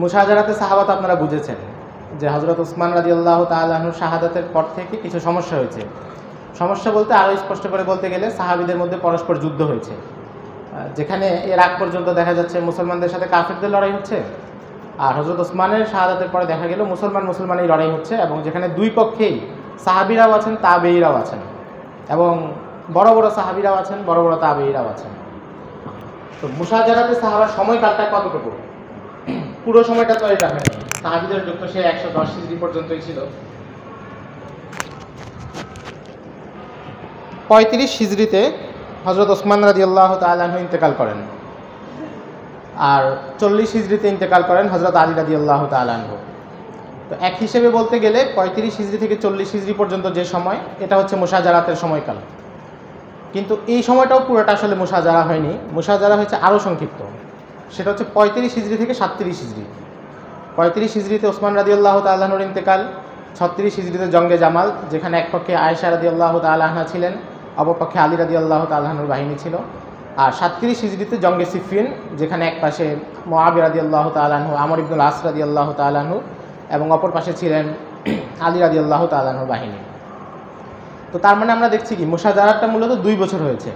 মুশাজারাতে সাহাবাত আপনারা বুঝেছেন যে হযরত ওসমান রাদিয়াল্লাহু তাআলা আনহু শাহাদাতের পর থেকে কিছু সমস্যা হয়েছে। সমস্যা বলতে আরও স্পষ্ট করে বলতে গেলে সাহাবীদের মধ্যে পরস্পর যুদ্ধ হয়েছে, যেখানে এর আগ পর্যন্ত দেখা যাচ্ছে মুসলমানদের সাথে কাফিরদের লড়াই হচ্ছে, আর হযরত ওসমানের শাহাদাতের পরে দেখা গেল মুসলমানেই লড়াই হচ্ছে, এবং যেখানে দুই পক্ষেই সাহাবীরাও আছেন, তাবেঈরাও আছেন, এবং বড় বড় সাহাবীরাও আছেন, বড় বড় তাবেঈরাও আছেন। তো মুশাজারাতে সাহাবার সময়কালটা কতটুকু? পুরো সময়টা তো এটা হয়নি, সাহাবীদের যুদ্ধ সে 110 হিজরি পর্যন্তই ছিল। 35 হিজরিতে হযরত ওসমান রাদিয়াল্লাহু তাআলা আনহু ইন্তেকাল করেন, আর 40 হিজরিতে ইন্তেকাল করেন হযরত আলী রাদিয়াল্লাহু তাআলা আনহু। তো এক হিসেবে বলতে গেলে 35 হিজরি থেকে 40 হিজরি পর্যন্ত যে সময়, এটা হচ্ছে মুশাজারাতের সময়কাল। কিন্তু এই সময়টাও পুরোটা আসলে মুশাজারা হয়নি, মুশাজারা হয়েছে আরও সংক্ষিপ্ত। সেটা হচ্ছে 35 হিজরি থেকে 37 হিজরি। 35 হিজরিতে ওসমান রাদিয়াল্লাহু তাআলা আনহুর ইন্তেকাল, 36 হিজরিতে জঙ্গে জামাল, যেখানে এক পক্ষে আয়েশা রাদিয়াল্লাহু তাআলা আনহা ছিলেন, অপরপক্ষে আলী রাদিয়াল্লাহু তাআলা আনহুর বাহিনী ছিল। আর 37 হিজরিতে জঙ্গে সিফিন, যেখানে এক পাশে মুআবিয়া রাদিয়াল্লাহু তাআলা আনহু, আমর ইবনুল আস রাদিয়াল্লাহু তাআলা আনহু, এবং অপর পাশে ছিলেন আলী রাদিয়াল্লাহু তাআলা আনহুর বাহিনী। তো তার মানে আমরা দেখছি কি মুশাজারাতটা মূলত 2 বছর হয়েছে,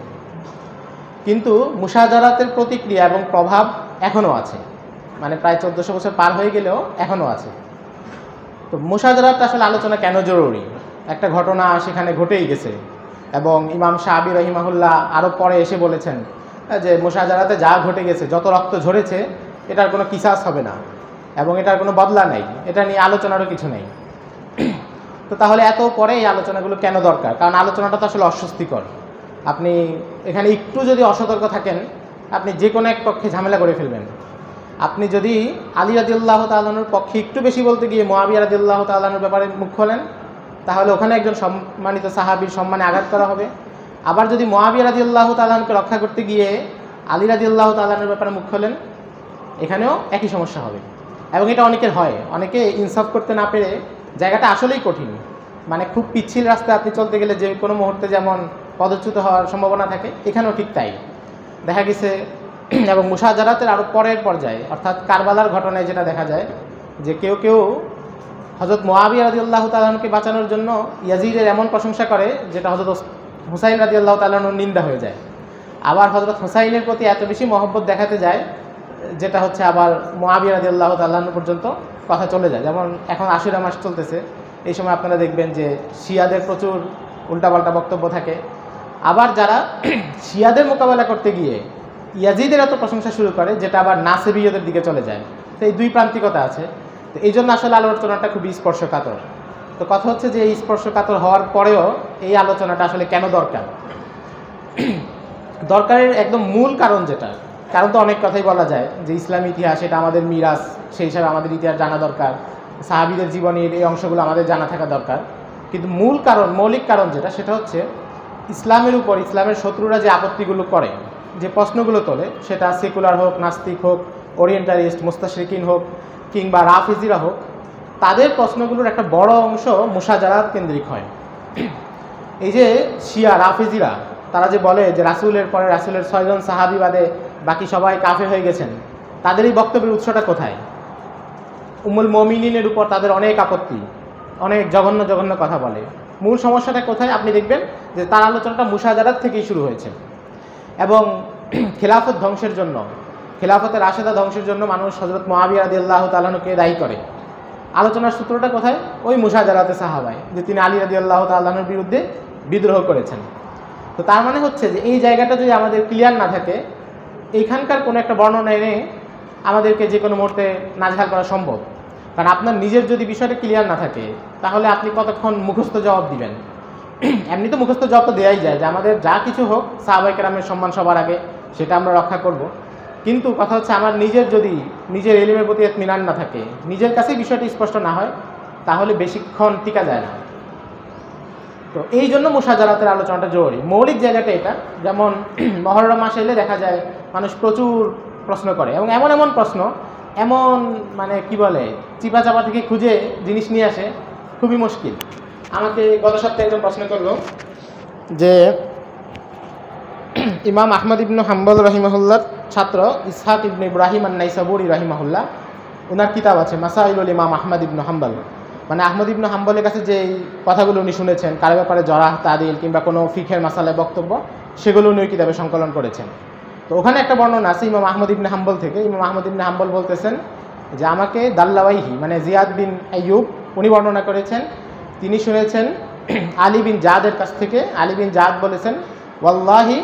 কিন্তু মুশাজারাতের প্রতিক্রিয়া এবং প্রভাব এখনও আছে, মানে প্রায় 1400 বছর পার হয়ে গেলেও এখনও আছে। তো মুশাজারাতটা আসলে আলোচনা কেন জরুরি? একটা ঘটনা সেখানে ঘটেই গেছে, এবং ইমাম শাফি রাহিমাহুল্লাহ আরও পরে এসে বলেছেন যে মুশাজারাতে যা ঘটে গেছে, যত রক্ত ঝরেছে, এটার কোনো কিসাস হবে না এবং এটার কোনো বদলা নেই, এটা নিয়ে আলোচনারও কিছু নেই। তো তাহলে এত পরে এই আলোচনাগুলো কেন দরকার? কারণ আলোচনাটা তো আসলে অস্বস্তিকর। আপনি এখানে একটু যদি অসতর্ক থাকেন, আপনি যে কোনো এক পক্ষে ঝামেলা করে ফেলবেন। আপনি যদি আলী রাদিয়াল্লাহু তাআলা আনহুর পক্ষে একটু বেশি বলতে গিয়ে মুআবিয়া রাদিয়াল্লাহু তাআলা আনহুর ব্যাপারে মুখ খোলেন, তাহলে ওখানে একজন সম্মানিত সাহাবীর সম্মানে আঘাত করা হবে। আবার যদি মুআবিয়া রাদিয়াল্লাহু তাআলা আনহুকে রক্ষা করতে গিয়ে আলী রাদিয়াল্লাহু তাআলা আনহুর ব্যাপারে মুখ খোলেন, এখানেও একই সমস্যা হবে। এবং এটা অনেকের হয়, অনেকে ইনসাফ করতে না পেরে, জায়গাটা আসলেই কঠিন, মানে খুব পিচ্ছিল রাস্তায় আপনি চলতে গেলে যে কোনো মুহূর্তে যেমন পদচ্যুত হওয়ার সম্ভাবনা থাকে, এখানেও ঠিক তাই দেখা গেছে। এবং মুশাজারাতের আরও পরের পর্যায়ে, অর্থাৎ কারবালার ঘটনায় যেটা দেখা যায় যে কেউ কেউ হযরত মুআবিয়া রাদিয়াল্লাহু তাআলা আনহুকে বাঁচানোর জন্য ইয়াজিদের এমন প্রশংসা করে যেটা হযরত হুসাইন রাদিয়াল্লাহু তাআলা আনহুর নিন্দা হয়ে যায়। আবার হযরত হুসাইনের প্রতি এত বেশি মহব্বত দেখাতে যায় যেটা হচ্ছে আবার মুআবিয়া রাদিয়াল্লাহু তাআলা আনহু পর্যন্ত কথা চলে যায়। যেমন এখন আশুরা মাস চলতেছে, এই সময় আপনারা দেখবেন যে শিয়াদের প্রচুর উল্টাপাল্টা বক্তব্য থাকে। আবার যারা শিয়াদের মোকাবেলা করতে গিয়ে ইয়াজিদের এত প্রশংসা শুরু করে যেটা আবার নাসিবিয়দের দিকে চলে যায়। তো এই দুই প্রান্তিকতা আছে। তো এই জন্য আসলে আলোচনাটা খুবই স্পর্শকাতর। তো কথা হচ্ছে যে এই স্পর্শকাতর হওয়ার পরেও এই আলোচনাটা আসলে কেন দরকার? দরকারের একদম মূল কারণ যেটা, কারণ তো অনেক কথাই বলা যায় যে ইসলামী ইতিহাস এটা আমাদের মিরাস, সেই হিসাবে আমাদের ইতিহাস জানা দরকার, সাহাবীদের জীবনের এই অংশগুলো আমাদের জানা থাকা দরকার। কিন্তু মূল কারণ, মৌলিক কারণ যেটা, সেটা হচ্ছে ইসলামের উপর ইসলামের শত্রুরা যে আপত্তিগুলো করে, যে প্রশ্নগুলো তোলে, সেটা সেকুলার হোক, নাস্তিক হোক, ওরিয়েন্টালিস্ট, মুস্তাশরিকিন হোক, কিংবা রাফিজিরা হোক, তাদের প্রশ্নগুলোর একটা বড় অংশ মুশাজারাত কেন্দ্রিক হয়। এই যে শিয়া রাফিজিরা, তারা যে বলে যে রাসূলের পরে রাসূলের 6 জন সাহাবী বাদে বাকি সবাই কাফের হয়ে গেছেন, তাদের এই বক্তব্যের উৎসটা কোথায়? উম্মুল মুমিনিনের উপর তাদের অনেক আপত্তি, অনেক জঘন্য জঘন্য কথা বলে। মূল সমস্যাটা কোথায়? আপনি দেখবেন যে তার আলোচনাটা মুশাজারাত থেকেই শুরু হয়েছে। এবং খেলাফত ধ্বংসের জন্য, খেলাফতের রাশেদা ধ্বংসের জন্য মানুষ হযরত মুআবিয়া রাদিয়াল্লাহু তাআলা আনহুকে দায়ী করে। আলোচনার সূত্রটা কোথায়? ওই মুশাজারাতে সাহাবায়, যে তিনি আলী রাদিয়াল্লাহু তাআলা আনহুর বিরুদ্ধে বিদ্রোহ করেছেন। তো তার মানে হচ্ছে যে এই জায়গাটা যদি আমাদের ক্লিয়ার না থাকে, এইখানকার কোনো একটা বর্ণনা এনে আমাদেরকে যে কোনো মুহূর্তে নাজেহাল করা সম্ভব। কারণ আপনার নিজের যদি বিষয়টা ক্লিয়ার না থাকে, তাহলে আপনি কতক্ষণ মুখস্থ জবাব দিবেন? এমনি তো মুখস্থ জবাব তো দেওয়াই যায় যে আমাদের যা কিছু হোক সাহাবায়ে কেরামের সম্মান সবার আগে, সেটা আমরা রক্ষা করব। কিন্তু কথা হচ্ছে আমার নিজের যদি নিজের ইলমের প্রতি ইতমিনান না থাকে, নিজের কাছেই বিষয়টি স্পষ্ট না হয়, তাহলে বেশিক্ষণ টিকা যায় না। তো এই জন্য মুশাজারাতের আলোচনাটা জরুরি। মৌলিক জায়গাটা এটা। যেমন মহররম মাসে এলে দেখা যায় মানুষ প্রচুর প্রশ্ন করে, এবং এমন এমন প্রশ্ন, এমন মানে কি বলে, চিপা চাপা থেকে খুঁজে জিনিস নিয়ে আসে, খুবই মুশকিল। আমাকে গত সপ্তাহে একজন প্রশ্ন করলো যে ইমাম আহমদ ইবনে হাম্বল রহিমাহুল্লাহর ছাত্র ইসহাক ইবনে ইব্রাহিম আন-নাইসাবুরি রহিমাহুল্লাহ, ওনার কিতাব আছে মাসাইলুল ইমাম আহমদ ইবনে হাম্বল, মানে আহমদ ইবনে হাম্বলের কাছে যে কথাগুলো উনি শুনেছেন, কারো ব্যাপারে জরাহ তাদিল কিংবা কোনো ফিখের মাসালায় বক্তব্য, সেগুলো উনি ওই কিতাবে সংকলন করেছেন। তো ওখানে একটা বর্ণনা আছে ইমাম আহমদ ইবনে হাম্বল থেকে। ইমাম আহমদ ইবনে হাম্বল বলতেছেন যে আমাকে দাল্লাওয়াইহি মানে জিয়াদ বিন আইয়ুব উনি বর্ণনা করেছেন, তিনি শুনেছেন আলী বিন জাদের কাছ থেকে। আলী বিন জাদ বলেছেন ওয়াল্লাহি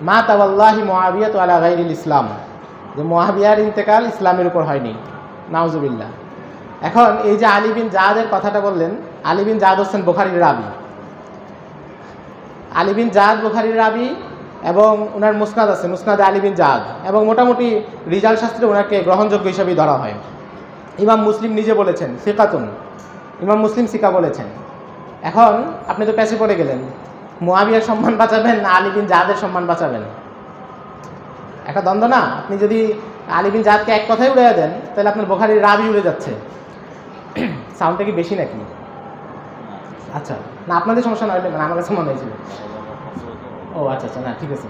মা তাওয়াল্লাহি মুআবিয়া আলা গায়রিল ইসলাম, যে মুআবিয়ার ইন্তেকাল ইসলামের উপর হয়নি, নাউজুবিল্লাহ। এখন এই যে আলী বিন জাদের কথাটা বললেন, আলী বিন জাদ হচ্ছেন বুখারীর রাবি। আলী বিন জাদ বুখারীর রাবি এবং ওনার মুসনাদ আছে, মুসনাদে আলী বিন জাদ, এবং মোটামুটি রিজাল শাস্ত্রে ওনাকে গ্রহণযোগ্য হিসেবেই ধরা হয়। ইমাম মুসলিম নিজে বলেছেন সিকাতুন, ইমাম মুসলিম সিকা বলেছেন। এখন আপনি তো পেছে পড়ে গেলেন, মুআবিয়ার সম্মান বাঁচাবেন না আলী বিন জাদের সম্মান বাঁচাবেন? একটা দ্বন্দ্ব না? আপনি যদি আলী বিন জাদকে এক কথায় উড়ে দেন তাহলে আপনার বুখারীর রাবি উড়ে যাচ্ছে। সাউন্ডটা কি বেশি নাকি? আচ্ছা, না আপনাদের সমস্যা নয়, মানে আমার কাছে মনে হয়েছিল। ও আচ্ছা আচ্ছা, না ঠিক আছে।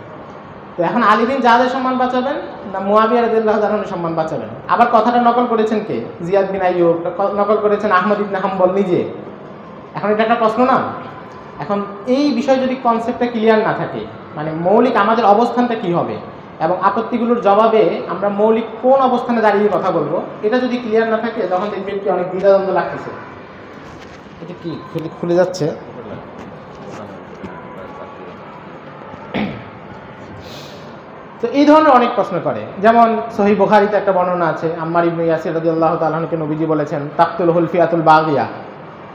তো এখন আলী বিন জাদের সম্মান বাঁচাবেন না মুআবিয়া রাদিয়াল্লাহু তাআলার সম্মান বাঁচাবেন? আবার কথাটা নকল করেছেন কে? জিয়াদ বিন আইয়ুব, নকল করেছেন আহমদ ইবনে হাম্বল নিজে। এখন এটা একটা প্রশ্ন না? এখন এই বিষয় যদি কনসেপ্টটা ক্লিয়ার না থাকে, মানে মৌলিক আমাদের অবস্থানটা কি হবে এবং আপত্তিগুলোর জবাবে আমরা মৌলিক কোন অবস্থানে দাঁড়িয়ে কথা বলবো, এটা যদি ক্লিয়ার না থাকে তখন দেখবেন কি অনেক দ্বিধাদ্বন্দ্ব লাগতেছে। এটা কি খুলে যাচ্ছে? তো এই ধরনের অনেক প্রশ্ন করে, যেমন সহিহ বুখারীতে একটা বর্ণনা আছে আম্মার ইবনে ইয়াসির রাদিয়াল্লাহু তাআলা আনহুকে নবীজি বলেছেন তাকতুল হুলফিয়াতুল বাগিয়া,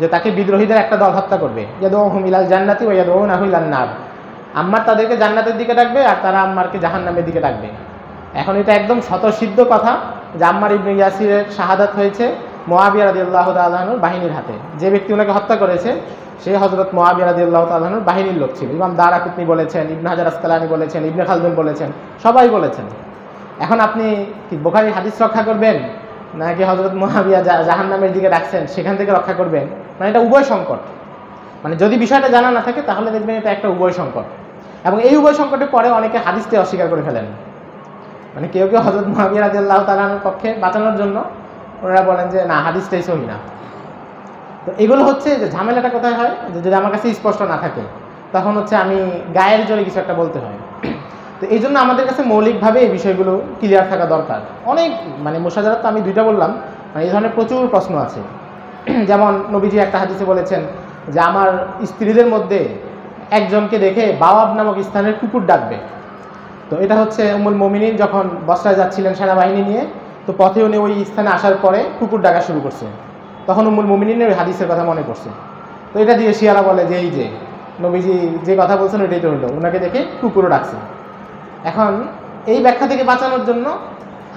যে তাকে বিদ্রোহীদের একটা দল হত্যা করবে, ইয়াদউহুম ইলাল জান্নাতি ওয়া ইয়াদউনাহু ইলান নার। আম্মার তাদেরকে জান্নাতের দিকে ডাকবে আর তারা আম্মারকে জাহান্নামের দিকে ডাকবে। এখন এটা একদম স্বতঃসিদ্ধ কথা যে আম্মার ইবনে ইয়াসিরের শাহাদাত হয়েছে মুআবিয়া রাদিয়াল্লাহু তাআলা আনহুর বাহিনীর হাতে। যে ব্যক্তি ওনাকে হত্যা করেছে সে হযরত মুআবিয়া রাদিয়াল্লাহু তাআলা আনহুর বাহিনীর লোক ছিল। ইমাম দারাকুতনি বলেছেন, ইবনে হাজার আসকালানি বলেছেন, ইবনে খালদুন বলেছেন, সবাই বলেছেন। এখন আপনি কি বুখারীর হাদিস রক্ষা করবেন নাকি হযরত মুআবিয়া জাহান্নামের দিকে ডাকছেন সেখান থেকে রক্ষা করবেন? মানে এটা উভয় সংকট। মানে যদি বিষয়টা জানা না থাকে তাহলে দেখবেন এটা একটা উভয় সংকট, এবং এই উভয় সংকটের পরে অনেকে হাদিসকে অস্বীকার করে ফেলেন। মানে কেউ কেউ হযরত মুআবিয়া রাদিয়াল্লাহু তাআলা আনহুর পক্ষে বাঁচানোর জন্য ওনারা বলেন যে না, হাদিসটাই সহিহ না। তো এগুলো হচ্ছে যে ঝামেলাটা কোথায় হয়, যে যদি আমার কাছে স্পষ্ট না থাকে তখন হচ্ছে আমি গায়ের জোরে কিছু একটা বলতে হয়। তো এই জন্য আমাদের কাছে মৌলিকভাবে এই বিষয়গুলো ক্লিয়ার থাকা দরকার। অনেক মানে মুশাজারাত তো আমি দুইটা বললাম, মানে এই ধরনের প্রচুর প্রশ্ন আছে। যেমন নবীজি একটা হাদিসে বলেছেন যে আমার স্ত্রীদের মধ্যে একজনকে দেখে বাওয়াব নামক স্থানের কুকুর ডাকবে। তো এটা হচ্ছে উম্মুল মুমিনিন যখন বসরায় যাচ্ছিলেন সেনাবাহিনী নিয়ে, তো পথে উনি ওই স্থানে আসার পরে কুকুর ডাকা শুরু করছে, তখন উম্মুল মুমিনিনের ওই হাদিসের কথা মনে পড়ছে। তো এটা দিয়ে শিয়ারা বলে যে এই যে নবীজি যে কথা বলছেন ওইটাই তো হলো, ওনাকে দেখে কুকুরও ডাকছে। এখন এই ব্যাখ্যা থেকে বাঁচানোর জন্য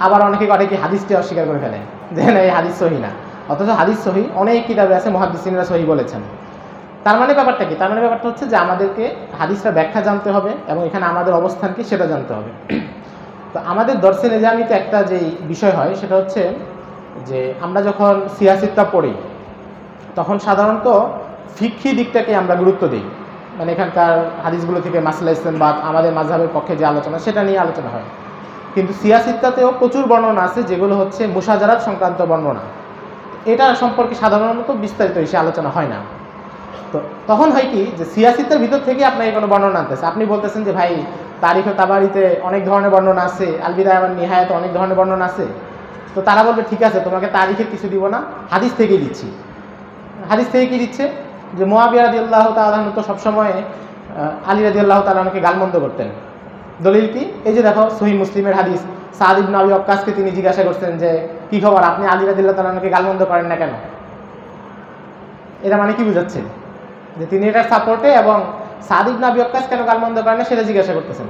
আবার অনেকে কি হাদিসটি অস্বীকার করে ফেলে যে না এই হাদিস সহিহ না, অথচ হাদিস সহিহ, অনেক কিতাবে আছে মুহাদ্দিসিনরা সহিহ বলেছেন। তার মানে ব্যাপারটা কি? তার মানে ব্যাপারটা হচ্ছে যে আমাদেরকে হাদিসটা ব্যাখ্যা জানতে হবে এবং এখানে আমাদের অবস্থান কি সেটা জানতে হবে। তো আমাদের দর্শে নিজামিতে একটা যে বিষয় হয় সেটা হচ্ছে যে আমরা যখন সিয়াসিত্তা পড়ি তখন সাধারণত ফিকহি দিকটাকে আমরা গুরুত্ব দিই, মানে এখানকার হাদিসগুলো থেকে মাসলা ইসতিনবাত আমাদের মাযহাবের পক্ষে যে আলোচনা সেটা নিয়ে আলোচনা হয়। কিন্তু সিয়াসিত্তাতেও প্রচুর বর্ণনা আছে যেগুলো হচ্ছে মুশাজারাত সংক্রান্ত বর্ণনা, এটা সম্পর্কে সাধারণত বিস্তারিত এসে আলোচনা হয় না। তো তখন হয় কি যে সিয়াসিত্তার ভিতর থেকে আপনাকে কোনো বর্ণনা আনতেছে, আপনি বলতেছেন যে ভাই তারিখ ও তাবারিতে অনেক ধরনের বর্ণনা আছে, আল বিদায়া ওয়ান নিহায়াতে অনেক ধরনের বর্ণনা আছে। তো তারা বলবে ঠিক আছে তোমাকে তারিখের কিছু দিব না, হাদিস থেকেই দিচ্ছি। হাদিস থেকে কি দিচ্ছে যে মুআবিয়া রাদিয়াল্লাহু তাআলা আনহু তো সবসময় আলী রাদিয়াল্লাহু তাআলা আনহুকে গালমন্দ করতেন। দলিল কি? এই যে দেখো সহিহ মুসলিমের হাদিস, সাদ ইবনে আবি ওয়াক্কাসকে তিনি জিজ্ঞাসা করছেন যে কি খবর, আপনি আলী রাদিয়াল্লাহু তাআলা আনহুকে গালমন্দ করেন না কেন? এটা মানে কি বুঝাচ্ছে? যে তিনি এটার সাপোর্টে এবং সাদ ইবনে আবি ওয়াক্কাস কেন গালমন্দ করেন না সেটা জিজ্ঞাসা করতেছেন।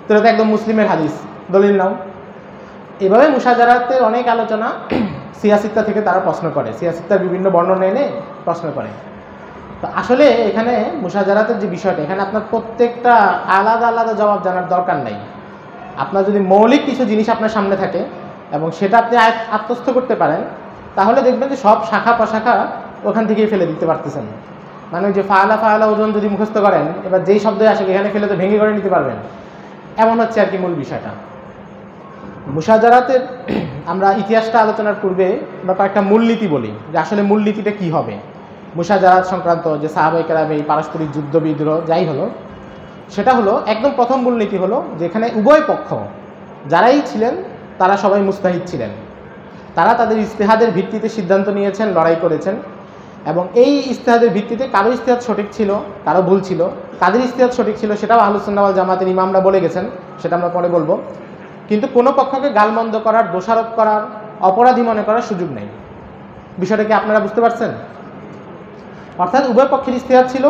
তো এটা তো একদম মুসলিমের হাদিস, দলিল নাও। এভাবে মুশাজারাতের অনেক আলোচনা সিয়াসিত্তা থেকে তারা প্রশ্ন করে, সিয়াসিত্তার বিভিন্ন বর্ণনা এনে প্রশ্ন করে। তো আসলে এখানে মুশাজারাতের যে বিষয়টা, এখানে আপনার প্রত্যেকটা আলাদা আলাদা জবাব জানার দরকার নাই। আপনার যদি মৌলিক কিছু জিনিস আপনার সামনে থাকে এবং সেটা আপনি আত্মস্থ করতে পারেন তাহলে দেখবেন যে সব শাখা প্রশাখা ওখান থেকেই ফেলে দিতে পারতেছেন। মানে ওই যে ফাআলা ফাআলা ওজন যদি মুখস্থ করেন, এবার যেই শব্দই আসে এখানে ফেলে তো ভেঙে করে নিতে পারবেন, এমন হচ্ছে আর কি মূল বিষয়টা। মুশাজারাতের আমরা ইতিহাসটা আলোচনার পূর্বে আমরা কয়েকটা মূলনীতি বলি যে আসলে মূলনীতিটা কি হবে। মুশাজারাত সংক্রান্ত যে সাহাবায়ে কেরাম এই পারস্পরিক যুদ্ধ বিদ্রোহ যাই হলো, সেটা হলো একদম প্রথম মূলনীতি হলো যেখানে উভয় পক্ষ যারাই ছিলেন তারা সবাই মুস্তাহিদ ছিলেন, তারা তাদের ইজতিহাদের ভিত্তিতে সিদ্ধান্ত নিয়েছেন, লড়াই করেছেন, এবং এই ইজতিহাদের ভিত্তিতে কারো ইজতিহাদ সঠিক ছিল, কারো ভুল ছিল। কাদের ইজতিহাদ সঠিক ছিল সেটাও আহলুস সুন্নাহ ওয়াল জামাতের ইমামরা বলে গেছেন, সেটা আমরা পরে বলবো। কিন্তু কোনো পক্ষকে গালমন্দ করার, দোষারোপ করার, অপরাধী মনে করার সুযোগ নেই। বিষয়টা কি আপনারা বুঝতে পারছেন? অর্থাৎ উভয় পক্ষের ইজতিহাদ ছিল,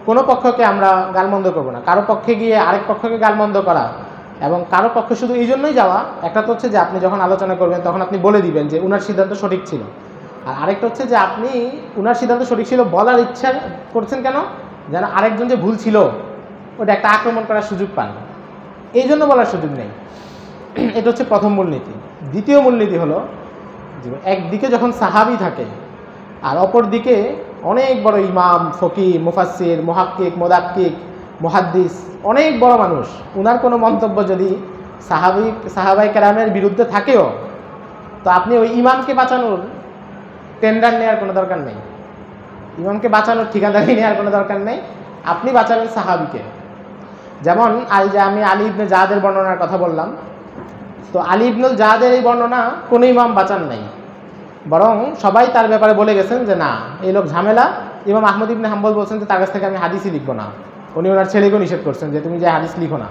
কোনো পক্ষকে আমরা গালমন্দ করব না। কারো পক্ষে গিয়ে আরেক পক্ষকে গালমন্দ করা এবং কারো পক্ষে শুধু এই জন্যই যাওয়া, একটা তো হচ্ছে যে আপনি যখন আলোচনা করবেন তখন আপনি বলে দিবেন যে উনার সিদ্ধান্ত সঠিক ছিল, আর আরেকটা হচ্ছে যে আপনি উনার সিদ্ধান্ত সঠিক ছিল বলার ইচ্ছা করছেন কেন, যেন আরেকজন যে ভুল ছিল ওটা একটা আক্রমণ করার সুযোগ পান, এই জন্য বলার সুযোগ নেই। এটা হচ্ছে প্রথম মূলনীতি। দ্বিতীয় মূলনীতি হলো যে একদিকে যখন সাহাবী থাকে আর অপর দিকে অনেক বড় ইমাম, ফকিহ, মুফাসসির, মুহাক্কিক, মুদাক্কিক, মুহাদ্দিস, অনেক বড় মানুষ, উনার কোনো মন্তব্য যদি সাহাবায়ে কেরামের বিরুদ্ধে থাকেও, তো আপনি ওই ইমামকে বাঁচানোর টেন্ডার নেওয়ার কোনো দরকার নেই, ইমামকে বাঁচানোর ঠিকাদারি নেওয়ার কোনো দরকার নেই, আপনি বাঁচাবেন সাহাবীকে। যেমন আমি আলী ইবনে জাদের বর্ণনার কথা বললাম, তো আলী ইবনুল জাদের এই বর্ণনা কোনো ইমাম বাঁচান নাই, বরং সবাই তার ব্যাপারে বলে গেছেন যে না, এই লোক ঝামেলা। ইমাম আহমদ ইবনে হাম্বল বলছেন যে তার কাছ থেকে আমি হাদিসই লিখবো না, উনি ওনার ছেলেকেও নিষেধ করছেন যে তুমি যে হাদিস লিখো না।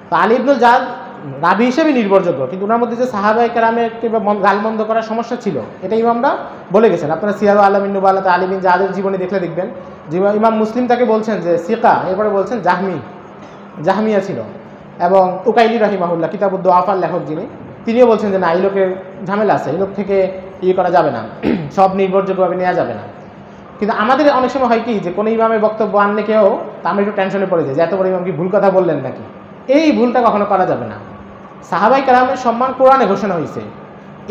তো আলী ইবনুল জাদ রাবি হিসেবে নির্ভরযোগ্য, কিন্তু ওনার মধ্যে যে সাহাবায়ে কেরামের গালমন্দ করার সমস্যা ছিল এটা ইমামরা বলে গেছেন। আপনারা সিয়ারু আলামিন নুবালাতে আলী বিন জাদের জীবনী দেখলে দেখবেন যে ইমাম মুসলিম তাকে বলছেন যে সিকা, এরপরে বলছেন জাহমিয়া ছিল। এবং উকাইলি রাহিমাহুল্লাহ কিতাবুদ দুআফার লেখক যিনি, তিনিও বলছেন যে না, এই লোকের ঝামেলা আছে, এই লোক থেকে ইয়ে করা যাবে না, সব নির্ভরযোগ্যভাবে নেওয়া যাবে না। কিন্তু আমাদের অনেক সময় হয় কি যে কোনো ইমামের বক্তব্য আনলে কেউ আমরা একটু টেনশনে পড়ে যায় যে এত বড় ইমাম কি ভুল কথা বললেন নাকি। এই ভুলটা কখনো করা যাবে না। সাহাবায়ে কেরামের সম্মান কোরআনে ঘোষণা হয়েছে,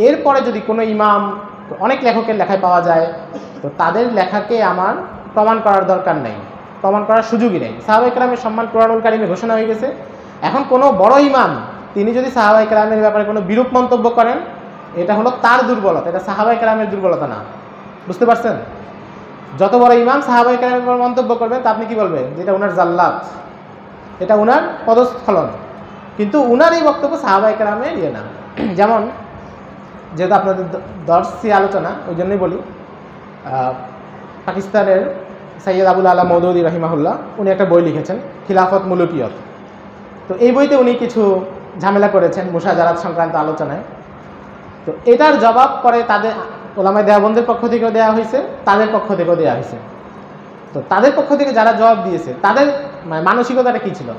এরপরে যদি কোনো ইমাম, অনেক লেখকের লেখায় পাওয়া যায়, তো তাদের লেখাকে আমার প্রমাণ করার দরকার নেই, প্রমাণ করার সুযোগই নেই। সাহাবায়ে কেরামের সম্মান কোরআনুল কারিমে ঘোষণা হয়ে গেছে। এখন কোনো বড় ইমাম তিনি যদি সাহাবায়ে কেরামের ব্যাপারে কোনো বিরূপ মন্তব্য করেন, এটা হলো তার দুর্বলতা, এটা সাহাবায়ে কেরামের দুর্বলতা না। বুঝতে পারছেন? যত বড় ইমাম সাহাবায়ে কেরামের উপর মন্তব্য করবেন তা আপনি কি বলবেন যে এটা উনার জাল্লাত, এটা উনার পদস্খলন, কিন্তু উনার এই বক্তব্য সাহাবায়ে কেরামের ইয়ে না। যেমন যেহেতু আপনাদের দর্শি আলোচনা, ওই জন্যই বলি, পাকিস্তানের সৈয়দ আবুল আলা মওদুদি রাহিমাহুল্লাহ উনি একটা বই লিখেছেন খিলাফত মুলুকিয়ত। তো এই বইতে উনি কিছু ঝামেলা করেছেন মুশাজারাত সংক্রান্ত আলোচনায়। তো এটার জবাব পরে তাদের ওলামায়ে দেওবন্দের পক্ষ থেকেও দেওয়া হয়েছে, তাদের পক্ষ থেকেও দেওয়া হয়েছে। তো তাদের পক্ষ থেকে যারা জবাব দিয়েছে তাদের মানসিকতাটা কী ছিল?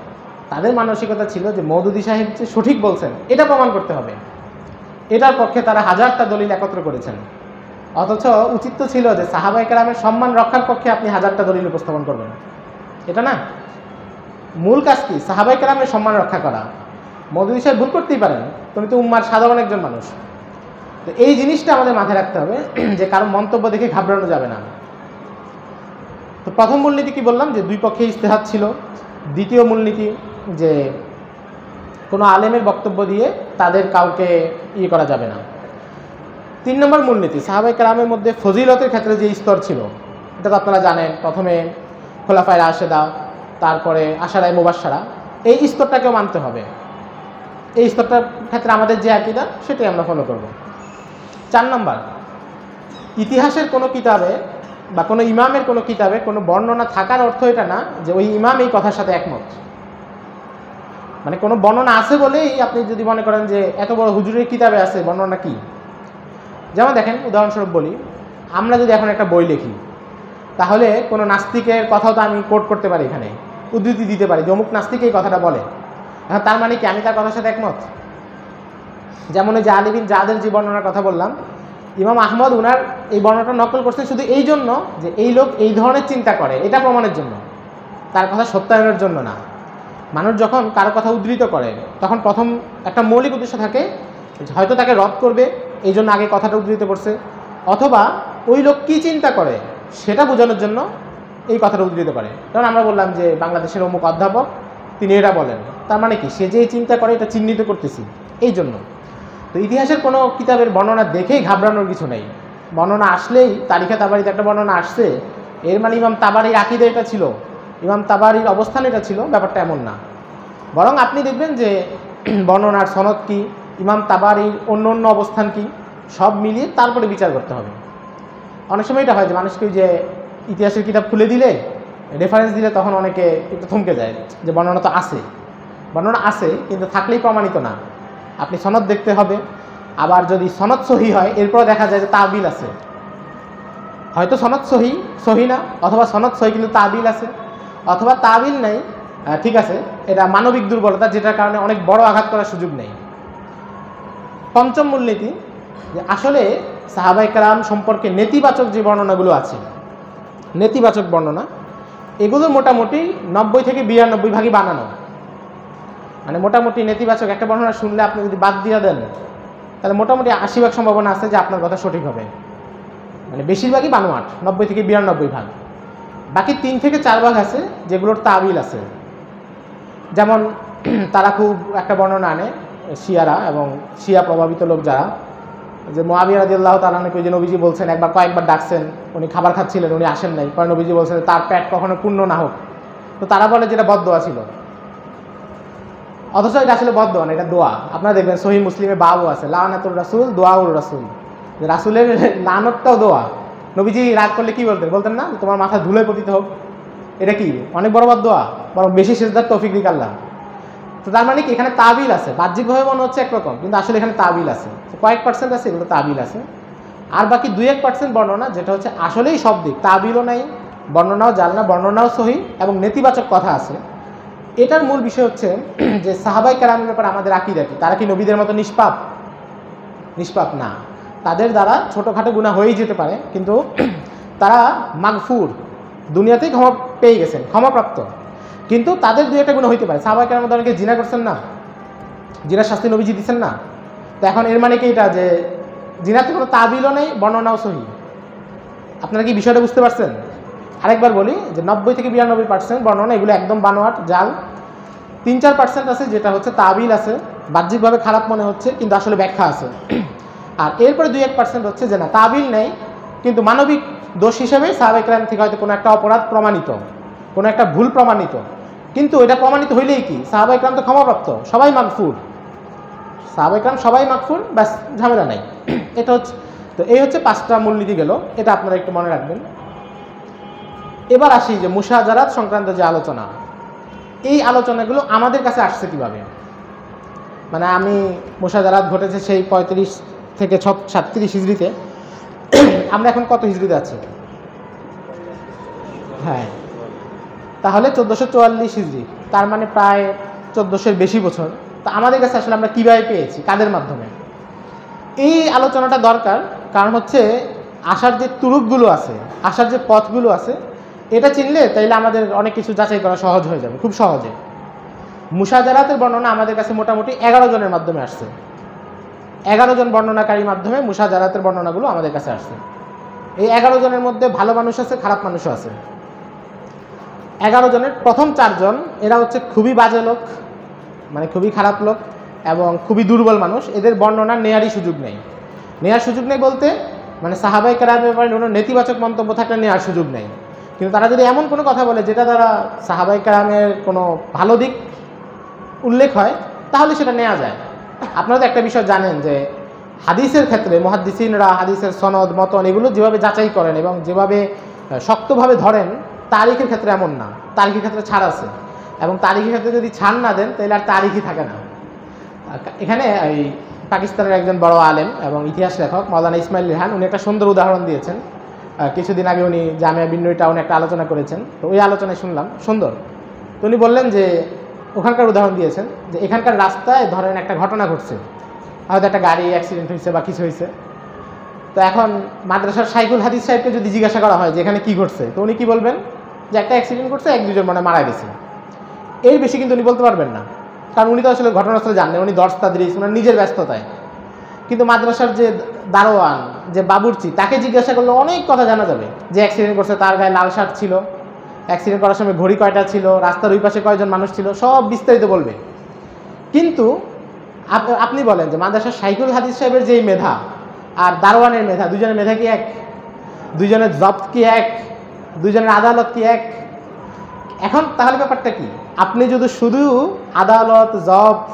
তাদের মানসিকতা ছিল যে মওদুদি সাহেব যে সঠিক বলছেন এটা প্রমাণ করতে হবে, এটার পক্ষে তারা হাজারটা দলিল একত্র করেছেন। অথচ উচিত তো ছিল যে সাহাবায়ে কেরামের সম্মান রক্ষার পক্ষে আপনি হাজারটা দলিল উপস্থাপন করবেন, এটা না। মূল কাজ কি? সাহাবায়ে কেরামের সম্মান রক্ষা করা। মওদুদি সাহেব ভুল করতেই পারেন, তুমি তো উম্মার সাধারণ একজন মানুষ। তো এই জিনিসটা আমাদের মাথায় রাখতে হবে যে কারো মন্তব্য দেখে ঘাবড়ানো যাবে না। তো প্রথম মূলনীতি কি বললাম যে দুই পক্ষে ইজতিহাদ ছিল। দ্বিতীয় মূলনীতি যে কোনো আলেমের বক্তব্য দিয়ে তাদের কাউকে ইয়ে করা যাবে না। 3 নম্বর মূলনীতি সাহাবায়ে কেরামের মধ্যে ফজিলতের ক্ষেত্রে যে স্তর ছিল এটা তো আপনারা জানেন। প্রথমে খোলাফায়ে রাশেদা, তারপরে আশারায়ে মুবাশশারা, এই স্তরটাকেও মানতে হবে। এই স্তরটার ক্ষেত্রে আমাদের যে আকীদা সেটাই আমরা ফলো করব। 4 নম্বর, ইতিহাসের কোনো কিতাবে বা কোনো ইমামের কোনো কিতাবে কোনো বর্ণনা থাকার অর্থ এটা না যে ওই ইমাম এই কথার সাথে একমত। মানে কোনো বর্ণনা আছে বলেই আপনি যদি মনে করেন যে এত বড় হুজুরের কিতাবে আছে, বর্ণনা কি? যেমন দেখেন, উদাহরণস্বরূপ বলি, আমরা যদি এখন একটা বই লিখি তাহলে কোনো নাস্তিকের কথাও তো আমি কোট করতে পারি, এখানে উদ্ধৃতি দিতে পারি যে অমুক নাস্তিক এই কথাটা বলে। এখন তার মানে কি আমি তার কথার সাথে একমত? যেমন ওই যে আলী বিন জাদের যে বর্ণনার কথা বললাম, ইমাম আহমদ উনার এই বর্ণনাটা নকল করছেন শুধু এই জন্য যে এই লোক এই ধরনের চিন্তা করে, এটা প্রমাণের জন্য, তার কথা সত্যায়নের জন্য না। মানুষ যখন কারো কথা উদ্ধৃত করে তখন প্রথম একটা মৌলিক উদ্দেশ্য থাকে, হয়তো তাকে রদ করবে এই জন্য আগে কথাটা উদ্ধৃত করছে, অথবা ওই লোক কী চিন্তা করে সেটা বোঝানোর জন্য এই কথাটা উদ্ধৃত করে। কারণ আমরা বললাম যে বাংলাদেশের অমুক অধ্যাপক তিনি এটা বলেন, তার মানে কি সে যে চিন্তা করে এটা চিহ্নিত করতেছি এই জন্য। তো ইতিহাসের কোনো কিতাবের বর্ণনা দেখেই ঘাবড়ানোর কিছু নেই। বর্ণনা আসলেই তারিখে তাবারিতে একটা বর্ণনা আসছে এর মানে ইমাম তাবারির আকীদা এটা ছিল, ইমাম তাবারির অবস্থান এটা ছিল, ব্যাপারটা এমন না। বরং আপনি দেখবেন যে বর্ণনার সনদ কি, ইমাম তাবারির অন্য অন্য অবস্থান কি, সব মিলিয়ে তারপরে বিচার করতে হবে। অনেক সময় এটা হয় যে মানুষকে যে ইতিহাসের কিতাব খুলে দিলে, রেফারেন্স দিলে তখন অনেকে একটু থমকে যায় যে বর্ণনা তো আছে, বর্ণনা আছে কিন্তু থাকলেই প্রমাণিত না, আপনি সনদ দেখতে হবে। আবার যদি সনদ সহি হয় এরপর দেখা যায় যে তাবিল আছে, হয়তো সনদ সহি না, অথবা সনদ সহি কিন্তু তাবিল আছে, অথবা তাবিল নাই, ঠিক আছে এটা মানবিক দুর্বলতা যেটার কারণে অনেক বড় আঘাত করার সুযোগ নেই। পঞ্চম মূলনীতি যে আসলে সাহাবায়ে কেরাম সম্পর্কে নেতিবাচক যে বর্ণনাগুলো আছে, নেতিবাচক বর্ণনা এগুলো মোটামুটি 90 থেকে 92 ভাগই বানানো। মানে মোটামুটি নেতিবাচক একটা বর্ণনা শুনলে আপনি যদি বাদ দিয়ে দেন তাহলে মোটামুটি 80% সম্ভাবনা আছে যে আপনার কথা সঠিক হবে। মানে বেশিরভাগই বানোয়াট, 90 থেকে 92 ভাগ। বাকি 3 থেকে 4 ভাগ আছে যেগুলোর তাবিল আছে। যেমন তারা খুব একটা বর্ণনা আনে শিয়ারা এবং শিয়া প্রভাবিত লোক যারা, যে মুআবিয়া রাদিয়াল্লাহু তাআলা আনহু যে নবীজি বলছেন একবার কয়েকবার ডাকছেন, উনি খাবার খাচ্ছিলেন, উনি আসেন নাই, পরে নবীজি বলছেন তার পেট কখনো পূর্ণ না হোক। তো তারা বলে যেটা বদদোয়া ছিল, অথচ এটা আসলে বদদোয়া না, এটা দোয়া। আপনারা দেখবেন সহিহ মুসলিমে বাবু আছে লানাতুর রাসূল দুআউর রাসূল, যে রাসূলের লানতটাও দোয়া। নবীজি রাগ করলে কি বলতেন না তোমার মাথা ধুলোয় পতিত হোক, এটা কি অনেক বড় বদদোয়া, বরং বেশি সিজদার তৌফিক দিক আল্লাহ। তো তার মানে কি এখানে তাবিল আছে, বাহ্যিকভাবে মনে হচ্ছে একরকম কিন্তু আসলে এখানে তাবিল আছে, কয়েক পার্সেন্ট আছে এগুলো তাবিল আছে। আর বাকি 2-1% বর্ণনা যেটা হচ্ছে আসলেই সব দিক, তাবিলও নাই, বর্ণনাও জাল না, বর্ণনাও সহি এবং নেতিবাচক কথা আছে। এটার মূল বিষয় হচ্ছে যে সাহাবায়ে কেরামের ব্যাপারে আমাদের আকীদা কি, তারা কি নবীদের মতো নিষ্পাপ? নিষ্পাপ না, তাদের দ্বারা ছোটোখাটো গুনাহ হয়েই যেতে পারে, কিন্তু তারা মাগফুর, দুনিয়াতেই ক্ষমা পেয়ে গেছেন, ক্ষমাপ্রাপ্ত। কিন্তু তাদের 2-1টা গুনাহ হইতে পারে। সাহাবায়ে কেরামের মধ্যে অনেকে জিনা করছেন না, জিনার শাস্তি নবীজি দিচ্ছেন না। তো এখন এর মানে কি এটা যে জিনাতে কোনো তাবিলও নেই, বর্ণনাও সহি? আপনারা কি বিষয়টা বুঝতে পারছেন? আরেকবার বলি যে 90 থেকে 92% বর্ণনা এগুলো একদম বানোয়াট, জাল। 3-4% আছে যেটা হচ্ছে তাবিল আছে, বাহ্যিকভাবে খারাপ মনে হচ্ছে কিন্তু আসলে ব্যাখ্যা আছে। আর এরপরে 2-1% হচ্ছে যে না তাবিল নেই কিন্তু মানবিক দোষ হিসেবে সাহাবায়ে কেরাম থেকে হয়তো কোনো একটা অপরাধ প্রমাণিত, কোনো একটা ভুল প্রমাণিত, কিন্তু এটা প্রমাণিত হইলেই কি সাহাবায়ে কেরাম তো ক্ষমাপ্রাপ্ত, সবাই মাগফুর, সাহাবায়ে কেরাম সবাই মাগফুর, ব্যাস ঝামেলা নাই। এটা হচ্ছে, তো এই হচ্ছে 5টা মূলনীতি গেল, এটা আপনারা একটু মনে রাখবেন। এবার আসি যে মুশাজারাত সংক্রান্ত যে আলোচনা, এই আলোচনাগুলো আমাদের কাছে আসছে কিভাবে। মানে আমি মুশাজারাত ঘটেছে সেই 35 থেকে 37 হিজরিতে, আমরা এখন কত হিজরিতে আছি? হ্যাঁ, তাহলে 1444 হিজরি, তার মানে প্রায় 1400-এর বেশি বছর। তো আমাদের কাছে আসলে আমরা কীভাবে পেয়েছি, কাদের মাধ্যমে? এই আলোচনাটা দরকার, কারণ হচ্ছে আসার যে তুরুকগুলো আছে, আসার যে পথগুলো আছে, এটা চিনলে তাইলে আমাদের অনেক কিছু যাচাই করা সহজ হয়ে যাবে, খুব সহজে। মুশাজারাতের বর্ণনা আমাদের কাছে মোটামুটি 11 জনের মাধ্যমে আসছে, 11 জন বর্ণনাকারীর মাধ্যমে মুশাজারাতের বর্ণনাগুলো আমাদের কাছে আসছে। এই 11 জনের মধ্যে ভালো মানুষ আছে, খারাপ মানুষও আছে। 11 জনের প্রথম 4 জন এরা হচ্ছে খুবই বাজে লোক, মানে খুবই খারাপ লোক এবং খুবই দুর্বল মানুষ, এদের বর্ণনা নেয়ারই সুযোগ নেই। নেয়ার সুযোগ নেই বলতে মানে সাহাবায়ে কেরামের ব্যাপারে কোনো নেতিবাচক মন্তব্য থাকলে নেওয়ার সুযোগ নেই, কিন্তু তারা যদি এমন কোনো কথা বলে যেটা দ্বারা সাহাবায়ে কেরামের কোনো ভালো দিক উল্লেখ হয় তাহলে সেটা নেওয়া যায়। আপনারা তো একটা বিষয় জানেন যে হাদিসের ক্ষেত্রে মুহাদ্দিসিনরা হাদিসের সনদ মতন এগুলো যেভাবে যাচাই করেন এবং যেভাবে শক্তভাবে ধরেন, তারিখের ক্ষেত্রে এমন না, তারিখের ক্ষেত্রে ছাড় আছে, এবং তারিখের ক্ষেত্রে যদি ছাড় না দেন তাহলে আর তারিখই থাকে না। এখানে এই পাকিস্তানের একজন বড় আলেম এবং ইতিহাস লেখক মাওলানা ইসমাইল রেহান, উনি একটা সুন্দর উদাহরণ দিয়েছেন। কিছুদিন আগে উনি জামিয়া বিন্নুই টাউনে একটা আলোচনা করেছেন, তো ওই আলোচনায় শুনলাম সুন্দর। তো উনি বললেন যে ওখানকার উদাহরণ দিয়েছেন যে এখানকার রাস্তায় ধরেন একটা ঘটনা ঘটছে, হয়তো একটা গাড়ি অ্যাক্সিডেন্ট হয়েছে বা কিছু হয়েছে। তো এখন মাদ্রাসার শাইখুল হাদিস সাহেবকে যদি জিজ্ঞাসা করা হয় যে এখানে কী ঘটছে, তো উনি কী বলবেন যে একটা অ্যাক্সিডেন্ট করছে, 1-2 জন মানে মারা গেছে, এর বেশি কিন্তু উনি বলতে পারবেন না, কারণ উনি তো আসলে ঘটনাস্থলে জানেন, উনি দর্শ তাদরিস ওনার নিজের ব্যস্ততায়। কিন্তু মাদ্রাসার যে দারোয়ান, যে বাবুর্চি, তাকে জিজ্ঞাসা করলে অনেক কথা জানা যাবে, যে অ্যাক্সিডেন্ট করছে তার গায়ে লাল শার্ট ছিল, অ্যাক্সিডেন্ট করার সময় ঘড়ি কয়টা ছিল, রাস্তার ওই পাশে কয়জন মানুষ ছিল, সব বিস্তারিত বলবে। কিন্তু আপনি বলেন যে মাদ্রাসার শাইখুল হাদিস সাহেবের যেই মেধা আর দারোয়ানের মেধা, দুজনের মেধা কি এক? দুজনের জব্দ কি এক? দুজনের আদালত কি এক? এখন তাহলে ব্যাপারটা কি? আপনি যদি শুধু আদালত জব্দ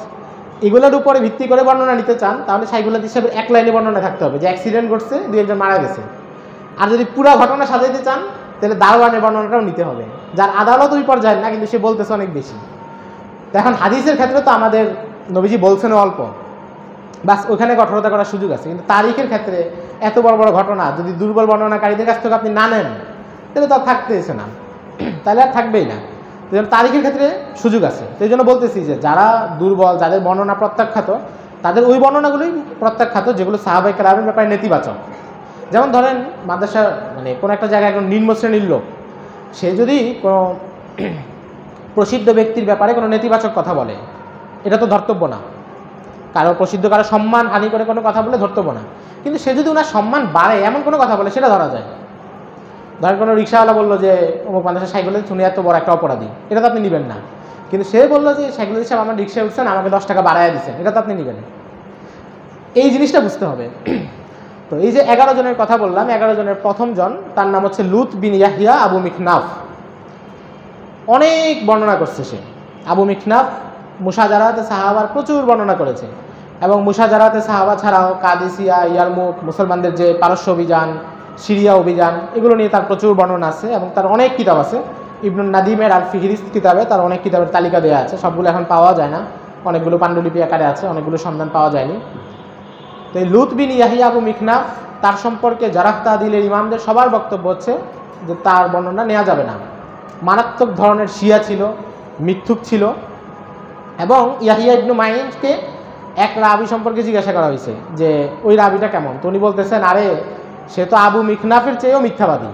এগুলোর উপরে ভিত্তি করে বর্ণনা নিতে চান, তাহলে শাইখুল হাদিস সাহেবের এক লাইনে বর্ণনা থাকতে হবে যে অ্যাক্সিডেন্ট ঘটছে, 2 একজন মারা গেছে। আর যদি পুরো ঘটনা সাজাইতে চান, তাহলে দারোয়ানের বর্ণনাটাও নিতে হবে, যার আদালত ওই পর্যায়ে না, কিন্তু সে বলতেছে অনেক বেশি। তো এখন হাদিসের ক্ষেত্রে তো আমাদের নবীজি বলছেন অল্প, বাস ওখানে কঠোরতা করার সুযোগ আছে। কিন্তু তারিখের ক্ষেত্রে এত বড় বড় ঘটনা যদি দুর্বল বর্ণনাকারীদের কাছ থেকে আপনি না নেন, তাহলে তো আর থাকতেছে না, তাহলে আর থাকবেই না। তো তারিখের ক্ষেত্রে সুযোগ আছে। তো এই জন্য বলতেছি যে যারা দুর্বল, যাদের বর্ণনা প্রত্যাখ্যাত, তাদের ওই বর্ণনাগুলোই প্রত্যাখ্যাত যেগুলো সাহাবায়ে কেরামের ব্যাপারে নেতিবাচক। যেমন ধরেন মাদ্রাসা মানে কোনো একটা জায়গায় একজন নিম্ন শ্রেণীর লোক, সে যদি কোনো প্রসিদ্ধ ব্যক্তির ব্যাপারে কোনো নেতিবাচক কথা বলে, এটা তো ধর্তব্য না। কারো প্রসিদ্ধ কারো সম্মান হানি করে কোনো কথা বলে ধর্তব্য না। কিন্তু সে যদি ওনার সম্মান বাড়ে এমন কোনো কথা বলে, সেটা ধরা যায়। ধরেন কোনো রিক্সাওয়ালা বললো যে অমুক মাদ্রাসা শাইখুল হাদিস শুনে এত বড় একটা অপরাধী, এটা তো আপনি নেবেন না। কিন্তু সে বললো যে শাইখুল হাদিস সাহেব আমার রিক্সায় উঠছেন, আমাকে 10 টাকা বাড়ায় দিচ্ছেন, এটা তো আপনি নেবেন। এই জিনিসটা বুঝতে হবে। তো এই যে 11 জনের কথা বললাম, 11 জনের প্রথম জন, তার নাম হচ্ছে লুত বিন ইয়াহিয়া আবু মিখনাফ। অনেক বর্ণনা করছে সে। আবু মিখনাফ মুশাজারাতে সাহাবার প্রচুর বর্ণনা করেছে, এবং মুশাজারাতে সাহাবা ছাড়াও কাদিসিয়া, ইয়ারমুক, মুসলমানদের যে পারস্য অভিযান, সিরিয়া অভিযান, এগুলো নিয়ে তার প্রচুর বর্ণনা আছে, এবং তার অনেক কিতাব আছে। ইবনুন নাদিমের আল ফিহরিস্ত কিতাবে তার অনেক কিতাবের তালিকা দেওয়া আছে, সবগুলো এখন পাওয়া যায় না, অনেকগুলো পাণ্ডুলিপি আকারে আছে, অনেকগুলো সন্ধান পাওয়া যায়নি। তো এই লুত বিন ইয়াহিয়া আবু মিখনাফ, তার সম্পর্কে জারাহ তাদিলের ইমামদের সবার বক্তব্য হচ্ছে যে তার বর্ণনা নেওয়া যাবে না। মারাত্মক ধরনের শিয়া ছিল, মিথ্যুক ছিল। এবং ইয়াহিয়া ইবনু মাইনকে এক রাবি সম্পর্কে জিজ্ঞাসা করা হয়েছে যে ওই রাবিটা কেমন, তো উনি বলতেছেন আরে সে তো আবু মিখনাফের চেয়েও মিথ্যাবাদী।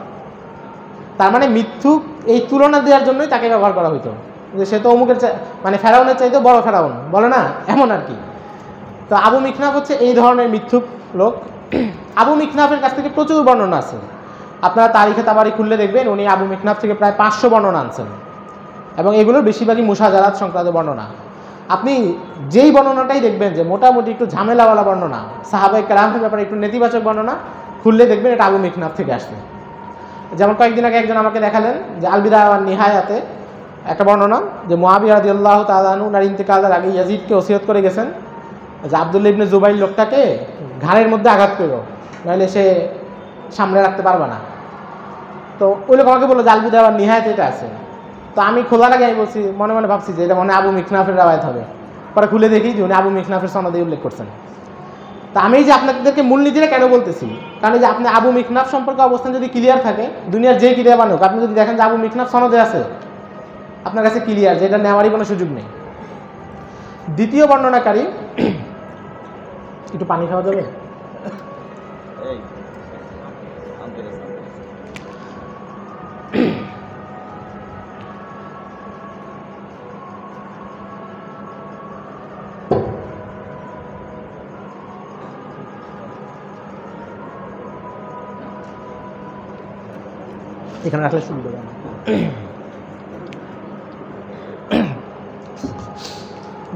তার মানে মিথ্যুক এই তুলনা দেওয়ার জন্যই তাকে ব্যবহার করা হইতো, যে সে তো অমুকের মানে ফেরাউনের চাইতে বড় ফেরাউন, বলে না এমন আর কি। তো আবু মিখনাফ হচ্ছে এই ধরনের মিথ্যুক লোক। আবু মিখনাফের কাছ থেকে প্রচুর বর্ণনা আছে, আপনারা তারিখে তাবারি খুললে দেখবেন উনি আবু মিখনাফ থেকে প্রায় 500 বর্ণনা আনছেন, এবং এগুলোর বেশিরভাগই মুশাজারাত সংক্রান্ত বর্ণনা। আপনি যেই বর্ণনাটাই দেখবেন যে মোটামুটি একটু ঝামেলাওয়ালা বর্ণনা, সাহাবায়ে কেরামের ব্যাপারে একটু নেতিবাচক বর্ণনা, খুললে দেখবেন এটা আবু মিখনাফ থেকে আসছে। যেমন কয়েকদিন আগে একজন আমাকে দেখালেন যে আল বিদায়া ওয়ান নিহায়াতে একটা বর্ণনা যে মুআবিয়া রাদিয়াল্লাহু তাআলা আনহু নার ইন্তেকালের আগে ইয়াজিদকে ওসিয়ত করে গেছেন যে আব্দুল্লাহ ইবনে জুবাইর লোকটাকে ঘাড়ের মধ্যে আঘাত করো, নাহলে সে সামনে রাখতে পারবে না। তো ওই লোক আমাকে বললো যে আল বিদায়া ওয়ান নিহায়াতে এটা আছে। তো আমি খোলার আগে আমি বলছি, মনে মনে ভাবছি যে এটা মনে আবু মিখনাফের রাওয়ায়াত হবে। পরে খুলে দেখি যে উনি আবু মিখনাফের সনদে উল্লেখ করছেন। তা আমি যে আপনাদেরকে মূলনীতিটা কেন বলতেছি, কারণ যে আপনি আবু মিখনাফ সম্পর্কে অবস্থান যদি ক্লিয়ার থাকে, দুনিয়ার যে কিতাব আনুক, আপনি যদি দেখেন যে আবু মিখনাফ সনদে আছে, আপনার কাছে ক্লিয়ার যে এটা নেওয়ারই কোনো সুযোগ নেই। দ্বিতীয় বর্ণনাকারী, একটু পানি খাওয়া যাবে? এখানে রাখলে শুরু করবে না।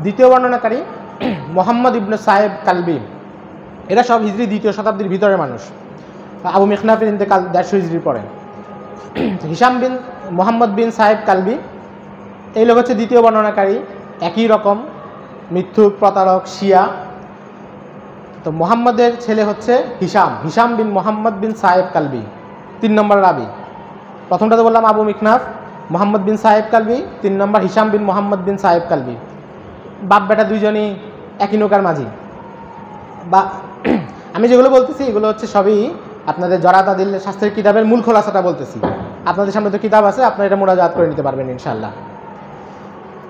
দ্বিতীয় বর্ণনাকারী মোহাম্মদ ইবনে সাহেব কালবি, এরা সব হিজরি 2য় শতাব্দীর ভিতরের মানুষ। আবু মিখনাফের ইন্তেকাল 150 হিজরির পরে। হিশাম বিন মোহাম্মদ বিন সাহেব কালবি, এই লোক হচ্ছে দ্বিতীয় বর্ণনাকারী, একই রকম মিথ্যুক, প্রতারক, শিয়া। তো মোহাম্মদের ছেলে হচ্ছে হিশাম, হিশাম বিন মোহাম্মদ বিন সাহেব কালবি, 3 নম্বর রাবি। প্রথমটা তো বললাম আবু মিখনাফ, মোহাম্মদ বিন সাহেব কালবি, 3 নম্বর হিশাম বিন মোহাম্মদ বিন সাহেব কালবি। বাপ বেটা দুইজনই একই নৌকার মাঝি। বা আমি যেগুলো বলতেছি এগুলো হচ্ছে সবই আপনাদের জরাত আদিল শাস্ত্রের কিতাবের মূল খোলাসাটা বলতেছি। আপনাদের সামনে তো কিতাব আছে, আপনারা এটা মুরাজাত করে নিতে পারবেন ইনশাআল্লাহ।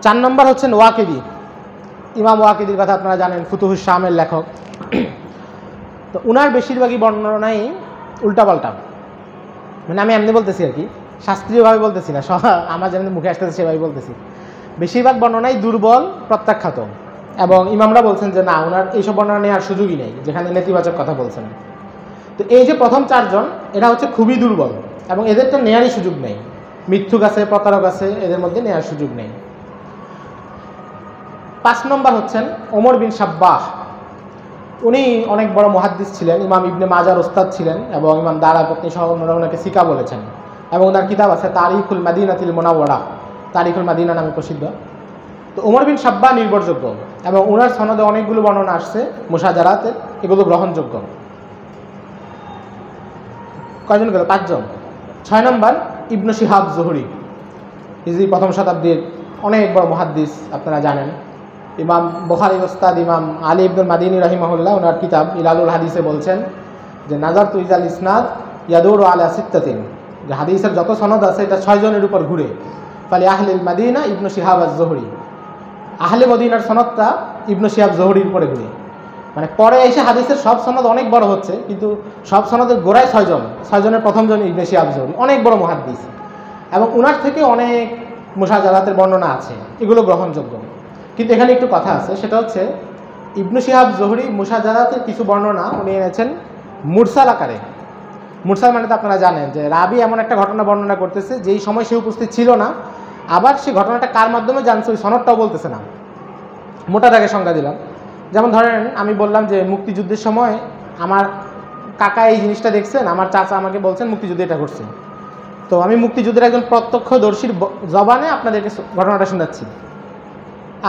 4 নম্বর হচ্ছেন ওয়াকিদি। ইমাম ওয়াকিদির কথা আপনারা জানেন, ফুতুহুস শামের লেখক। তো উনার বেশিরভাগই বর্ণনাই উল্টাপাল্টা, মানে আমি এমনি বলতেছি আর কি, শাস্ত্রীয়ভাবে বলতেছি না, আমার যেমন মুখে আসতেছে সেভাবে বলতেছি। বেশিরভাগ বর্ণনাই দুর্বল, প্রত্যাখ্যাত, এবং ইমামরা বলছেন যে না, ওনার এইসব বর্ণনা নেওয়ার সুযোগই নেই যেখানে নেতিবাচক কথা বলছেন। তো এই যে প্রথম 4 জন, এরা হচ্ছে খুবই দুর্বল, এবং এদের তো নেওয়ারই সুযোগ নেই। মিথ্যুক আছে, প্রতারক আছে, এদের মধ্যে নেওয়ার সুযোগ নেই। 5 নম্বর হচ্ছেন ওমর বিন সাব্বাহ। উনি অনেক বড় মুহাদ্দিস ছিলেন, ইমাম ইবনে মাজার ওস্তাদ ছিলেন এবং ইমাম দারাকুতনি সহ অন্যরা ওনাকে সিকা বলেছেন এবং ওনার কিতাব আছে তারিখুল মাদিনাতুল মুনাওয়ারা, তারিখুল মাদিনা নামে প্রসিদ্ধ। তো ওমর বিন সাব্বাহ নির্ভরযোগ্য এবং ওনার সনদে অনেকগুলো বর্ণনা আসছে মুশাজারাতে, এগুলো গ্রহণযোগ্য। কয়জন গেল? 5 জন। 6 নম্বর ইবনে শিহাব জুহরি, হিজরি প্রথম শতাব্দীর অনেক বড় মুহাদ্দিস, আপনারা জানেন। ইমাম বুখারীর ওস্তাদ ইমাম আলী ইবনুল মাদিনী রাহিমাহুল্লাহ ওনার কিতাব ইলালুল হাদিসে বলছেন যে নাজার তুইজাল ইসনাদ ইয়াদুরু আলা সিত্তাতিন, যে হাদিসের যত সনদ আছে এটা 6 জনের উপর ঘুরে। ফালি আহলিল মাদিনা ইবনে শিহাব আজ-জুহরি, আহলে মদিনার সনদটা ইবনে শিহাব জুহরির উপরে ঘুরে। মানে পরে এসে হাদিসের সব সনদ অনেক বড় হচ্ছে, কিন্তু সব সনদের গোড়ায় 6 জন, 6 জনের প্রথম জন ইবনে শিহাব জুহরি, অনেক বড় মুহাদ্দিস এবং উনার থেকে অনেক মুশাজারাতের বর্ণনা আছে, এগুলো গ্রহণযোগ্য। কিন্তু এখানে একটু কথা আছে, সেটা হচ্ছে ইবনে শিহাব জুহরি মুশাজারাতের কিছু বর্ণনা উনি এনেছেন মুরসাল আকারে। মুরসাল মানে তো আপনারা জানেন যে রাবি এমন একটা ঘটনা বর্ণনা করতেছে যেই সময় সে উপস্থিত ছিল না, আবার সেই ঘটনাটা কার মাধ্যমে জানছে ওই সনদটাও বলতেছে না। মোটাটাকে সংজ্ঞা দিলাম, যেমন ধরেন আমি বললাম যে মুক্তিযুদ্ধের সময় আমার কাকা এই জিনিসটা দেখছেন, আমার চাচা আমাকে বলছেন মুক্তিযুদ্ধে এটা ঘটছে। তো আমি মুক্তিযুদ্ধের একজন প্রত্যক্ষদর্শীর জবানে আপনাদেরকে ঘটনাটা শোনাচ্ছি।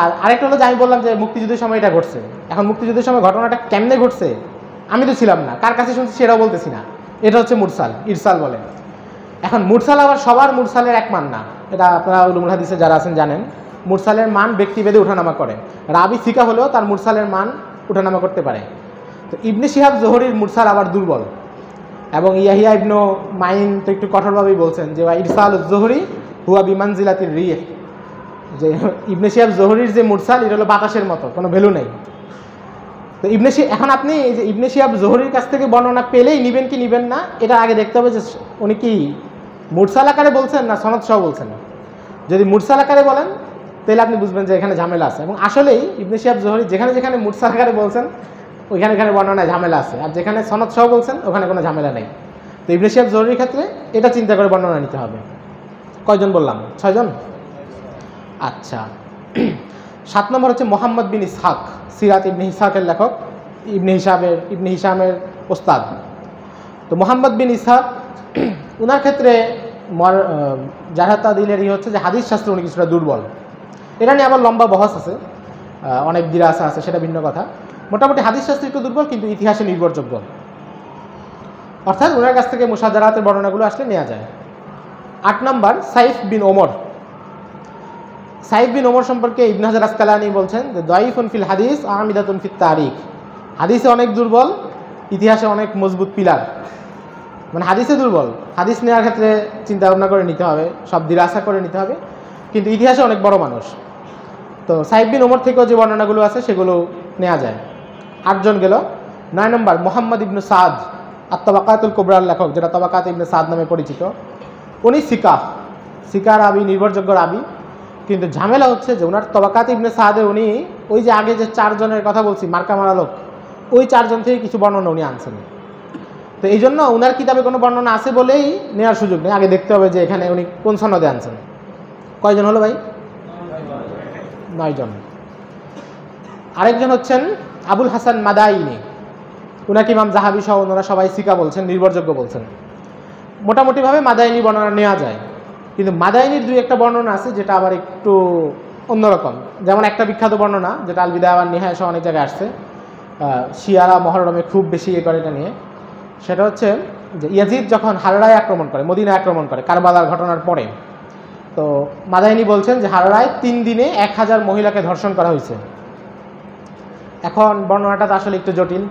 আর আরেকটা হলো যে আমি বললাম যে মুক্তিযুদ্ধের সময় এটা ঘটছে। এখন মুক্তিযুদ্ধের সময় ঘটনাটা কেমনে ঘটছে আমি তো ছিলাম না, কার কাছে শুনছি সেটাও বলতেছি না, এটা হচ্ছে মুরসাল, ইরসাল বলে। এখন মুরসাল আবার সবার মুরসালের এক মান না, এটা আপনারা উলুমুল হাদিসে যারা আছেন জানেন। মুরসালের মান ব্যক্তিভেদে ওঠানামা করে, রাবি সিকা হলেও তার মুরসালের মান ওঠানামা করতে পারে। তো ইবনে শিহাব জুহরির মুরসাল আবার দুর্বল, এবং ইয়াহিয়া ইবনু মাইন তো একটু কঠোরভাবেই বলছেন যে ইরসাল জুহরি হুয়া বিমানজিলাতির রিহ, যে ইবনে শিহাব জুহরির যে মুরসাল এটা হলো বাতাসের মতো, কোনো ভ্যালু নেই। তো এখন আপনি এই যে ইবনে শিহাব জুহরির কাছ থেকে বর্ণনা পেলেই নেবেন কি নেবেন না, এটা আগে দেখতে হবে যে উনি কি মুরসাল আকারে বলছেন না সনদ সহ বলছেন। যদি মুরসাল আকারে বলেন তাহলে আপনি বুঝবেন যে এখানে ঝামেলা আছে, এবং আসলেই ইবনে শিহাব জুহরি যেখানে যেখানে মুরসাল আকারে বলছেন ওইখানে এখানে বর্ণনায় ঝামেলা আছে, আর যেখানে সনদ সহ বলছেন ওখানে কোনো ঝামেলা নেই। তো ইবনে শিহাব জুহরির ক্ষেত্রে এটা চিন্তা করে বর্ণনা নিতে হবে। কয়জন বললাম? 6 জন। আচ্ছা, 7 নম্বর হচ্ছে মোহাম্মদ বিন ইসহাক, সিরাত ইবনে ইসহাকের লেখক, ইবনে হিশামের ওস্তাদ। তো মোহাম্মদ বিন ইসহাক ওনার ক্ষেত্রে জারহাতা দিলের হচ্ছে যে হাদিস শাস্ত্রে উনি কিছুটা দুর্বল। এটা নিয়ে আবার লম্বা বহস আছে, অনেক দিরাসা আছে, সেটা ভিন্ন কথা। মোটামুটি হাদিস শাস্ত্রে একটু দুর্বল, কিন্তু ইতিহাসে নির্ভরযোগ্য, অর্থাৎ ওনার কাছ থেকে মুশাজারাতের বর্ণনাগুলো আসলে নেওয়া যায়। 8 নম্বর সাইফ বিন ওমর। সাইফ বিন ওমর সম্পর্কে ইবনে হাজার আসকালানি বলছেন যে দাইফুন ফিল হাদিস আমিদাতুন ফিত তারিখ, হাদিসে অনেক দুর্বল, ইতিহাসে অনেক মজবুত পিলার। মানে হাদিসে দুর্বল, হাদিস নেওয়ার ক্ষেত্রে চিন্তা ভাবনা করে নিতে হবে, সব দিরাসা করে নিতে হবে, কিন্তু ইতিহাসে অনেক বড় মানুষ। তো সাইফ বিন ওমর থেকেও যে বর্ণনাগুলো আছে সেগুলো নেওয়া যায়। 8 জন গেল। 9 নম্বর মোহাম্মদ ইবনু সাদ, আত-তাবাকাতুল কুবরার লেখক, যেটা তাবাকাত ইবনে সাদ নামে পরিচিত। উনি সিকা রাবি, নির্ভরযোগ্য রাবি, কিন্তু ঝামেলা হচ্ছে যে ওনার তাবাকাত ইবনে সাদে উনি ওই যে আগে যে 4 জনের কথা বলছি মার্কা মারা লোক, ওই 4 জন থেকে কিছু বর্ণনা উনি আনছেন। তো এই জন্য ওনার কিতাবে কোনো বর্ণনা আছে বলেই নেওয়ার সুযোগ নেই, আগে দেখতে হবে যে এখানে উনি কোন সনদে আনছেন। কয়জন হলো ভাই? 9 জন। আরেকজন হচ্ছেন আবুল হাসান মাদাইনি, উনাকে ইমাম জাহাবি সহ ওনারা সবাই সিকা বলছেন, নির্ভরযোগ্য বলছেন। মোটামুটিভাবে মাদাইনি বর্ণনা নেওয়া যায়, কিন্তু মাদাইনির 2-1টা বর্ণনা আছে যেটা আবার একটু অন্যরকম। যেমন একটা বিখ্যাত বর্ণনা যেটা আল বিদায়া ওয়ান নিহায়া সহ অনেক জায়গায় আসছে, শিয়ারা মহরমে খুব বেশি করে এটা নিয়ে। সেটা হচ্ছে যে ইয়াজিদ যখন হাররায় আক্রমণ করে, মদিনায় আক্রমণ করে কারবালার ঘটনার পরে, তো মাদাইনি বলছেন যে হাররায় 3 দিনে 1000 মহিলাকে ধর্ষণ করা হয়েছে। এখন বর্ণনাটা তো আসলে একটু জটিল,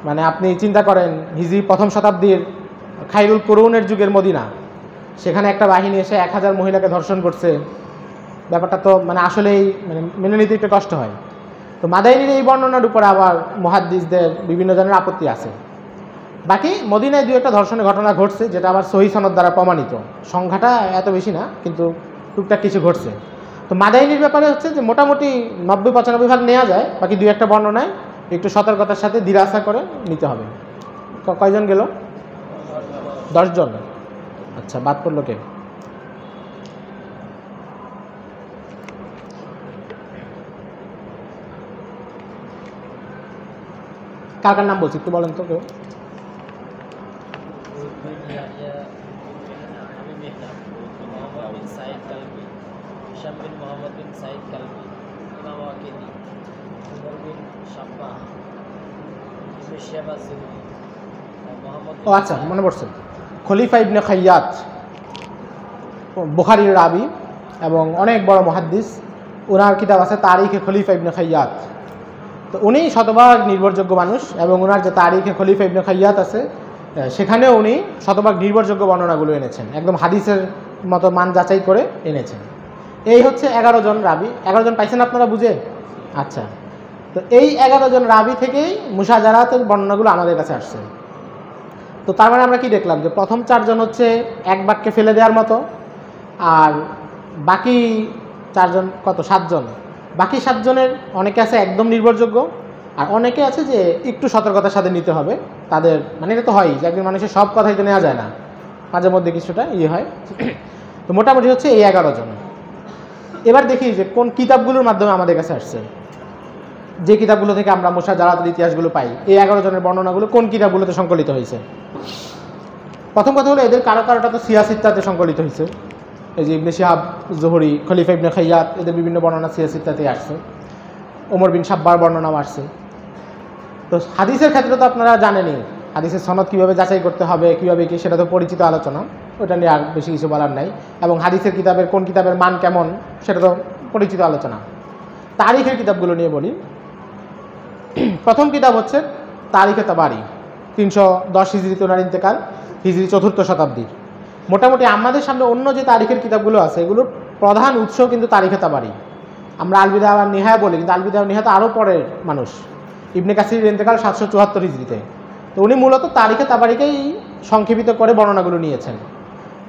মানে আপনি চিন্তা করেন হিজরি প্রথম শতাব্দীর খাইরুল কুরুনের যুগের মদিনা, সেখানে একটা বাহিনী এসে 1000 মহিলাকে ধর্ষণ করছে, ব্যাপারটা তো মানে আসলেই মানে মেনে নিতে একটু কষ্ট হয়। তো মাদাইনির এই বর্ণনার উপরে আবার মুহাদ্দিসদের বিভিন্ন জনের আপত্তি আছে। বাকি মদিনায় 2-1টা ধর্ষণের ঘটনা ঘটছে, যেটা আবার সহি সনদ দ্বারা প্রমাণিত, সংখ্যাটা এত বেশি না, কিন্তু টুকটাক কিছু ঘটছে। তো মাদাইনির ব্যাপারে হচ্ছে যে মোটামুটি 90-95 নেওয়া যায়, বাকি 2-1টা বর্ণনায় একটু সতর্কতার সাথে দিরাসা করে নিতে হবে। কয়জন গেল? 10 জন। আচ্ছা, বাদ পড়লো কে? কার কার নাম বলছি একটু বলেন তো কেউ? ও আচ্ছা, মনে পড়ছে, খলিফা ইবনে খাইয়াত, বুখারীর রাবি এবং অনেক বড় মুহাদ্দিস। ওনার কিতাব আছে তারিখে খলিফা ইবনে খাইয়াত। তো উনি শতভাগ নির্ভরযোগ্য মানুষ এবং ওনার যে তারিখে খলিফা ইবনে খাইয়াত আছে সেখানেও উনি শতভাগ নির্ভরযোগ্য বর্ণনাগুলো এনেছেন, একদম হাদিসের মতো মান যাচাই করে এনেছেন। এই হচ্ছে 11 জন রাবি। 11 জন পাইছেন আপনারা বুঝে? আচ্ছা, তো এই 11 জন রাবি থেকেই মুশাজারাতের বর্ণনাগুলো আমাদের কাছে আসছে। তো তার মানে আমরা কি দেখলাম, যে প্রথম 4 জন হচ্ছে এক বাক্যে ফেলে দেওয়ার মতো, আর বাকি 4 জন, কত, 7 জন, বাকি 7 জনের অনেকে আছে একদম নির্ভরযোগ্য, আর অনেকে আছে যে একটু সতর্কতার সাথে নিতে হবে তাদের, মানে এটা তো হয় যে একজন মানুষের সব কথাই তো নেওয়া যায় না, মাঝে মধ্যে কিছুটা হয়। তো মোটামুটি হচ্ছে এই 11 জন। এবার দেখি যে কোন কিতাবগুলোর মাধ্যমে আমাদের কাছে আসছে, যে কিতাবগুলো থেকে আমরা মুশাজারাতের ইতিহাসগুলো পাই, এই 11 জনের বর্ণনাগুলো কোন কিতাবগুলোতে সংকলিত হয়েছে। প্রথম কথা হলো এদের কারো কারোটা তো সিয়াসিত্তাতে সংকলিত হয়েছে। এই যে ইবনে শিহাব জুহরি, খলিফা ইবনে খাইয়াত, এদের বিভিন্ন বর্ণনা সিয়াসিত্তাতে আসছে। ওমর বিন সাব্বার বর্ণনাও আসছে। তো হাদিসের ক্ষেত্রে তো আপনারা জানেনই হাদিসের সনদ কীভাবে যাচাই করতে হবে, কীভাবে কি, সেটা তো পরিচিত আলোচনা, ওটা নিয়ে আর বেশি কিছু বলার নাই। এবং হাদিসের কিতাবের কোন কিতাবের মান কেমন সেটা তো পরিচিত আলোচনা। তারিখের কিতাবগুলো নিয়ে বলি। প্রথম কিতাব হচ্ছে তারিখে তাবারি, 310 হিজরিতে ওনার ইন্তেকাল, হিজরি 4th শতাব্দীর। মোটামুটি আমাদের সামনে অন্য যে তারিখের কিতাবগুলো আছে এগুলোর প্রধান উৎস কিন্তু তারিখে তাবারি। আমরা আল বিদায়া ওয়ান নিহায়া বলি, কিন্তু আল বিদায়া ওয়ান নিহায়া তো আরও পরের মানুষ। ইবনে কাসির ইন্তেকাল 774 হিজরিতে। তো উনি মূলত তারিখে তাবারিকেই সংক্ষেপিত করে বর্ণনাগুলো নিয়েছেন।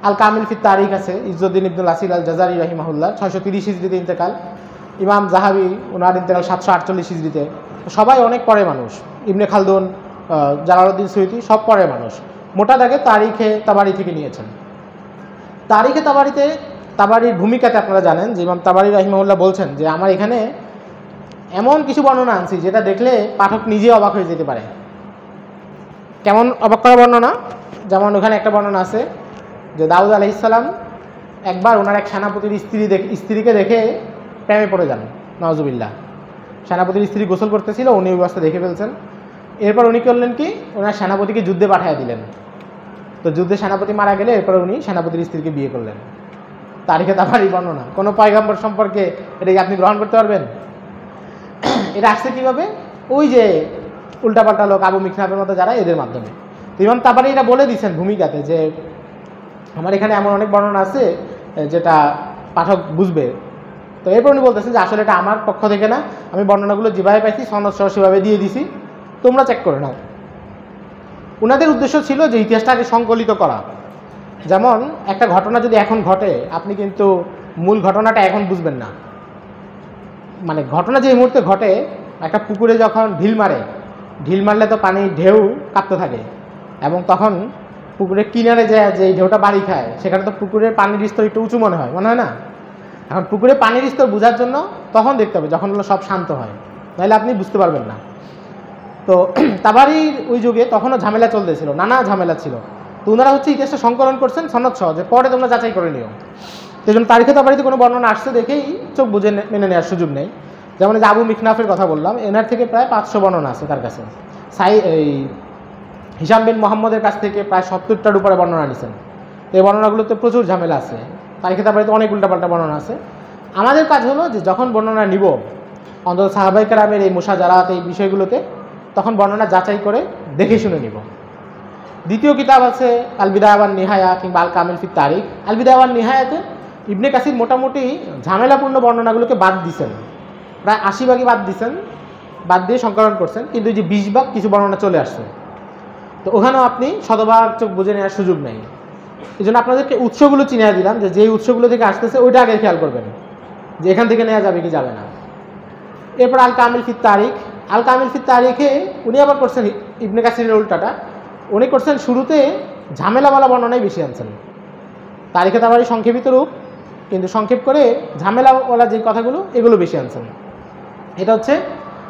আল কামিল ফি তারিখ আছে ইজ্জুদ্দিন ইবনুল আসির আল জাজারি রাহিমাহুল্লাহ, 630 হিজরিতে ইন্তেকাল। ইমাম জাহাবি, ওনার ইন্তেকাল 748 হিজরিতে। সবাই অনেক পরে মানুষ। ইবনে খালদুন, জালালউদ্দিন সুয়ুতি, সব পরে মানুষ। মোটা দাগে তারিখে তাবারি থেকে নিয়েছেন। তারিখে তাবারিতে, তাবারির ভূমিকাতে আপনারা জানেন যে ইমাম তাবারি রাহিমাহুল্লাহ বলছেন যে আমার এখানে এমন কিছু বর্ণনা আনছি যেটা দেখলে পাঠক নিজে অবাক হয়ে যেতে পারে। কেমন অবাক করা বর্ণনা? যেমন ওখানে একটা বর্ণনা আছে যে দাউদ আলাইহিস সালাম একবার ওনার এক সেনাপতির স্ত্রীকে দেখে প্রেমে পড়ে যান, নাউজুবিল্লাহ। সেনাপতির স্ত্রী গোসল করতেছিল, উনি ওই অবস্থা দেখে ফেলছেন। এরপর উনি করলেন কি, ওনার সেনাপতিকে যুদ্ধে পাঠিয়ে দিলেন। তো যুদ্ধে সেনাপতি মারা গেলে এরপর উনি সেনাপতির স্ত্রীকে বিয়ে করলেন। তারিখে তাবারি বর্ণনা। কোনো পয়গম্বর সম্পর্কে এটা কি আপনি গ্রহণ করতে পারবেন? এটা আসছে কীভাবে? ওই যে উল্টাপাল্টা লোক, আবু মিখনাফের মতো যারা, এদের মাধ্যমে। তো ইমাম তাবারি এটা বলে দিয়েছেন ভূমিকাতে যে আমার এখানে এমন অনেক বর্ণনা আছে যেটা পাঠক বুঝবে। তো এরপর উনি বলতেছেন যে আসলে এটা আমার পক্ষ থেকে না, আমি বর্ণনাগুলো যেভাবে পাইছি সনদ সহ সেভাবে দিয়ে দিছি, তোমরা চেক করে নাও। ওনাদের উদ্দেশ্য ছিল যে ইতিহাসটাকে সংকলিত করা। যেমন একটা ঘটনা যদি এখন ঘটে, আপনি কিন্তু মূল ঘটনাটা এখন বুঝবেন না। মানে ঘটনা যে মুহূর্তে ঘটে, একটা পুকুরে যখন ঢিল মারলে তো পানি ঢেউ কাঁপতে থাকে, এবং তখন পুকুরের কিনারে যে এই ঢেউটা বাড়ি খায়, সেখানে তো পুকুরের পানির স্তর একটু উঁচু মনে হয় না? এখন পুকুরে পানির স্তর বোঝার জন্য তখন দেখতে হবে যখন হলো সব শান্ত হয়, নাহলে আপনি বুঝতে পারবেন না। তো তাবারির ওই যুগে তখনও ঝামেলা চলতেছিল, নানা ঝামেলা ছিল। তো ওনারা হচ্ছে ইতিহাসটা সংকলন করছেন সনদ সহ, যে পরে তোমরা যাচাই করে নিও। সেই জন্য তারিখে তাবারিতে কোনো বর্ণনা আসছে দেখেই চোখ বুঝে মেনে নেওয়ার সুযোগ নেই। যেমন যে আবু মিখনাফের কথা বললাম, এনার থেকে প্রায় 500 বর্ণনা আছে তার কাছে। এই হিশাম বিন মোহাম্মদের কাছ থেকে প্রায় 70টার উপরে বর্ণনা নিছেন। এই বর্ণনাগুলোতে প্রচুর ঝামেলা আছে। তারিখে তাবারিতে অনেক উল্টাপাল্টা বর্ণনা আছে। আমাদের কাজ হলো যে যখন বর্ণনা নিব, অন্তত সাহাবায়ে কেরামের এই মুশাজারাত, এই বিষয়গুলোতে, তখন বর্ণনা যাচাই করে দেখে শুনে নিব। দ্বিতীয় কিতাব আছে আল বিদায়া ওয়ান নিহায়া কিংবা আল কামিল ফি তারিখ। আল বিদায়া ওয়ান নিহায়াতে ইবনে কাসির মোটামুটি ঝামেলাপূর্ণ বর্ণনাগুলোকে বাদ দিছেন, প্রায় 80 ভাগই বাদ দিছেন, বাদ দিয়ে সংকলন করছেন। কিন্তু যে 20 ভাগ কিছু বর্ণনা চলে আসছে, তো ওখানেও আপনি শতভাগ চোখ বুঝে নেওয়ার সুযোগ নেই। এই জন্য আপনাদেরকে উৎসগুলো চিনিয়ে দিলাম, যে যেই উৎসগুলো থেকে আসতেছে ওইটা আগে খেয়াল করবেন যে এখান থেকে নেওয়া যাবে কি যাবে না। এরপর আল কামিল ফি তারিখ। আল কামিল ফি তারিখে উনি আবার করছেন ইবনে কাসিরের উল্টাটা। উনি করছেন শুরুতে ঝামেলাওয়ালা বর্ণনাই বেশি আনছেন। তারিখে তাবারি সংক্ষেপিত রূপ, কিন্তু সংক্ষেপ করে ঝামেলাওয়ালা যে কথাগুলো এগুলো বেশি আনছেন। এটা হচ্ছে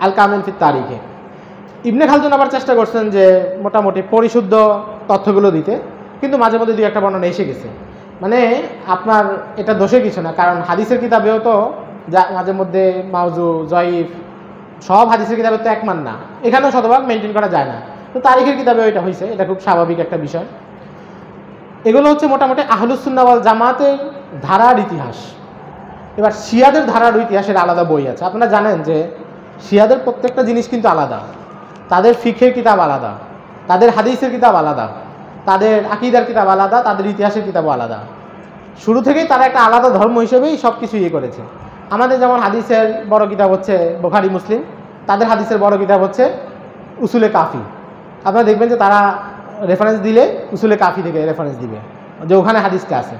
আল কামিল ফি তারিখে। ইবনে খালদুন আবার চেষ্টা করছেন যে মোটামুটি পরিশুদ্ধ তথ্যগুলো দিতে, কিন্তু মাঝে মধ্যে দুই একটা বর্ণনা এসে গেছে। মানে আপনার এটা দোষে কিছু না, কারণ হাদিসের কিতাবেও তো যা মাঝে মধ্যে মাউজু জয়ীফ সব হাদিসের কিতাবে তো একমান না, এখানেও শতভাগ মেনটেন করা যায় না। তো তারিখের কিতাবেও এটা হয়েছে, এটা খুব স্বাভাবিক একটা বিষয়। এগুলো হচ্ছে মোটামুটি আহলুস সুন্নাহ ওয়াল জামাতের ধারার ইতিহাস। এবার শিয়াদের ধারার ইতিহাসের আলাদা বই আছে। আপনারা জানেন যে শিয়াদের প্রত্যেকটা জিনিস কিন্তু আলাদা, তাদের ফিকহের কিতাব আলাদা, তাদের হাদিসের কিতাব আলাদা, তাদের আকীদার কিতাব আলাদা, তাদের ইতিহাসের কিতাবও আলাদা। শুরু থেকেই তারা একটা আলাদা ধর্ম হিসেবেই সব কিছু ইয়ে করেছে। আমাদের যেমন হাদিসের বড় কিতাব হচ্ছে বুখারী মুসলিম, তাদের হাদিসের বড় কিতাব হচ্ছে উসুলে কাফি। আপনারা দেখবেন যে তারা রেফারেন্স দিলে উসুলে কাফি থেকে রেফারেন্স দিবে, যে ওখানে হাদিসটা আছে।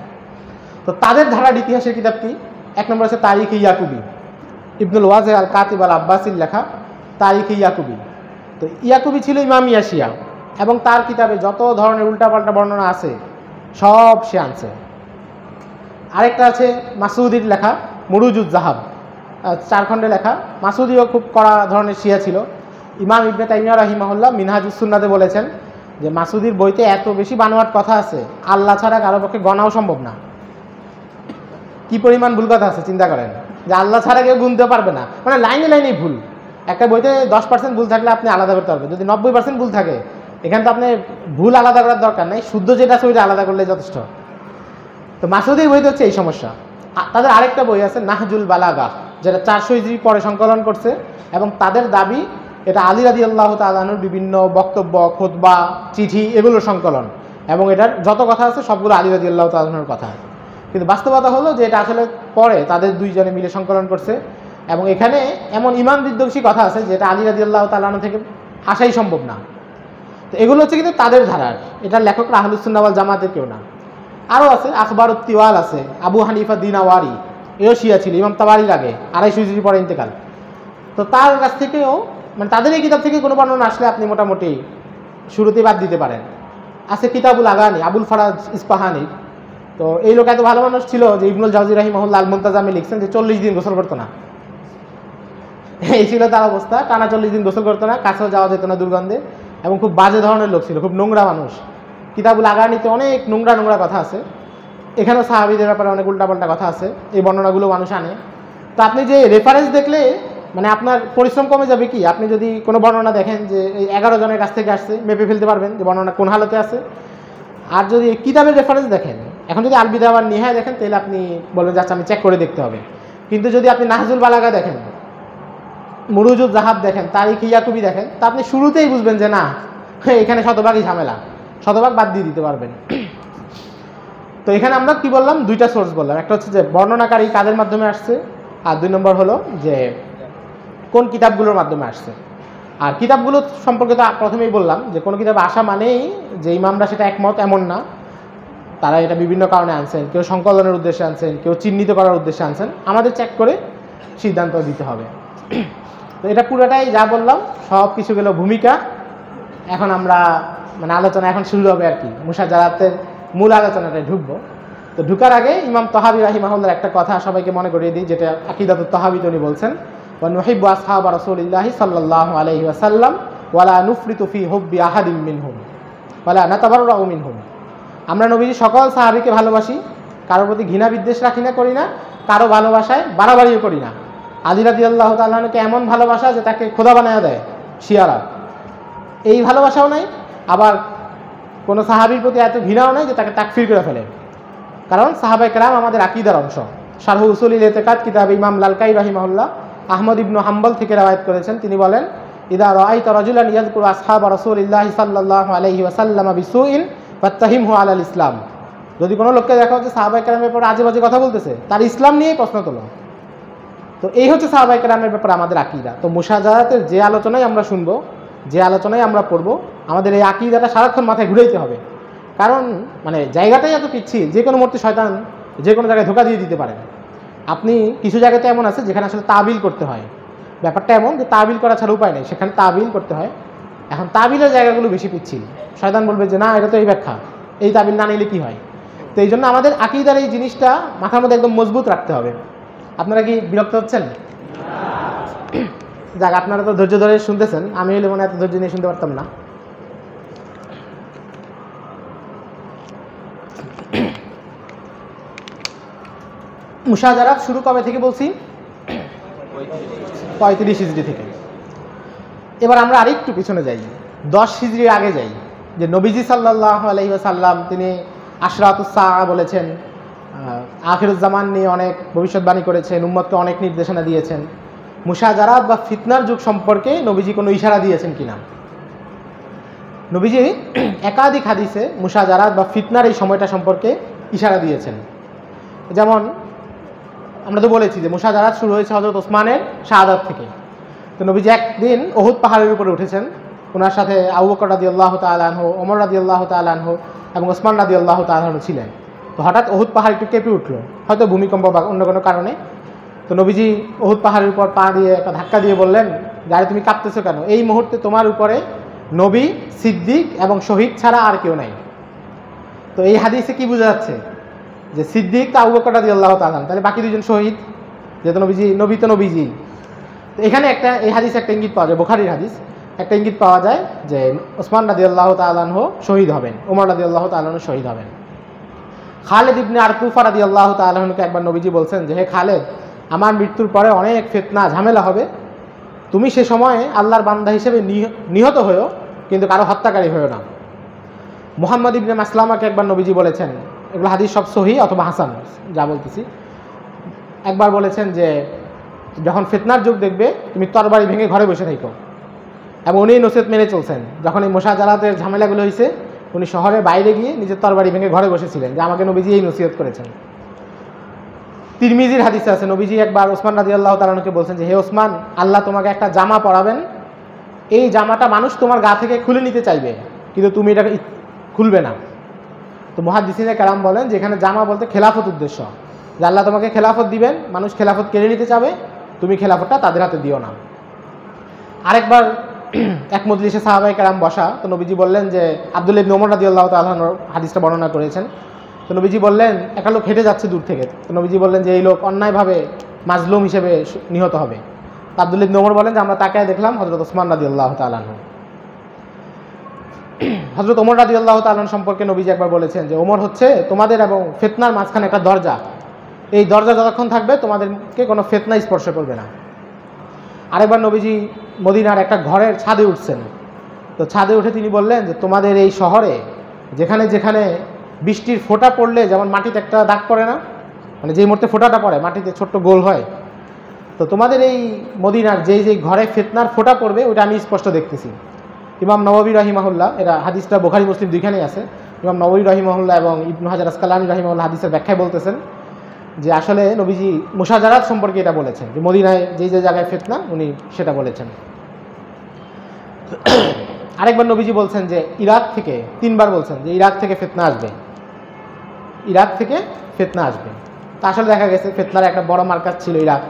তো তাদের ধারার ইতিহাসের কিতাব কি? এক নম্বর আছে তারিখ-ই ইয়াকুবি, ইবনুল ওয়াজে আল কাতিব আল আব্বাসির লেখা তারিখ-ই ইয়াকুবি। তো ইয়াকুবি ছিল ইমামিয়া শিয়া, এবং তার কিতাবে যত ধরনের উল্টাপাল্টা বর্ণনা আছে সব সে আনছে। আরেকটা আছে মাসুদির লেখা মুরুজুজ জাহাব, 4 খণ্ডে লেখা। মাসুদিও খুব কড়া ধরনের শিয়া ছিল। ইমাম ইবনে তাইমিয়া রাহিমাহুল্লাহ মিনহাজুস সুন্নাতে বলেছেন যে মাসুদির বইতে এত বেশি বানোয়াট কথা আছে, আল্লাহ ছাড়া কারো পক্ষে গণাও সম্ভব না। কি পরিমাণ ভুল কথা আছে চিন্তা করেন, যে আল্লাহ ছাড়া কেউ গুনতে পারবে না, মানে লাইনে লাইনেই ভুল। একটা বইতে 10% ভুল থাকলে আপনি আলাদা করতে পারবেন, যদি 90% ভুল থাকে এখানে তো আপনি ভুল আলাদা করার দরকার নেই, শুদ্ধ যেটা আছে ওইটা আলাদা করলে যথেষ্ট। তো মাসুদির বইতে হচ্ছে এই সমস্যা। তাদের আরেকটা বই আছে নাহজুল বালাগা, যেটা 400 হিজরি পরে সংকলন করছে, এবং তাদের দাবি এটা আলী রাদিয়াল্লাহু তাআলা আনহুর বিভিন্ন বক্তব্য, খুতবা, চিঠি এগুলোর সংকলন, এবং এটার যত কথা আছে সবগুলো আলী রাদিয়াল্লাহু তাআলা আনহুর কথা। কিন্তু বাস্তবতা হলো যে এটা আসলে পরে তাদের দুইজনে মিলে সংকলন করছে, এবং এখানে এমন ইমান বিদ্বেষী কথা আছে যেটা আলী রাদিয়াল্লাহু তাআলা আনহু থেকে আসাই সম্ভব না। তো এগুলো হচ্ছে কিন্তু তাদের ধারার, এটার লেখকরা আহলুস সুন্নাহ ওয়াল জামাতের কেউ না। আরও আছে আখবারুত তিওয়াল আছে, আবু হানিফা দিনাওয়ারি, এও শিয়া ছিল, ইমাম তাবারির আগে 250 হিজরি পরে ইন্তেকাল। তো তার কাছ থেকেও মানে তাদের এই কিতাব থেকে কোনো বর্ণনা আসলে আপনি মোটামুটি শুরুতেই বাদ দিতে পারেন। আছে কিতাবুল আগানি আবুল ফারাজ ইস্পাহানি। তো এই লোক এত ভালো মানুষ ছিল যে ইবনুল জাওজি রাহিমাহুল্লাহ আল মুনতাজামে লিখছেন যে 40 দিন গোসল করতো না। এই ছিল তার অবস্থা, টানা 40 দিন গোসল করতো না, কাছেও যাওয়া যেত না দুর্গন্ধে, এবং খুব বাজে ধরনের লোক ছিল, খুব নোংরা মানুষ। কিতাবুল আগানিতে অনেক নোংরা নোংরা কথা আছে, এখানেও সাহাবীদের ব্যাপারে অনেক উল্টাপাল্টা কথা আছে, এই বর্ণনাগুলো মানুষ আনে। তো আপনি যে রেফারেন্স দেখলে মানে আপনার পরিশ্রম কমে যাবে কি, আপনি যদি কোনো বর্ণনা দেখেন যে এই 11 জনের কাছ থেকে আসছে, মেপে ফেলতে পারবেন যে বর্ণনা কোন হালতে আছে। আর যদি কিতাবের রেফারেন্স দেখেন, এখন যদি আল বিদা ওয়ান নিহায়া দেখেন তাহলে আপনি বলবেন যাচ্ছে আমি চেক করে দেখতে হবে। কিন্তু যদি আপনি নাহজুল বালাগা দেখেন, মুরুজুজ জাহাব দেখেন, তারিখ-ই ইয়াকুবি দেখেন, তা আপনি শুরুতেই বুঝবেন যে না এখানে শতভাগই ঝামেলা, শতভাগ বাদ দিয়ে দিতে পারবেন। তো এখানে আমরা কি বললাম, দুইটা সোর্স বললাম, একটা হচ্ছে যে বর্ণনাকারী কাদের মাধ্যমে আসছে, আর 2 নম্বর হলো যে কোন কিতাবগুলোর মাধ্যমে আসছে। আর কিতাবগুলো সম্পর্কে তো প্রথমেই বললাম যে কোনো কিতাব আসা মানেই যে ইমামরা সেটা একমত এমন না, তারা এটা বিভিন্ন কারণে আনছেন, কেউ সংকলনের উদ্দেশ্যে আনছেন, কেউ চিহ্নিত করার উদ্দেশ্যে আনছেন, আমাদের চেক করে সিদ্ধান্ত দিতে হবে। তো এটা পুরোটাই যা বললাম সব কিছু গেল ভূমিকা। এখন আমরা মানে আলোচনা এখন শুরু হবে আর কি, মুশাজারাতের মূল আলোচনাটায় ঢুকবো। তো ঢুকার আগে ইমাম তাহাবী রাহিমাহুল্লাহর একটা কথা সবাইকে মনে করিয়ে দিই, যেটা আকিদাতুত তাহাবীতে উনি বলছেন, ওয়া নুহিব্বু আসহাবা রাসূলিল্লাহি সাল্লাল্লাহু আলাইহি ওয়াসাল্লাম ওয়ালা নুফরিতু ফি হুব্বি আহাদিম মিনহুম ওয়ালা নাতাবাররাউ মিনহুম। আমরা নবীর সকল সাহাবীকে ভালোবাসি, কারোর প্রতি ঘৃণা বিদ্বেষ রাখি না, করি না, কারো ভালোবাসায় বাড়াবাড়িও করি না। আলী রাদিয়াল্লাহু তাআলা আনহুকে এমন ভালোবাসা যে তাকে খোদা বানায়া দেয় শিয়ারা, এই ভালোবাসাও নাই। আবার কোনো সাহাবীর প্রতি এত ঘৃণাও নাই যে তাকে তাকফির করে ফেলে, কারণ সাহাবায়ে কেরাম আমাদের আকীদার অংশ। শারহু উসুলিল ইতিকাদ কিতাব ইমাম লালকাই রাহিমাহুল্লাহ আহমদ ইবনু হাম্বল থেকে রওয়ায়াত করেছেন, তিনি বলেন ইদা রাআইতা রাজুলান ইয়াযকুরু আসহাবা রাসূলিল্লাহি সাল্লাল্লাহু আলাইহি ওয়াসাল্লাম বিসুইন ফাত্তাহিমহু আলাল ইসলাম। যদি কোনো লোককে দেখা হচ্ছে সাহাবায়ে কেরামের ব্যাপারে আজে বাজে কথা বলতেছে, তার ইসলাম নিয়েই প্রশ্ন তোলো। তো এই হচ্ছে সাহাবায়ে কেরামের ব্যাপারে আমাদের আকীদা। তো মুশাজারাতের যে আলোচনায় আমরা শুনবো, যে আলোচনায় আমরা পড়বো, আমাদের এই আকীদাটা সারাক্ষণ মাথায় ঘুরাইতে হবে, কারণ মানে জায়গাটাই এত পিচ্ছিল, যে কোনো মুহূর্তে শয়তান যে কোনো জায়গায় ধোঁকা দিয়ে দিতে পারে। আপনি কিছু জায়গাতে এমন আছে যেখানে আসলে তাবিল করতে হয়, ব্যাপারটা এমন যে তাবিল করা ছাড়া উপায় নেই, সেখানে তাবিল করতে হয়। এখন তাবিলের জায়গাগুলো বেশি পিচ্ছিল, শয়তান বলবে যে না এটা তো এই ব্যাখ্যা, এই তাবিল না নিলে কী হয়। তো এই জন্য আমাদের আকীদার এই জিনিসটা মাথার মধ্যে একদম মজবুত রাখতে হবে। আপনারা কি বিরক্ত হচ্ছেন? যাক, আপনারা তো ধৈর্য ধরে শুনতেছেন, আমি হলে মনে হয় এত ধৈর্য নিয়ে শুনতে পারতাম না। মুশাজারাত শুরু কবে থেকে বলছি? 35 হিজরি থেকে। এবার আমরা আরেকটু পিছনে যাই, 10 হিজরি আগে যাই, যে নবীজি সাল্লাল্লাহু আলাইহি ওয়াসাল্লাম তিনি আশরাতুস সাআ বলেছেন, আখিরুজ্জামান নিয়ে অনেক ভবিষ্যৎবাণী করেছেন, উম্মতকে অনেক নির্দেশনা দিয়েছেন। মুশাজারাত বা ফিতনার যুগ সম্পর্কে নবীজি কোনো ইশারা দিয়েছেন কিনা? নবীজি একাধিক হাদিসে মুশাজারাত বা ফিতনার এই সময়টা সম্পর্কে ইশারা দিয়েছেন। যেমন আমরা তো বলেছি যে মুশাজারাত শুরু হয়েছে হযরত ওসমানের শাহাদাত থেকে। তো নবীজি একদিন উহুদ পাহাড়ের উপরে উঠেছেন, ওনার সাথে আবু বকর রাদিয়াল্লাহু তাআলা আনহু, ওমর রাদিয়াল্লাহু তাআলা আনহু এবং ওসমান রাদিয়াল্লাহু তাআলা আনহু ছিলেন। তো হঠাৎ উহুদ পাহাড় একটু কেঁপে উঠলো, হয়তো ভূমিকম্প বা অন্য কোনো কারণে। তো নবীজি উহুদ পাহাড়ের উপর পা দিয়ে একটা ধাক্কা দিয়ে বললেন, গাড়ি তুমি কাঁপতেছো কেন? এই মুহূর্তে তোমার উপরে নবী, সিদ্দিক এবং শহীদ ছাড়া আর কেউ নাই। তো এই হাদিসে কি বোঝা যাচ্ছে? যে সিদ্দিক তো আবু বকর রাদিয়াল্লাহু তাআলা, তাহলে বাকি দুজন শহীদ, যেহেতু নবী তো নবীজি। তো এখানে এই হাদিস একটা ইঙ্গিত পাওয়া যায়, বুখারীর হাদিস, একটা ইঙ্গিত পাওয়া যায় যে ওসমান রাদিয়াল্লাহু তাআলা আনহু শহীদ হবেন, ওমর রাদিয়াল্লাহু তাআলা আনহু শহীদ হবেন। খালেদ ইবনে আরতুফা রাদিয়াল্লাহু তাআলা আনহুকে একবার নবীজি বলছেন যে, হে খালেদ, আমার মৃত্যুর পরে অনেক ফিতনা ঝামেলা হবে, তুমি সে সময়ে আল্লাহর বান্দা হিসেবে নিহত হয়েও, কিন্তু কারো হত্যাকারী হয়েও না। মুহাম্মদ ইবনে মাসলামাকে একবার নবীজি বলেছেন, এগুলো হাদিস সব সহিহ অথবা হাসান যা বলতেছি, একবার বলেছেন যে যখন ফিতনার যুগ দেখবে তুমি তরবারি ভেঙে ঘরে বসে থাকো। এবং উনি নসিহত মেনে চলছেন। যখন এই মুশাজারাতের ঝামেলাগুলো হয়েছে, উনি শহরের বাইরে গিয়ে নিজের তরবারি ভেঙে ঘরে বসেছিলেন, যে আমাকে নবীজি এই নসিহত করেছেন। তিরমিজির হাদিসে আছে, নবীজি একবার ওসমান রাদিয়াল্লাহু তাআলা আনহুকে বলছেন যে, হে ওসমান, আল্লাহ তোমাকে একটা জামা পরাবেন, এই জামাটা মানুষ তোমার গা থেকে খুলে নিতে চাইবে, কিন্তু তুমি এটাকে খুলবে না। তো মুহাদ্দিসিনে কেরাম বলেন যে এখানে জামা বলতে খেলাফত উদ্দেশ্য, যে আল্লাহ তোমাকে খেলাফত দিবেন, মানুষ খেলাফত কেড়ে নিতে চাবে, তুমি খেলাফতটা তাদের হাতে দিও না। আরেকবার এক মজলিসে সাহাবায়ে কেরাম বসা, তো নবীজি বললেন যে, আব্দুল্লাহ ইবনে ওমর রাদিয়াল্লাহু তাআলা আনহু হাদিসটা বর্ণনা করেছেন। তো নবীজি বললেন, একটা লোক হেঁটে যাচ্ছে দূর থেকে, তো নবীজি বললেন যে এই লোক অন্যায়ভাবে মাজলুম হিসেবে নিহত হবে। তো আব্দুল্লাহ ইবনে ওমর বলেন যে আমরা তাকায় দেখলাম হযরত ওসমান রাদিয়াল্লাহু তাআলা আনহু। হযরত ওমর রাদিয়াল্লাহু তাআলা আনহু সম্পর্কে নবীজি একবার বলেছেন যে ওমর হচ্ছে তোমাদের এবং ফিতনার মাঝখানে একটা দরজা, এই দরজা যতক্ষণ থাকবে তোমাদেরকে কোনো ফিতনা স্পর্শ করবে না। আরেকবার নবীজি মদিনার একটা ঘরের ছাদে উঠছেন, তো ছাদে উঠে তিনি বললেন যে তোমাদের এই শহরে যেখানে যেখানে বৃষ্টির ফোঁটা পড়লে যেমন মাটিতে একটা দাগ পড়ে না, মানে যেই মুহূর্তে ফোঁটাটা পড়ে মাটিতে ছোট্ট গোল হয়, তো তোমাদের এই মদিনার যেই ঘরে ফিতনার ফোঁটা পড়বে ওটা আমি স্পষ্ট দেখতেছি। ইমাম নববী রাহিমাহুল্লাহ, এরা হাদিসটা বুখারী মুসলিম দুইখানেই আছে, ইমাম নববী রাহিমাহুল্লাহ এবং ইবনু হাজার আসকালানী রাহিমাহুল্লাহ হাদিসের ব্যাখ্যায় বলতেছেন যে আসলে নবীজি মুশাজারাত সম্পর্কে এটা বলেছেন, যে মদিনায় যে জায়গায় ফিতনা উনি সেটা বলেছেন। আরেকবার নবীজি বলছেন যে ইরাক থেকে, 3 বার বলছেন যে ইরাক থেকে ফিতনা আসবে, ইরাক থেকে ফিতনা আসবে। তা আসলে দেখা গেছে ফিতনার একটা বড় মার্কাজ ছিল ইরাক,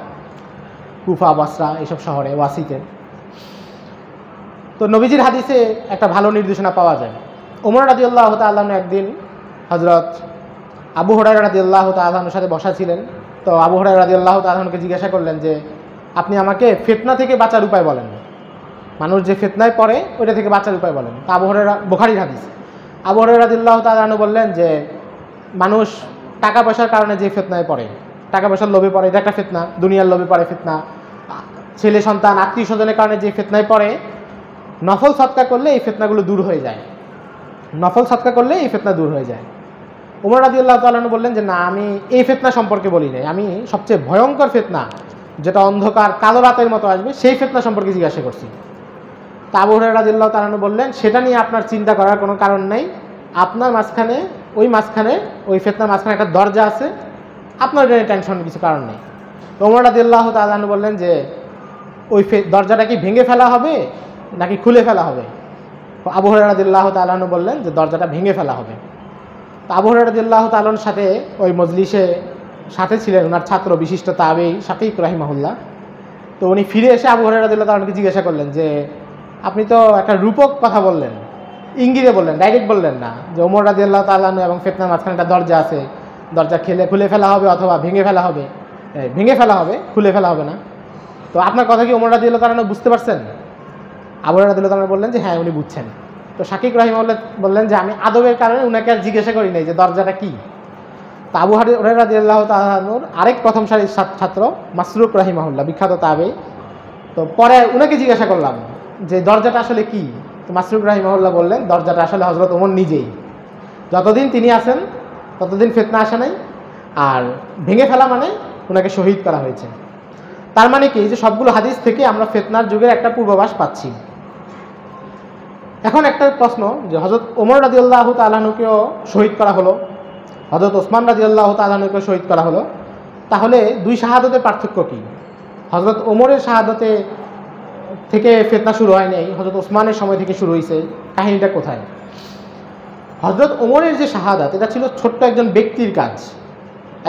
কুফা, বাসরা এইসব শহরে, ওয়াসিতে। তো নবীজির হাদিসে একটা ভালো নির্দেশনা পাওয়া যায়। ওমর রাদিয়াল্লাহু তাআলা আনহু একদিন হযরত আবু হুরায়রা রাদিয়াল্লাহু তাআলা আনহুর সাথে বসা ছিলেন। তো আবু হুরায়রা রাদিয়াল্লাহু তাআলা আনহুকে জিজ্ঞাসা করলেন যে আপনি আমাকে ফিতনা থেকে বাঁচার উপায় বলেন, মানুষ যে ফিতনায় পড়ে ওইটা থেকে বাঁচার উপায় বলেন। তা আবু হুরায়রা, বুখারীর হাদিস, আবু হুরায়রা রাদিয়াল্লাহু তাআলা আনহু বললেন যে মানুষ টাকা পয়সার কারণে যে ফিতনায় পড়ে, টাকা পয়সার লোভে পড়ে, এটা একটা ফিতনা, দুনিয়ার লোভে পড়ে ফিতনা। ছেলে সন্তান, আত্মীয় স্বজনের কারণে যে ফিতনায় পড়ে, নফল সদকা করলে এই ফিতনাগুলো দূর হয়ে যায়, নফল সদকা করলে এই ফিতনা দূর হয়ে যায়। ওমর রাদিয়াল্লাহু তাআলা আনহু বললেন যে না, আমি এই ফিতনা সম্পর্কে বলি নাই, আমি সবচেয়ে ভয়ঙ্কর ফিতনা যেটা অন্ধকার কালো রাতের মতো আসবে সেই ফিতনা সম্পর্কে জিজ্ঞাসা করছি। তা আবু হুরায়রা রাদিয়াল্লাহু তাআলা আনহু বললেন সেটা নিয়ে আপনার চিন্তা করার কোনো কারণ নেই, আপনার মাঝখানে ওই ফিতনার মাঝখানে একটা দরজা আছে, আপনার জন্য টেনশন কিছু কারণ নেই। তো ওমর রাদিয়াল্লাহু তাআলা আনহু বললেন যে ওই দরজাটা কি ভেঙে ফেলা হবে নাকি খুলে ফেলা হবে? আবু হুরায়রা রাদিয়াল্লাহু তাআলা আনহু বললেন যে দরজাটা ভেঙে ফেলা হবে। তো আবু হুরায়রা রাদিয়াল্লাহু তাআলা আনহুর সাথে ওই মজলিসে সাথে ছিলেন ওনার ছাত্র বিশিষ্ট তাবেঈ শাকিক রাহিমাহুল্লাহ। তো উনি ফিরে এসে আবু হুরায়রা রাদিয়াল্লাহু তাআলা আনহুকে জিজ্ঞাসা করলেন যে আপনি তো একটা রূপক কথা বললেন, ইঙ্গিতে বললেন, ডাইরেক্ট বললেন না যে ওমর রাদিয়াল্লাহু তাআলা আনহু এবং ফিতনার মাঝখানে একটা দরজা আছে, দরজা খুলে ফেলা হবে অথবা ভেঙে ফেলা হবে, খুলে ফেলা হবে না। তো আপনার কথা কি ওমর রাদিয়াল্লাহু তাআলা বুঝতে পারছেন? আবু হুরায়রা রাদিয়াল্লাহু তাআলা বললেন যে হ্যাঁ উনি বুঝছেন। তো শাকিক রাহিমাহুল্লাহ বললেন যে আমি আদবের কারণে উনাকে আর জিজ্ঞাসা করি নাই যে দরজাটা কি। তো আবু হুরায়রা রাদিয়াল্লাহু তাআলার আরেক প্রথম সারির ছাত্র মাসরুক রাহিমাহুল্লাহ, বিখ্যাত তাবেঈ, তো পরে উনাকে জিজ্ঞাসা করলাম যে দরজাটা আসলে কি। তো মাসরুক রাহিমাহুল্লাহ বললেন দরজাটা আসলে হযরত ওমর নিজেই। যতদিন তিনি আছেন ততদিন ফিতনা আসে নাই, আর ভেঙে ফেলা মানে ওনাকে শহীদ করা হয়েছে। তার মানে কি যে সবগুলো হাদিস থেকে আমরা ফিতনার যুগের একটা পূর্বাভাস পাচ্ছি। এখন একটা প্রশ্ন যে হযরত ওমর রাদিয়াল্লাহু তাআলা আনহুকেও শহীদ করা হলো, হযরত ওসমান রাদিয়াল্লাহু তাআলা আনহুকেও শহীদ করা হলো, তাহলে দুই শাহাদাতের পার্থক্য কি? হযরত ওমরের শাহাদাতে থেকে ফিতনা শুরু হয় নাই, হযরত ওসমানের সময় থেকে শুরু হয়েছে, কাহিনীটা কোথায়? হযরত ওমরের যে শাহাদাত, এটা ছিল ছোট্ট একজন ব্যক্তির কাজ।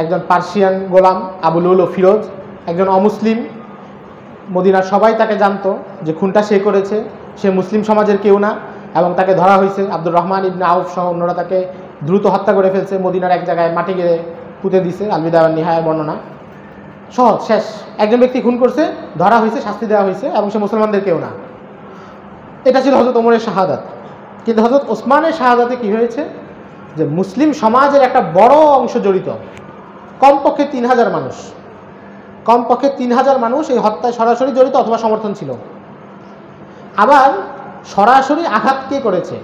একজন পার্সিয়ান গোলাম আবু লুলু ফিরোজ, একজন অমুসলিম, মদিনার সবাই তাকে জানতো যে খুনটা সে করেছে, সে মুসলিম সমাজের কেউ না, এবং তাকে ধরা হয়েছে। আব্দুর রহমান ইবনে আউফ সহ অন্যরা তাকে দ্রুত হত্যা করে ফেলছে, মদিনার এক জায়গায় মাটি গেড়ে পুঁতে দিছে। আল বিদায়া ওয়ান নিহায়া বর্ণনা সহজ, শেষ। একজন ব্যক্তি খুন করছে, ধরা হয়েছে, শাস্তি দেওয়া হয়েছে, এবং সে মুসলমানদের কেউ না। এটা ছিল হযরত ওমরের শাহাদাত। কিন্তু হযরত ওসমানের শাহাদাতে কি হয়েছে যে মুসলিম সমাজের একটা বড় অংশ জড়িত, কমপক্ষে 3000 মানুষ, কমপক্ষে 3000 মানুষ এই হত্যায় সরাসরি জড়িত অথবা সমর্থন ছিল। আবার সরাসরি আঘাত কে করেছে,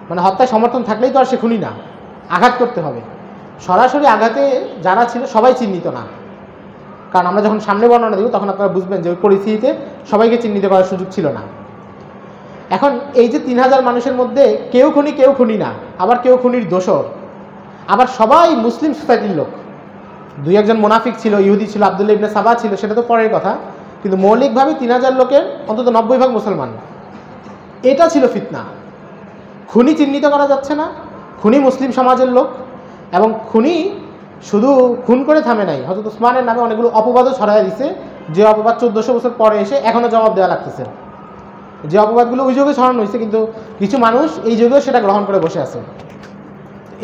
মানে হত্যায় সমর্থন থাকলেই তো আর সে খুনি না, আঘাত করতে হবে। সরাসরি আঘাতে যারা ছিল সবাই চিহ্নিত না, কারণ আমরা যখন সামনে বর্ণনা দিব তখন আপনারা বুঝবেন যে ওই পরিস্থিতিতে সবাইকে চিহ্নিত করার সুযোগ ছিল না। এখন এই যে 3000 মানুষের মধ্যে কেউ খুনি না, আবার কেউ খুনির দোষর, আবার সবাই মুসলিম সোসাইটির লোক। 2-1 মুনাফিক ছিল, ইহুদি ছিল, আব্দুল্লাহ ইবনে সাবা ছিল, সেটা তো পরের কথা, কিন্তু মৌলিকভাবে 3000 লোকের অন্তত 90% মুসলমান। এটা ছিল ফিতনা। খুনি চিহ্নিত করা যাচ্ছে না, খুনি মুসলিম সমাজের লোক, এবং খুনি শুধু খুন করে থামে নাই, হযরত ওসমানের নামে অনেকগুলো অপবাদও ছড়াই দিছে, যে অপবাদ 1400 বছর পরে এসে এখনও জবাব দেওয়া লাগতেছে। যে অপবাদগুলো ওই যুগে ছড়ানো হয়েছে, কিন্তু কিছু মানুষ এই যুগেও সেটা গ্রহণ করে বসে আছে।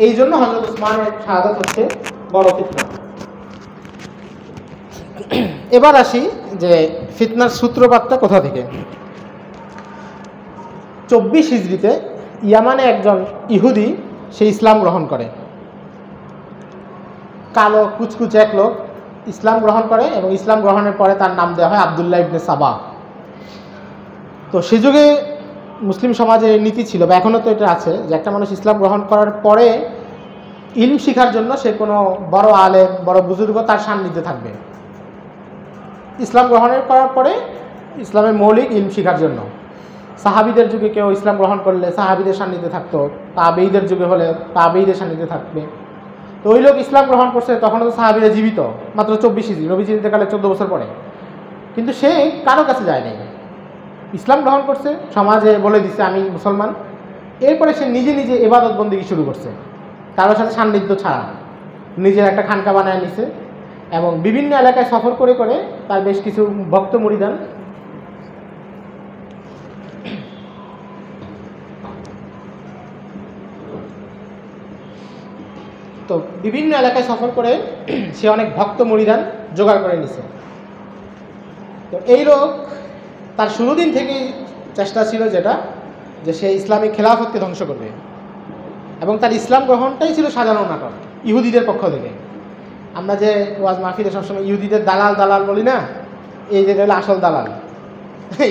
এই জন্য হযরত ওসমানের শাহাদাত হচ্ছে বড় ফিতনা। এবার আসি যে ফিতনার সূত্রপাতটা কোথা থেকে। 24 হিজরিতে ইয়ামানে একজন ইহুদি সে ইসলাম গ্রহণ করে। কালো কুচকুচে এক লোক ইসলাম গ্রহণ করে, এবং ইসলাম গ্রহণের পরে তার নাম দেওয়া হয় আব্দুল্লাহ ইবনে সাবা। তো সে যুগে মুসলিম সমাজে নীতি ছিল, বা এখনও তো এটা আছে, যে একটা মানুষ ইসলাম গ্রহণ করার পরে ইলম শিখার জন্য সে কোনো বড় আলেম, বড় বুজুর্গ তার সান্নিধ্যে থাকবে। ইসলাম গ্রহণের করার পরে ইসলামের মৌলিক ইলম শিখার জন্য সাহাবীদের যুগে কেউ ইসলাম গ্রহণ করলে সাহাবীদের সান্নিধ্যে থাকতো, তাবেঈদের যুগে হলে তাবেঈদের সান্নিধ্যে থাকবে। তো ওই লোক ইসলাম গ্রহণ করছে, তখনও তো সাহাবীরা জীবিত, মাত্র 24 হিজরি, নবীজি ইন্তেকালের 14 বছর পরে। কিন্তু সে কারো কাছে যায় নাই, ইসলাম গ্রহণ করছে, সমাজে বলে দিচ্ছে আমি মুসলমান। এরপরে সে নিজে নিজে ইবাদত বন্দেগী শুরু করছে, কারোর সাথে সান্নিধ্য ছাড়া। নিজের একটা খানকা বানায় নিছে, এবং বিভিন্ন এলাকায় সফর করে করে তার বেশ কিছু ভক্ত মুরিদান তো বিভিন্ন এলাকায় সফর করে সে অনেক ভক্ত মুরিদান জোগাড় করে নিছে। তো এই লোক তার শুরু দিন থেকেই চেষ্টা ছিল যেটা, যে সে ইসলামিক খেলাফতকে ধ্বংস করবে, এবং তার ইসলাম গ্রহণটাই ছিল সাজানো নাটক ইহুদিদের পক্ষ থেকে। আমরা যে ওয়াজ মাহফিলে সবসময় ইহুদিদের দালাল দালাল বলি না, এই যে হলো আসল দালাল,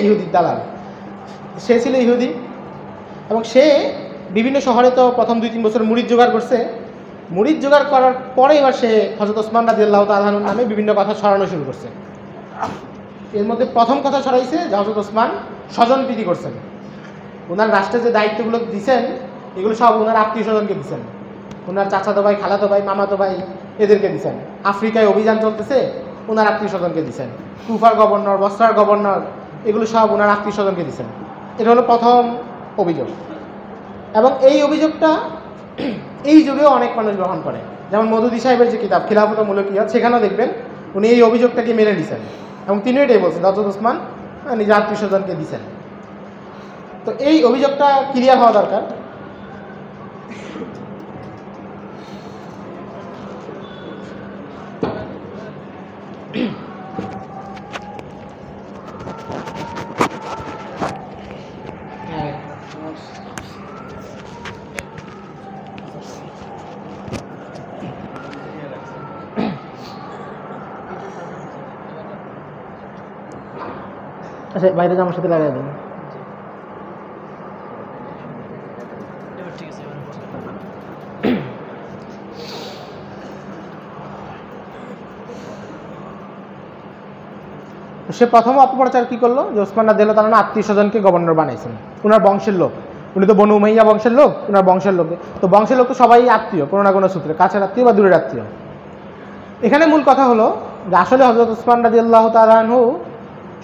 ইহুদির দালাল। সে ছিল ইহুদি, এবং সে বিভিন্ন শহরে তো প্রথম 2-3 বছর মুরিদ জোগাড় করছে। মুরিদ জোগাড় করার পরে এবার সে হযরত ওসমান রাদিয়াল্লাহু তাআলা আনহুর নামে বিভিন্ন কথা ছড়ানো শুরু করছে। এর মধ্যে প্রথম কথা ছড়াইছে যে হযরত ওসমান স্বজনপ্রীতি করছেন, ওনার রাষ্ট্রে যে দায়িত্বগুলো দিচ্ছেন এগুলো সব ওনার আত্মীয় স্বজনকে দিচ্ছেন, ওনার চাচাতো ভাই, খালাতো ভাই, মামাতো ভাই এদেরকে দিচ্ছেন। আফ্রিকায় অভিযান চলতেছে, ওনার আত্মীয় স্বজনকে দিচ্ছেন। কুফার গভর্নর, বসরার গভর্নর, এগুলো সব ওনার আত্মীয় স্বজনকে দিচ্ছেন। এটা হলো প্রথম অভিযোগ, এবং এই অভিযোগটা এই যুগেও অনেক মানুষ গ্রহণ করে। যেমন মওদুদী সাহেবের যে কিতাব খিলাফত ও মুলকিয়াত, সেখানেও দেখবেন উনি এই অভিযোগটাকে মেনে নিছেন, এবং তিনি এটাই বলছেন হযরত ওসমান নিজের আত্মীয় স্বজনকে দিচ্ছেন। তো এই অভিযোগটা ক্লিয়ার হওয়া দরকার। আচ্ছা বাইরে জামার সাথে লাগাই দিন। সে প্রথম অপপ্রচার কি করলো যে ওসমান রাদিয়াল্লাহু তাআলা আত্মীয় স্বজনকে গভর্নর বানাইছেন, উনার বংশের লোক, উনি তো বনু উমাইয়া বংশের লোক, উনার বংশের লোক, তো বংশের লোক তো সবাই আত্মীয় কোনো না কোনো সূত্রে, কাছের আত্মীয় বা দূরের আত্মীয়। এখানে মূল কথা হলো যে আসলে হযরত ওসমান রাদিয়াল্লাহু তাআলা আনহু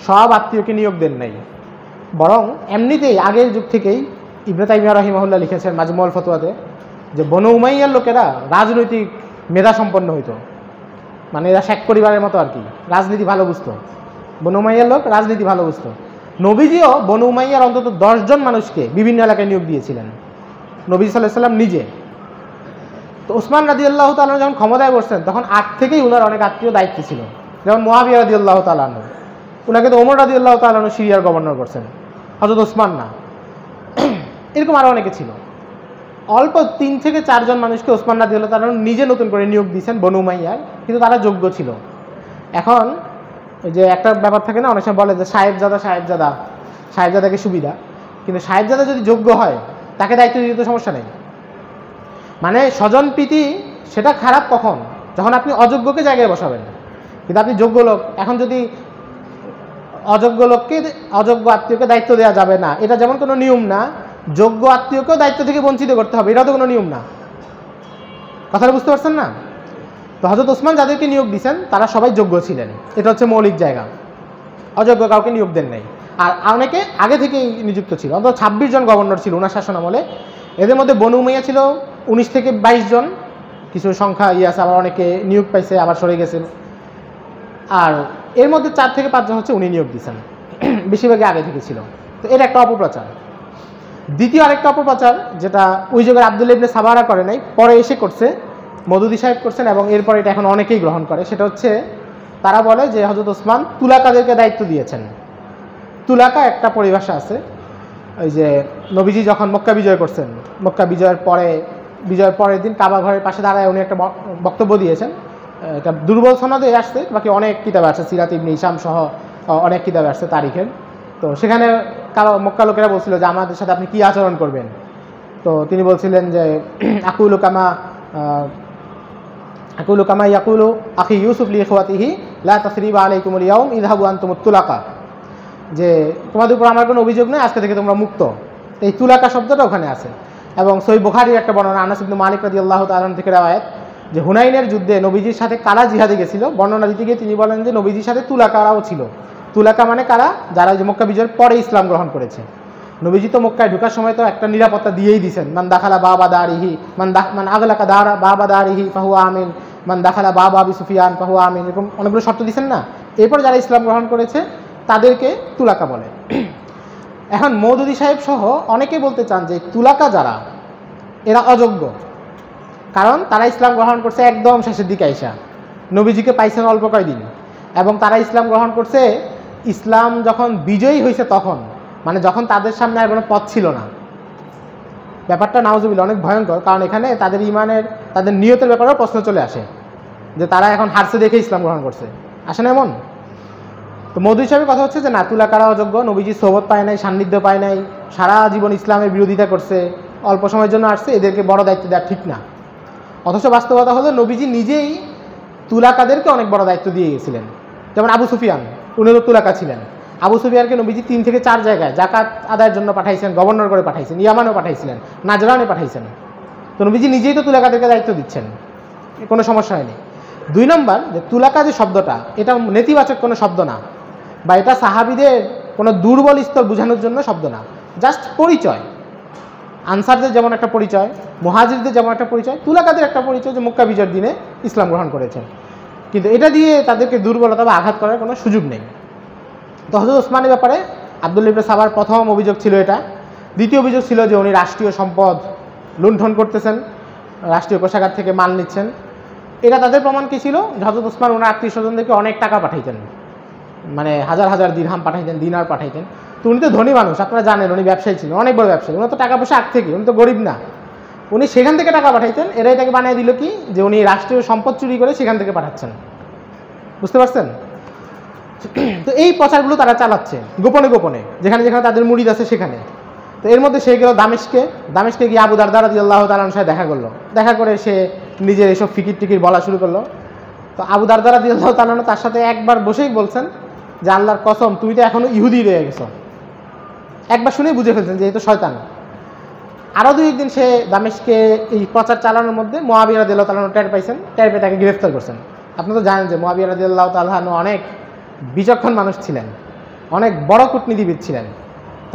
সব আত্মীয়কে নিয়োগ দেন নাই, বরং এমনিতেই আগের যুগ থেকেই ইবনে তাইমিয়া রাহিমাহুল্লাহ লিখেছেন মাজমুউল ফতোয়াতে যে বনু উমাইয়ার লোকেরা রাজনৈতিক মেধা সম্পন্ন হইতো, মানে এরা শেখ পরিবারের মতো আর কি, রাজনীতি ভালো বুঝতো। বনু উমাইয়ার লোক রাজনীতি ভালো বুঝতো। নবীজিও বনু উমাইয়ার অন্তত 10 জন মানুষকে বিভিন্ন এলাকায় নিয়োগ দিয়েছিলেন, নবী সাল্লাল্লাহু আলাইহি ওয়াসাল্লাম নিজে। তো ওসমান রাদিয়াল্লাহু তাআলা যখন ক্ষমতায় বসছেন তখন আগ থেকেই উনার অনেক আত্মীয় দায়িত্ব ছিল, যেমন মুআবিয়া রাদিয়াল্লাহু তাআলা আনহু, উনাকে তো ওমর রাদিয়াল্লাহু তাআলা আনহু সিরিয়ার গভর্নর করছেন, হযরত ওসমান না। এরকম আরও অনেকে ছিল। অল্প 3 থেকে 4 জন মানুষকে ওসমান রাদিয়াল্লাহু তাআলা নিজে নতুন করে নিয়োগ দিয়েছেন বনু উমাইয়ার, কিন্তু তারা যোগ্য ছিল। এখন ওই যে একটা ব্যাপার থাকে না, অনেক সময় বলে যে সাহেবজাদাকে সুবিধা, কিন্তু সাহেবজাদা যদি যোগ্য হয় তাকে দায়িত্ব দিতে তো সমস্যা নেই। মানে স্বজন প্রীতি সেটা খারাপ কখন, যখন আপনি অযোগ্যকে জায়গায় বসাবেন, কিন্তু আপনি যোগ্য লোক, এখন যদি অযোগ্য লোককে অযোগ্য আত্মীয়কে দায়িত্ব দেওয়া যাবে না, এটা যেমন কোনো নিয়ম না, যোগ্য আত্মীয়কেও দায়িত্ব থেকে বঞ্চিত করতে হবে, এটাও তো কোনো নিয়ম না। কথাটা বুঝতে পারছেন না? তো হযরত ওসমান যাদেরকে নিয়োগ দিয়েছেন তারা সবাই যোগ্য ছিলেন, এটা হচ্ছে মৌলিক জায়গা। অযোগ্য কাউকে নিয়োগ দেন নাই। আর অনেকে আগে থেকেই নিযুক্ত ছিল, অন্তত 26 জন গভর্নর ছিল ওনার শাসন আমলে। এদের মধ্যে বনু উমাইয়া ছিল 19 থেকে 22 জন, কিছু সংখ্যা আছে, আবার অনেকে নিয়োগ পাইছে আবার সরে গেছেন। আর এর মধ্যে 4 থেকে 5 জন হচ্ছে উনি নিয়োগ দিয়েছেন, বেশিরভাগই আগে থেকে ছিল। তো এর একটা অপপ্রচার। দ্বিতীয় আরেকটা অপপ্রচার যেটা ওই যুগের আব্দুল্লাহ ইবনে সাবারা করে নাই, পরে এসে করছে, মওদুদী সাহেব করছেন, এবং এরপর এটা এখন অনেকেই গ্রহণ করে। সেটা হচ্ছে তারা বলে যে হযরত ওসমান তুলাকাদেরকে দায়িত্ব দিয়েছেন। তুলাকা একটা পরিভাষা আছে, ওই যে নবীজি যখন মক্কা বিজয় করছেন, মক্কা বিজয়ের পরের দিন কাবা ঘরের পাশে দাঁড়ায় উনি একটা বক্তব্য দিয়েছেন। এটা দুর্বল সনদে আসছে, বাকি অনেক কিতাবে আসছে, সিরাত ইবনে হিশাম সহ অনেক কিতাবে আসছে তারিখের। তো সেখানে মক্কা লোকেরা বলছিল যে আমাদের সাথে আপনি কী আচরণ করবেন। তো তিনি বলছিলেন যে আকুলু কামা ইয়াকুলু আখি ইউসুফ লি ইখওয়াতিহি লা তাসরিবা আলাইকুমুল ইয়াউম ইযহাবু আনতুমুত তুলাকা, যে তোমাদের উপর আমার কোনো অভিযোগ নেই, আজকে থেকে তোমরা মুক্ত। এই তুলাকা শব্দটা ওখানে আছে। এবং সহিহ বুখারীর একটা বর্ণনা, আনাস ইবনে মালিক রাদিয়াল্লাহু তাআলা থেকে রওয়ায়াত, যে হুনাইনের যুদ্ধে নবীজির সাথে কারা জিহাদে গেছিল, বর্ণনা দিতে গিয়ে তিনি বলেন যে নবীজির সাথে তুলাকারাও ছিল। তুলাকা মানে কারা? যারা যে মক্কা বিজয়ের পরে ইসলাম গ্রহণ করেছে। নবীজি তো মক্কায় ঢোকার সময় তো একটা নিরাপত্তা দিয়েই দিয়েছেন, মান দাখালা বাবা দারিহি মান আগলাকা বাবা দারিহি ফাহুয়া আমিন, মান দাখালা বাবা আবি সুফিয়ান ফাহুয়া আমিন, এরকম অনেকগুলো শর্ত দিয়েছেন না। এরপর যারা ইসলাম গ্রহণ করেছে তাদেরকে তুলাকা বলে। এখন মওদুদী সাহেব সহ অনেকে বলতে চান যে তুলাকা যারা, এরা অযোগ্য, কারণ তারা ইসলাম গ্রহণ করছে একদম শেষের দিকে আইসা, নবীজিকে পাইছেন অল্প কয়েকদিন, এবং তারা ইসলাম গ্রহণ করছে ইসলাম যখন বিজয়ী হয়েছে তখন, মানে যখন তাদের সামনে আর কোনো পথ ছিল না। ব্যাপারটা নাউজুবিল্লাহ অনেক ভয়ঙ্কর, কারণ এখানে তাদের ইমানের, তাদের নিয়তের ব্যাপারেও প্রশ্ন চলে আসে যে তারা এখন হারছে দেখে ইসলাম গ্রহণ করছে, আসে না এমন? তো মওদুদী সাহেবের কথা হচ্ছে যে না, তুলাকারা অযোগ্য, নবীজি সোহবত পায় নাই, সান্নিধ্য পায় নাই, সারা জীবন ইসলামের বিরোধিতা করছে, অল্প সময়ের জন্য আসছে, এদেরকে বড় দায়িত্ব দেওয়া ঠিক না। অথচ বাস্তবতা হলো নবীজি নিজেই তুলাকাদেরকে অনেক বড় দায়িত্ব দিয়ে গেছিলেন। যেমন আবু সুফিয়ান, উনি তো তুলাকা ছিলেন। আবু সুফিয়ানকে নবীজি 3 থেকে 4 জায়গায় জাকাত আদায়ের জন্য পাঠাইছেন, গভর্নর করে পাঠাইছেন, ইয়ামানও পাঠাইছিলেন, নাজরানে পাঠাইছেন। তো নবীজি নিজেই তো তুলাকাদেরকে দায়িত্ব দিচ্ছেন, কোনো সমস্যা হয়নি। 2 নম্বর, যে তুলাকা যে শব্দটা, এটা নেতিবাচক কোনো শব্দ না, বা এটা সাহাবীদের কোনো দুর্বল স্তর বোঝানোর জন্য শব্দ না, জাস্ট পরিচয়। আনসারদের যেমন একটা পরিচয়, মুহাজিরদের যেমন একটা পরিচয়, তুলাকাদের একটা পরিচয় যে মক্কা বিজয়ের দিনে ইসলাম গ্রহণ করেছেন। কিন্তু এটা দিয়ে তাদেরকে দুর্বলতা বা আঘাত করার কোনো সুযোগ নেই। তো হযরত ওসমানের ব্যাপারে আব্দুল্লাহ ইবনে সাবার প্রথম অভিযোগ ছিল এটা। দ্বিতীয় অভিযোগ ছিল যে উনি রাষ্ট্রীয় সম্পদ লুণ্ঠন করতেছেন, রাষ্ট্রীয় কোষাগার থেকে মাল নিচ্ছেন। এটা তাদের প্রমাণ কী ছিল? হযরত ওসমান ওনার আত্মীয় স্বজনদেরকে অনেক টাকা পাঠাইতেন, মানে হাজার হাজার দিরহাম পাঠাইতেন, দিনার পাঠাইতেন। তো উনি তো ধনী মানুষ, আপনারা জানেন, উনি ব্যবসায়ী ছিলেন, অনেক বড় ব্যবসায়ী, উনি তো টাকা পয়সা আগ থেকে, উনি তো গরিব না, উনি সেখান থেকে টাকা পাঠাইতেন। এরা এটাকে বানিয়ে দিল কি, যে উনি রাষ্ট্রীয় সম্পদ চুরি করে সেখান থেকে পাঠাচ্ছেন। বুঝতে পারছেন? তো এই প্রচারগুলো তারা চালাচ্ছে গোপনে গোপনে, যেখানে যেখানে তাদের মুরিদ আছে সেখানে। তো এর মধ্যে সে গেল দামেশকে গিয়ে আবু দারদা রাদিয়াল্লাহু তাআলা আনহুর সাথে দেখা করে সে নিজের এসব ফিকির টিকির বলা শুরু করলো। তো আবু দারদা রাদিয়াল্লাহু তাআলা আনহু তার সাথে একবার বসেই বলছেন যে আল্লাহর কসম তুমি তো এখনো ইহুদি রয়ে গেছো। একবার শুনেই বুঝে ফেলছেন যে এই তো শয়তান। আরও দুই একদিন সে দামেশকে এই প্রচার চালানোর মধ্যে মুআবিয়া রাদিয়াল্লাহু তাআলা আনহু টের পেয়ে তাকে গ্রেফতার করছেন। আপনি তো জানেন যে মুআবিয়া রাদিয়াল্লাহু তাআলা আনহু অনেক বিচক্ষণ মানুষ ছিলেন, অনেক বড় কূটনীতিবিদ ছিলেন।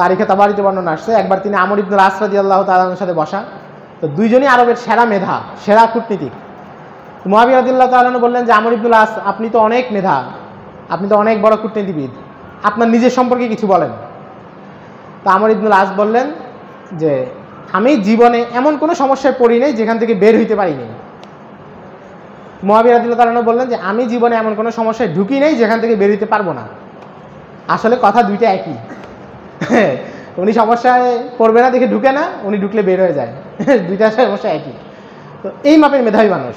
তারিখে তাবারিতে বর্ণনা আসছে একবার তিনি আমর ইবনুল আস রাদিয়াল্লাহু তাআলা আনহুর সাথে বসা, তো দুইজনই আরবের সেরা মেধা, সেরা কূটনীতিক। মুআবিয়া রাদিয়াল্লাহু তাআলা আনহু বললেন যে আমর ইবনুল আস, আপনি তো অনেক মেধা, আপনি তো অনেক বড় কূটনীতিবিদ, আপনার নিজের সম্পর্কে কিছু বলেন। তো আমর ইবনুল আস বললেন যে আমি জীবনে এমন কোনো সমস্যায় পড়ি নাই যেখান থেকে বের হইতে পারিনি। মুআবিয়া রাদিয়াল্লাহু তাআলা আনহু বললেন যে আমি জীবনে এমন কোনো সমস্যায় ঢুকি নাই যেখান থেকে বের হইতে পারবো না। আসলে কথা দুইটা একই। উনি সমস্যায় পড়বে না দেখে ঢুকে না, উনি ঢুকলে বের হয়ে যায়, দুইটা সমস্যা একই। তো এই মাপের মেধাবী মানুষ।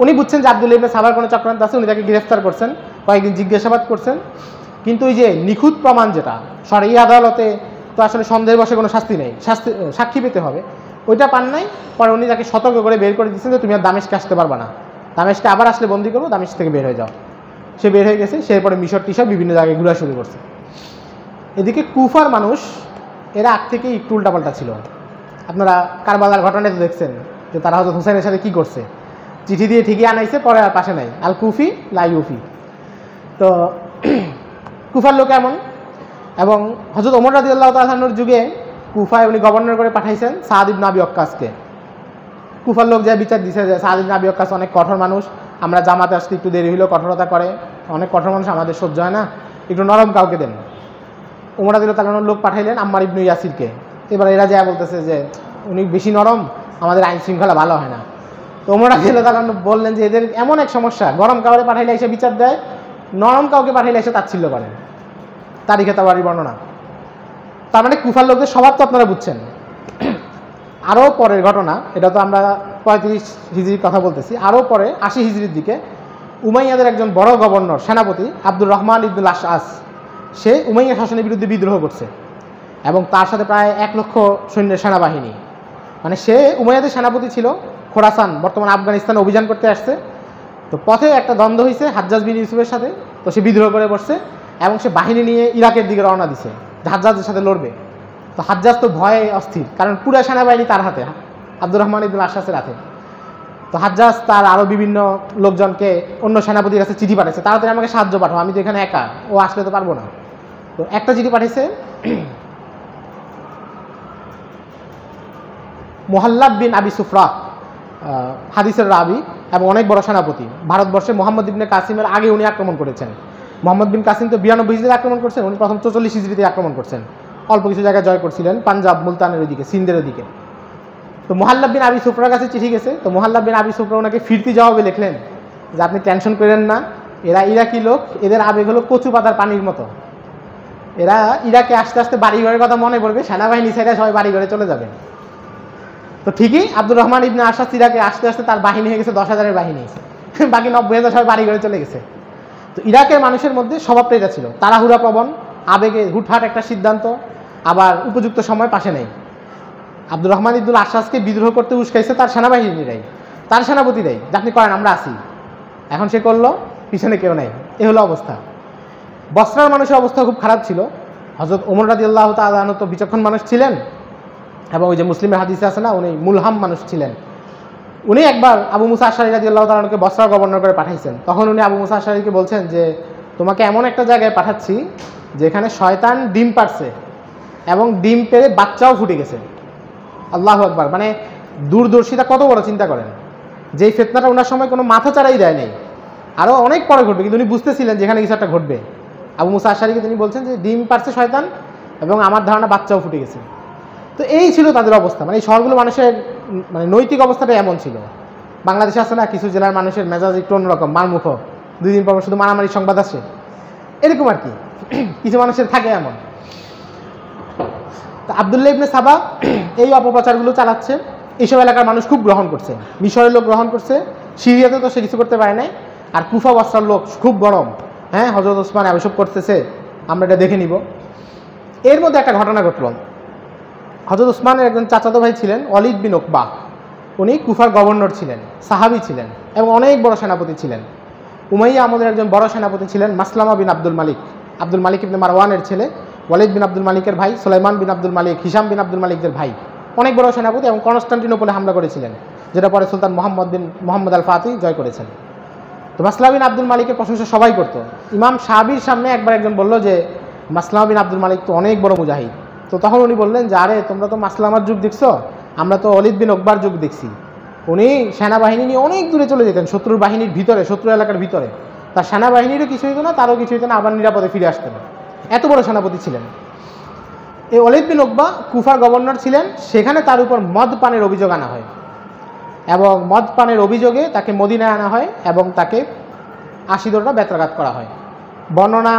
উনি বুঝছেন যে আব্দুল্লাহ ইবনে সাবার কোনো চক্রান্ত আছে, উনি তাকে গ্রেফতার করছেন, কয়েকদিন জিজ্ঞাসাবাদ করছেন। কিন্তু ওই যে নিখুঁত প্রমাণ যেটা শরঈ আদালতে তো আসলে সন্দেহের বশে কোনো শাস্তি নেই, সাক্ষী পেতে হবে, ওইটা পান নাই। পরে উনি তাকে সতর্ক করে বের করে দিচ্ছেন যে তুমি আর দামেশকে আসতে পারবা না, দামেশকে আবার আসলে বন্দি করবো, দামেশক থেকে বের হয়ে যাও। সে বের হয়ে গেছে, সে পরে মিশর টিশর বিভিন্ন জায়গায় ঘোরা শুরু করছে। এদিকে কুফার মানুষ এরা আগ থেকেই একটু উল্টাপাল্টা ছিল। আপনারা কারবালার ঘটনায় তো দেখছেন যে তারা হযরত হুসাইনের সাথে কী করছে, চিঠি দিয়ে ঠিকই আনাইছে, পরে আর পাশে নাই, আল কুফি লা ইউফি। তো কুফার লোক এমন। এবং হযরত ওমর রাদিয়াল্লাহু তাআলা আনহুর যুগে কুফায় উনি গভর্নর করে পাঠাইছেন সাদ ইবনে আবি ওয়াক্কাসকে। কুফার লোক যা বিচার দিছে যে সাদ ইবনে আবি ওয়াক্কাস অনেক কঠোর মানুষ, আমরা জামাতে আসতে একটু দেরি হইলেও কঠোরতা করে, অনেক কঠোর মানুষ, আমাদের সহ্য হয় না, একটু নরম কাউকে দেন। ওমর রাদিয়াল্লাহু তাআলা আনহুর লোক পাঠাইলেন আম্মার ইবনে ইয়াসিরকে। এবার এরা যা বলতেছে যে উনি বেশি নরম, আমাদের আইন শৃঙ্খলা ভালো হয় না। তো ওমর রাদিয়াল্লাহু তাআলা আনহু বললেন যে এদের এমন এক সমস্যা, গরম কাউকে পাঠাইলে এসে বিচার দেয়, নরম কাউকে পাঠাইলে এসে তাচ্ছিল্য করেন। তারিখে তাবারি বর্ণনা। তার মানে কুফার লোকদের স্বভাব তো আপনারা বুঝছেন। আরও পরের ঘটনা, এটা তো আমরা 35 হিজরির কথা বলতেছি, আরও পরে 80 হিজরির দিকে উমাইয়াদের একজন বড় গভর্নর সেনাপতি আব্দুর রহমান ইবনুল আশআস, সে উমাইয়া শাসনের বিরুদ্ধে বিদ্রোহ করছে এবং তার সাথে প্রায় 1 লক্ষ সৈন্যের সেনাবাহিনী। মানে সে উমাইয়াদের সেনাপতি ছিল, খোরাসান বর্তমান আফগানিস্তানে অভিযান করতে আসছে। তো পথে একটা দ্বন্দ্ব হয়েছে হাজ্জাজ বিন ইউসুফের সাথে, তো সে বিদ্রোহ করে বসছে এবং সে বাহিনী নিয়ে ইরাকের দিকে রওনা দিছে, হাজ্জাজের সাথে লড়বে। তো হাজ্জাজ তো ভয়ে অস্থির, কারণ পুরো সেনাবাহিনী তার হাতে, আব্দুর রহমান ইবনুল আশআসের হাতে। তো হাজ্জাজ তার আরও বিভিন্ন লোকজনকে অন্য সেনাপতির কাছে চিঠি পাঠাইছে, তাড়াতাড়ি আমাকে সাহায্য পাঠাও, আমি তো এখানে একা, ও আসলে তো পারবো না। তো একটা চিঠি পাঠাইছে মুহাল্লাব বিন আবি সুফরা, হাদিসের রাবি এবং অনেক বড় সেনাপতি। ভারতবর্ষে মোহাম্মদ ইবনে কাসিমের আগে উনি আক্রমণ করেছেন। মোহাম্মদ বিন কাসিম তো 92 হিজরিতে আক্রমণ করছেন, উনি প্রথম 44 হিজরিতে আক্রমণ করছেন, অল্প কিছু জায়গায় জয় করছিলেন, পাঞ্জাব মুলতানের ওইদিকে, সিন্ধের ওইদিকে। তো মুহাল্লাব বিন আবি সুফরার কাছে চিঠি গেছে। তো মুহাল্লাব বিন আবি সুফরা ওনাকে ফিরতি জবাবে লিখলেন যে আপনি টেনশন করেন না, এরা ইরাকি লোক, এদের আবেগ হলো কচু পাতার পানির মতো, এরা ইরাকে আস্তে আস্তে বাড়িঘরের কথা মনে পড়বে, সেনাবাহিনী ছেড়ে সবাই বাড়িঘরে চলে যাবে। তো ঠিকই আব্দুর রহমান ইবনে আশআস ইরাকে আস্তে আস্তে তার বাহিনী হয়ে গেছে 10,000-এর বাহিনী, বাকি 90,000 সবাই বাড়িঘরে চলে গেছে। তো ইরাকের মানুষের মধ্যে স্বভাবটা এটা ছিল, তাড়াহুড়া প্রবণ, আবেগে হুটহাট একটা সিদ্ধান্ত, আবার উপযুক্ত সময় পাশে নেই। আব্দুর রহমান ইবনুল আশআসকে বিদ্রোহ করতে উস্কাইছে তার সেনাবাহিনীরাই, তার সেনাপতিরাই, যে আপনি করেন আমরা আসি। এখন সে করলো, পিছনে কেউ নাই, এ হলো অবস্থা। বসরার মানুষের অবস্থা খুব খারাপ ছিল। হযরত ওমর রাদিয়াল্লাহু তাআলা আনহু তো বিচক্ষণ মানুষ ছিলেন এবং ওই যে মুসলিমের হাদিসে আছে না, উনি মুলহাম মানুষ ছিলেন। উনি একবার আবু মুসা আশআরী রাদিয়াল্লাহু তাআলা আনহুকে বসরা গভর্নর করে পাঠাইছেন। তখন উনি আবু মুসা আশআরীকে বলছেন যে তোমাকে এমন একটা জায়গায় পাঠাচ্ছি যেখানে শয়তান ডিম পারছে এবং ডিম পেড়ে বাচ্চাও ফুটে গেছে। আল্লাহু আকবার, মানে দূরদর্শিতা কত বড়, চিন্তা করেন। যেই ফিতনাটা ওনার সময় কোনো মাথা চাড়াই দেয় নাই, আরও অনেক পরে ঘটবে, কিন্তু উনি বুঝতেছিলেন যেখানে কিছু একটা ঘটবে। আবু মুসা আশআরীকে তিনি বলছেন যে ডিম পারছে শয়তান এবং আমার ধারণা বাচ্চাও ফুটে গেছে। তো এই ছিল তাদের অবস্থা, মানে এই শহরগুলো মানুষের মানে নৈতিক অবস্থাটা এমন ছিল। বাংলাদেশে আছে না কিছু জেলার মানুষের মেজাজ একটু অন্যরকম, মারমুখ, 2 দিন পর শুধু মারামারি সংবাদ আসে, এরকম আর কি, কিছু মানুষের থাকে এমন। তো আব্দুল্লাহ ইবনে সাবা এই অপপ্রচারগুলো চালাচ্ছে, এইসব এলাকার মানুষ খুব গ্রহণ করছে, মিশরের লোক গ্রহণ করছে, সিরিয়াতে তো সে কিছু করতে পারে নাই, আর কুফা বসরার লোক খুব গরম হ্যাঁ হযরত ওসমান এসব করতেছে, আমরা এটা দেখে নিব। এর মধ্যে একটা ঘটনা ঘটল। হযরত ওসমানের একজন চাচাতো ভাই ছিলেন ওয়ালিদ বিন উকবা, উনি কুফার গভর্নর ছিলেন, সাহাবী ছিলেন এবং অনেক বড় সেনাপতি ছিলেন। উমাইয়া আমলের একজন বড় সেনাপতি ছিলেন মাসলামা বিন আব্দুল মালিক, আব্দুল মালিক ইবনে মারওয়ানের ছেলে, ওয়ালিদ বিন আব্দুল মালিকের ভাই, সুলাইমান বিন আব্দুল মালিক, হিশাম বিন আব্দুল মালিকদের ভাই, অনেক বড় সেনাপতি এবং কনস্টান্টিনোপলে হামলা করেছিলেন, যেটা পরে সুলতান মোহাম্মদ আল ফাতিহ জয় করেছেন। তো মাসলামা বিন আব্দুল মালিকের প্রশংসা সবাই করতো। ইমাম শাহাবির সামনে একবার একজন বলল যে মাসলামা বিন আব্দুল মালিক তো অনেক বড় মুজাহিদ। তো তখন উনি বললেন যে আরে তোমরা তো মাসলামার যুগ দেখছো, আমরা তো ওয়ালিদ বিন উকবার যুগ দেখছি। উনি সেনাবাহিনী নিয়ে অনেক দূরে চলে যেতেন, শত্রুর বাহিনীর ভিতরে, শত্রু এলাকার ভিতরে। তার সেনাবাহিনীরও কিছু হইতো না, তারও কিছু হইতো না, আবার নিরাপদে ফিরে আসতেন। এত বড় সেনাপতি ছিলেন। এই ওয়ালিদ বিন উকবা কুফার গভর্নর ছিলেন, সেখানে তার উপর মদ পানের অভিযোগ আনা হয় এবং মদ পানের অভিযোগে তাকে মদিনায় আনা হয় এবং তাকে 80 দণ্ডা বেত্রাঘাত করা হয়। বর্ণনা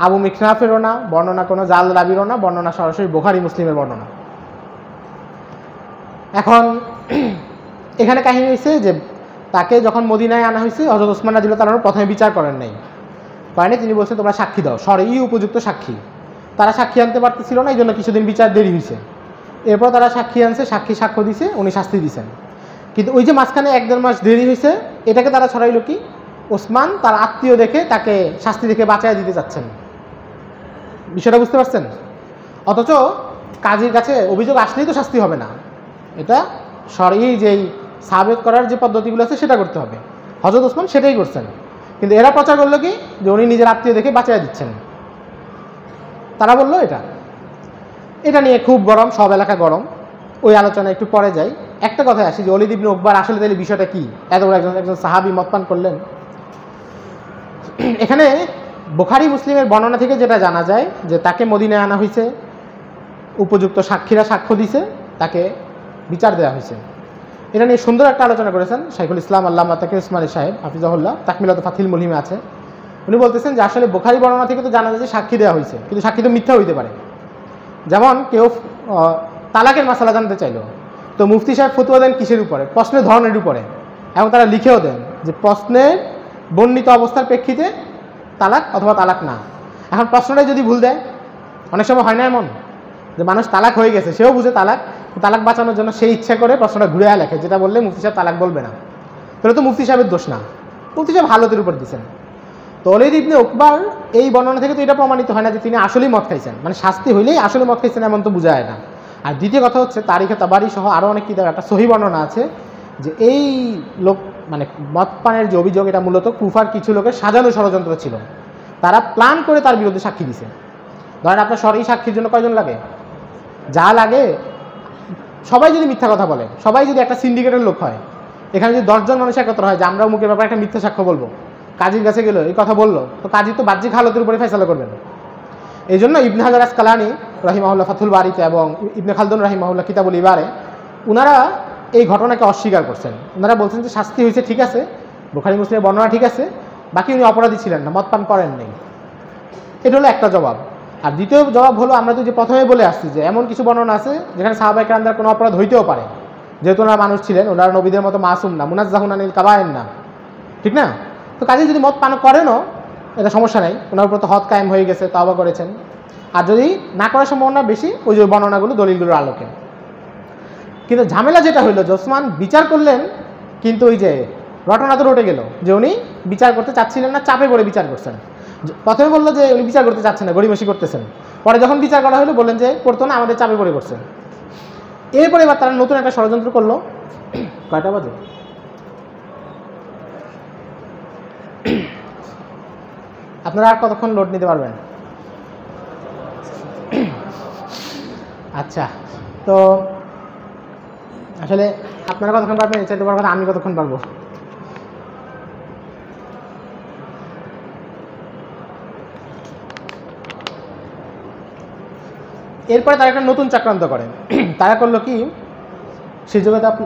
আবু মিখনাফেরও না, বর্ণনা কোনো জাল রাবিরও না, বর্ণনা সরাসরি বুখারী মুসলিমের বর্ণনা। এখন এখানে কাহিনী হয়েছে যে তাকে যখন মদিনায় আনা হয়েছে, হযরত ওসমান রাদিয়াল্লাহু তাআলা প্রথমে বিচার করেন নাই, কারণে তিনি বলছেন তোমরা সাক্ষী দাও, শরঈ উপযুক্ত সাক্ষী। তারা সাক্ষী আনতে পারতেছিল না, এই জন্য কিছুদিন বিচার দেরি হয়েছে। এরপর তারা সাক্ষী আনছে, সাক্ষী সাক্ষ্য দিছে, উনি শাস্তি দিয়েছেন। কিন্তু ওই যে মাঝখানে 1-1.5 মাস দেরি হয়েছে, এটাকে তারা ছড়াইল কি ওসমান তার আত্মীয় দেখে তাকে শাস্তি দেখে বাঁচায় দিতে চাচ্ছেন। বিষয়টা বুঝতে পারছেন? অথচ কাজীর কাছে অভিযোগ আসলেই তো শাস্তি হবে না, এটা শরঈ যেই সাবেত করার যে পদ্ধতিগুলো আছে সেটা করতে হবে। হযরত ওসমান সেটাই করছেন, কিন্তু এরা প্রচার করলো কি যে উনি নিজের আত্মীয় দেখে বাঁচায় দিচ্ছেন। তারা বললো এটা নিয়ে খুব গরম, সব এলাকা গরম। ওই আলোচনা একটু পরে যাই। একটা কথায় আসি যে ওয়ালিদ ইবনে উকবার আসলে তাহলে বিষয়টা কি, এত বড় একজন সাহাবী মদপান করলেন। এখানে বুখারী মুসলিমের বর্ণনা থেকে যেটা জানা যায় যে তাকে মদিনায় আনা হয়েছে, উপযুক্ত সাক্ষীরা সাক্ষ্য দিছে, তাকে বিচার দেওয়া হয়েছে। এটা নিয়ে সুন্দর একটা আলোচনা করেছেন শাইখুল ইসলাম আল্লামা তাকি উসমানী সাহেব হাফিজাহুল্লাহ, তাকমিলাত ফাথিল মুলহিমে আছে। উনি বলতেছেন যে আসলে বুখারী বর্ণনা থেকে তো জানা যায় যে সাক্ষী দেওয়া হয়েছে, কিন্তু সাক্ষী তো মিথ্যা হইতে পারে। যেমন কেউ তালাকের মাসালা জানতে চাইল, তো মুফতি সাহেব ফতোয়া দেন কিসের উপরে? প্রশ্নের ধরনের উপরে, এবং তারা লিখেও দেন যে প্রশ্নের বর্ণিত অবস্থার প্রেক্ষিতে তালাক অথবা তালাক না। এখন প্রশ্নটাই যদি ভুল দেয়, অনেক সময় হয় না এমন যে মানুষ তালাক হয়ে গেছে, সেও বুঝে তালাক বাঁচানোর জন্য সেই ইচ্ছা করে প্রশ্নটা ঘুরে লেখে, যেটা বললে মুফতি সাহেব তালাক বলবে না, তাহলে তো মুফতি সাহেবের দোষ না, মুফতি সাহেব হালতের উপর দিচ্ছেন। তো ওয়ালিদ ইবনে উকবার এই বর্ণনা থেকে তো এটা প্রমাণিত হয় না যে তিনি আসলেই মদ খাইছেন, মানে শাস্তি হইলেই আসলে মদ খাইছেন এমন তো বোঝা যায় না। আর দ্বিতীয় কথা হচ্ছে তারিখে তাবারি সহ আরও অনেক কিতাব একটা সহি বর্ণনা আছে যে এই লোক মানে মদ পানের যে অভিযোগ, এটা মূলত কুফার কিছু লোকের সাজানো ষড়যন্ত্র ছিল, তারা প্ল্যান করে তার বিরুদ্ধে সাক্ষী দিছে। ধরেন আপনার শরঈ সাক্ষীর জন্য কয়জন লাগে? যা লাগে, সবাই যদি মিথ্যা কথা বলে, সবাই যদি একটা সিন্ডিকেটের লোক হয়, এখানে যদি 10 জন মানুষ একত্র হয় যে আমরা মুখের ব্যাপারে একটা মিথ্যা সাক্ষ্য বলবো, কাজীর কাছে গেল এই কথা বললো, তো কাজী তো বাহ্যিক হালতের উপরে ফয়সালা করবেন। এই জন্য ইবনে হাজার আসকালানি রাহিমাহুল্লাহ ফাথুল বারিতে এবং ইবনে খালদুন রাহিমাহুল্লাহ কিতাবুল ইবারে ওনারা এই ঘটনাকে অস্বীকার করছেন। ওনারা বলছেন যে শাস্তি হয়েছে ঠিক আছে, বুখারী মুসলিমের বর্ণনা ঠিক আছে, বাকি উনি অপরাধী ছিলেন না, মদ পান করেন নেই। এটা হলো একটা জবাব। আর দ্বিতীয় জবাব হলো আমরা তো যে প্রথমে বলে আসছি যে এমন কিছু বর্ণনা আছে যেখানে সাহাবায়ে কেরামদের কোনো অপরাধ হইতেও পারে, যেহেতু ওনারা মানুষ ছিলেন, ওনারা নবীদের মতো মাসুম না, মুনাজ্জাহুন আনিল কাবায়ের না, ঠিক না? তো কাজে যদি মদ পান করেনও এটা সমস্যা নাই, ওনার উপর তো হদ কায়েম হয়ে গেছে, তাওবা করেছেন। আর যদি না করার সম্ভাবনা বেশি, ওই যে বর্ণনাগুলো দলিলগুলোর আলোকে। কিন্তু ঝামেলা যেটা হইলো যে ওসমান বিচার করলেন, কিন্তু ওই যে ঘটনা তো রটে গেল যে উনি বিচার করতে চাচ্ছিলেন না, চাপে পড়ে বিচার করছেন। প্রথমে বললো যে উনি বিচার করতে চাচ্ছেন না, গড়িমসি করতেছেন, পরে যখন বিচার করা হলো বললেন যে করতো না, আমাদের চাপে পড়ে করছেন। এরপরে এবার তারা নতুন একটা ষড়যন্ত্র করলো। কয়টা বাজে? আপনারা আর কতক্ষণ লোড নিতে পারবেন? আচ্ছা, তো আসলে আপনারা কতক্ষণ পারবেন এর চাইতে বড় কথা আমি কতক্ষণ পারবো? এরপরে তারা একটা নতুন চক্রান্ত করেন। তারা করলো কি, সেই জগতে আপনি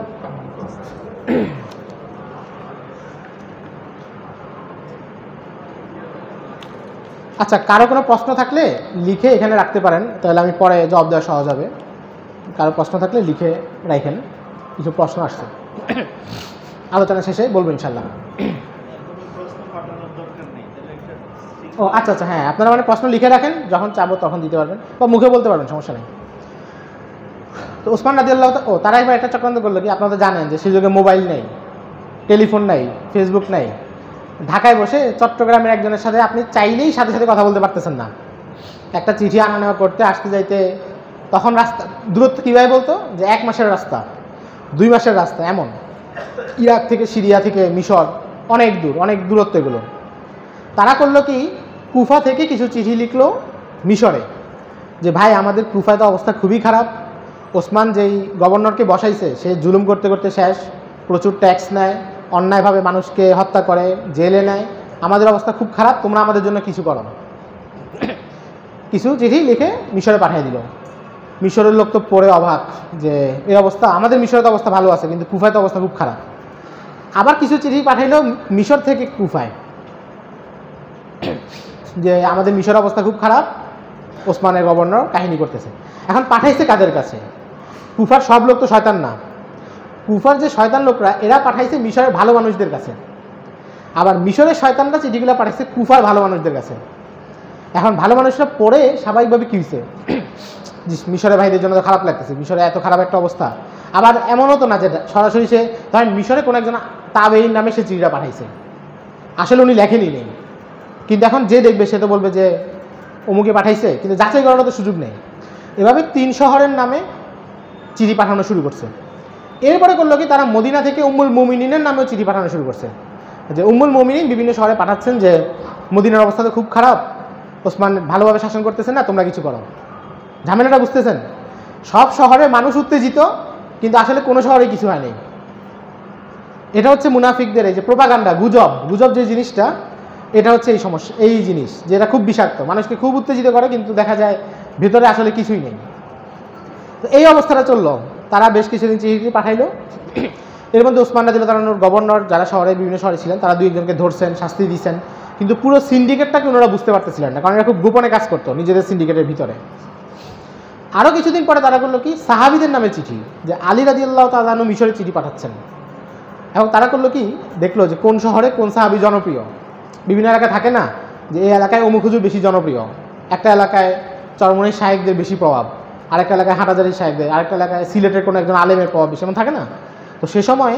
আচ্ছা, কারো কোনো প্রশ্ন থাকলে লিখে এখানে রাখতে পারেন, তাহলে আমি পরে জবাব দেওয়া সহজ হবে। কারো প্রশ্ন থাকলে লিখে রাখেন, কিছু প্রশ্ন আসছে আলোচনা শেষে বলবো ইনশাল্লাহ। ও আচ্ছা আচ্ছা, হ্যাঁ আপনারা মানে প্রশ্ন লিখে রাখেন, যখন চাবো তখন দিতে পারবেন বা মুখে বলতে পারবেন, সমস্যা নেই। তো ওসমান রাদিয়াল্লাহু তাআলা, তারা একবার একটা চক্রান্ত করলো কি, আপনারা জানেন যে সেই যুগে মোবাইল নেই, টেলিফোন নাই, ফেসবুক নাই। ঢাকায় বসে চট্টগ্রামের একজনের সাথে আপনি চাইলেই সাথে সাথে কথা বলতে পারতেছেন না, একটা চিঠি আনা নেওয়া করতে আসতে যাইতে, তখন রাস্তা দূরত্ব কীভাবে বলতো যে 1 মাসের রাস্তা, 2 মাসের রাস্তা, এমন। ইরাক থেকে সিরিয়া থেকে মিশর, অনেক দূর, অনেক দূরত্ব এগুলো। তারা করলো কি, কুফা থেকে কিছু চিঠি লিখলো মিশরে, যে ভাই আমাদের কুফায় তো অবস্থা খুবই খারাপ, ওসমান যেই গভর্নরকে বসাইছে সে জুলুম করতে করতে শেষ, প্রচুর ট্যাক্স নেয়, অন্যায়ভাবে মানুষকে হত্যা করে, জেলে নেয়, আমাদের অবস্থা খুব খারাপ, তোমরা আমাদের জন্য কিছু করো। কিছু চিঠি লিখে মিশরে পাঠিয়ে দিল। মিশরের লোক তো পড়ে অবাক যে এই অবস্থা, আমাদের মিশরের তো অবস্থা ভালো আছে কিন্তু কুফায় তো অবস্থা খুব খারাপ। আবার কিছু চিঠি পাঠাইলো মিশর থেকে কুফায়, যে আমাদের মিশরের অবস্থা খুব খারাপ, ওসমানের গভর্নর কাহিনী করতেছে। এখন পাঠাইছে কাদের কাছে? কুফার সব লোক তো শয়তান না, কুফার যে শয়তান লোকরা এরা পাঠাইছে মিশরের ভালো মানুষদের কাছে, আবার মিশরের শয়তানরা চিঠিগুলো পাঠাইছে কুফার ভালো মানুষদের কাছে। এখন ভালো মানুষরা পড়ে স্বাভাবিকভাবে কী হয়েছে, মিশরের ভাইদের জন্য তো খারাপ লাগতেছে, মিশরে এত খারাপ একটা অবস্থা। আবার এমনও তো না যে সরাসরি সে ধরেন মিশরে কোনো একজন তাবেঈন নামে সে চিঠিটা পাঠাইছে, আসলে উনি লেখেনি নেই, কিন্তু এখন যে দেখবে সে তো বলবে যে অমুকে পাঠাইছে, কিন্তু যাচাই করার তো সুযোগ নেই। এভাবে 3 শহরের নামে চিঠি পাঠানো শুরু করছে। এরপরে করলো কি, তারা মদিনা থেকে উম্মুল মুমিনিনের নামেও চিঠি পাঠানো শুরু করছে, যে উম্মুল মুমিনিন বিভিন্ন শহরে পাঠাচ্ছেন যে মদিনার অবস্থা তো খুব খারাপ, ওসমান ভালোভাবে শাসন করতেছেন না, তোমরা কিছু করো। ঝামেলাটা বুঝতেছেন? সব শহরে মানুষ উত্তেজিত, কিন্তু আসলে কোনো শহরে কিছু হয়নি। এটা হচ্ছে মুনাফিকদের এই যে প্রোপাগান্ডা, গুজব যে জিনিসটা, এটা হচ্ছে এই সমস্যা, এই জিনিস যেটা খুব বিষাক্ত, মানুষকে খুব উত্তেজিত করে, কিন্তু দেখা যায় ভেতরে আসলে কিছুই নেই। তো এই অবস্থাটা চললো, তারা বেশ কিছুদিন চিঠি পাঠাইলো। এর মধ্যে ওসমান রাদিয়াল্লাহু তাআলার গভর্নর যারা শহরে বিভিন্ন শহরে ছিলেন, তারা 2-1জনকে ধরছেন, শাস্তি দিয়েছেন, কিন্তু পুরো সিন্ডিকেটটাকে ওনারা বুঝতে পারতেছিলেন না, কারণ এরা খুব গোপনে কাজ করতো নিজেদের সিন্ডিকেটের ভিতরে। আরও কিছুদিন পরে তারা করলো কি, সাহাবীদের নামে চিঠি, যে আলী রাদিয়াল্লাহু তাআলা আনহু মিশরে চিঠি পাঠাচ্ছেন। এবং তারা করলো কি, দেখলো যে কোন শহরে কোন সাহাবী জনপ্রিয়। বিভিন্ন এলাকায় থাকে না যে এই এলাকায় অমুক হুজুর বেশি জনপ্রিয়, একটা এলাকায় চরমনের শায়েখদের বেশি প্রভাব, আরেকটা এলাকায় হাটাজারি শায়েখদের, আরেকটা এলাকায় সিলেটের কোনো একজন আলেমের প্রভাব বেশি, এমন থাকে না। তো সে সময়ে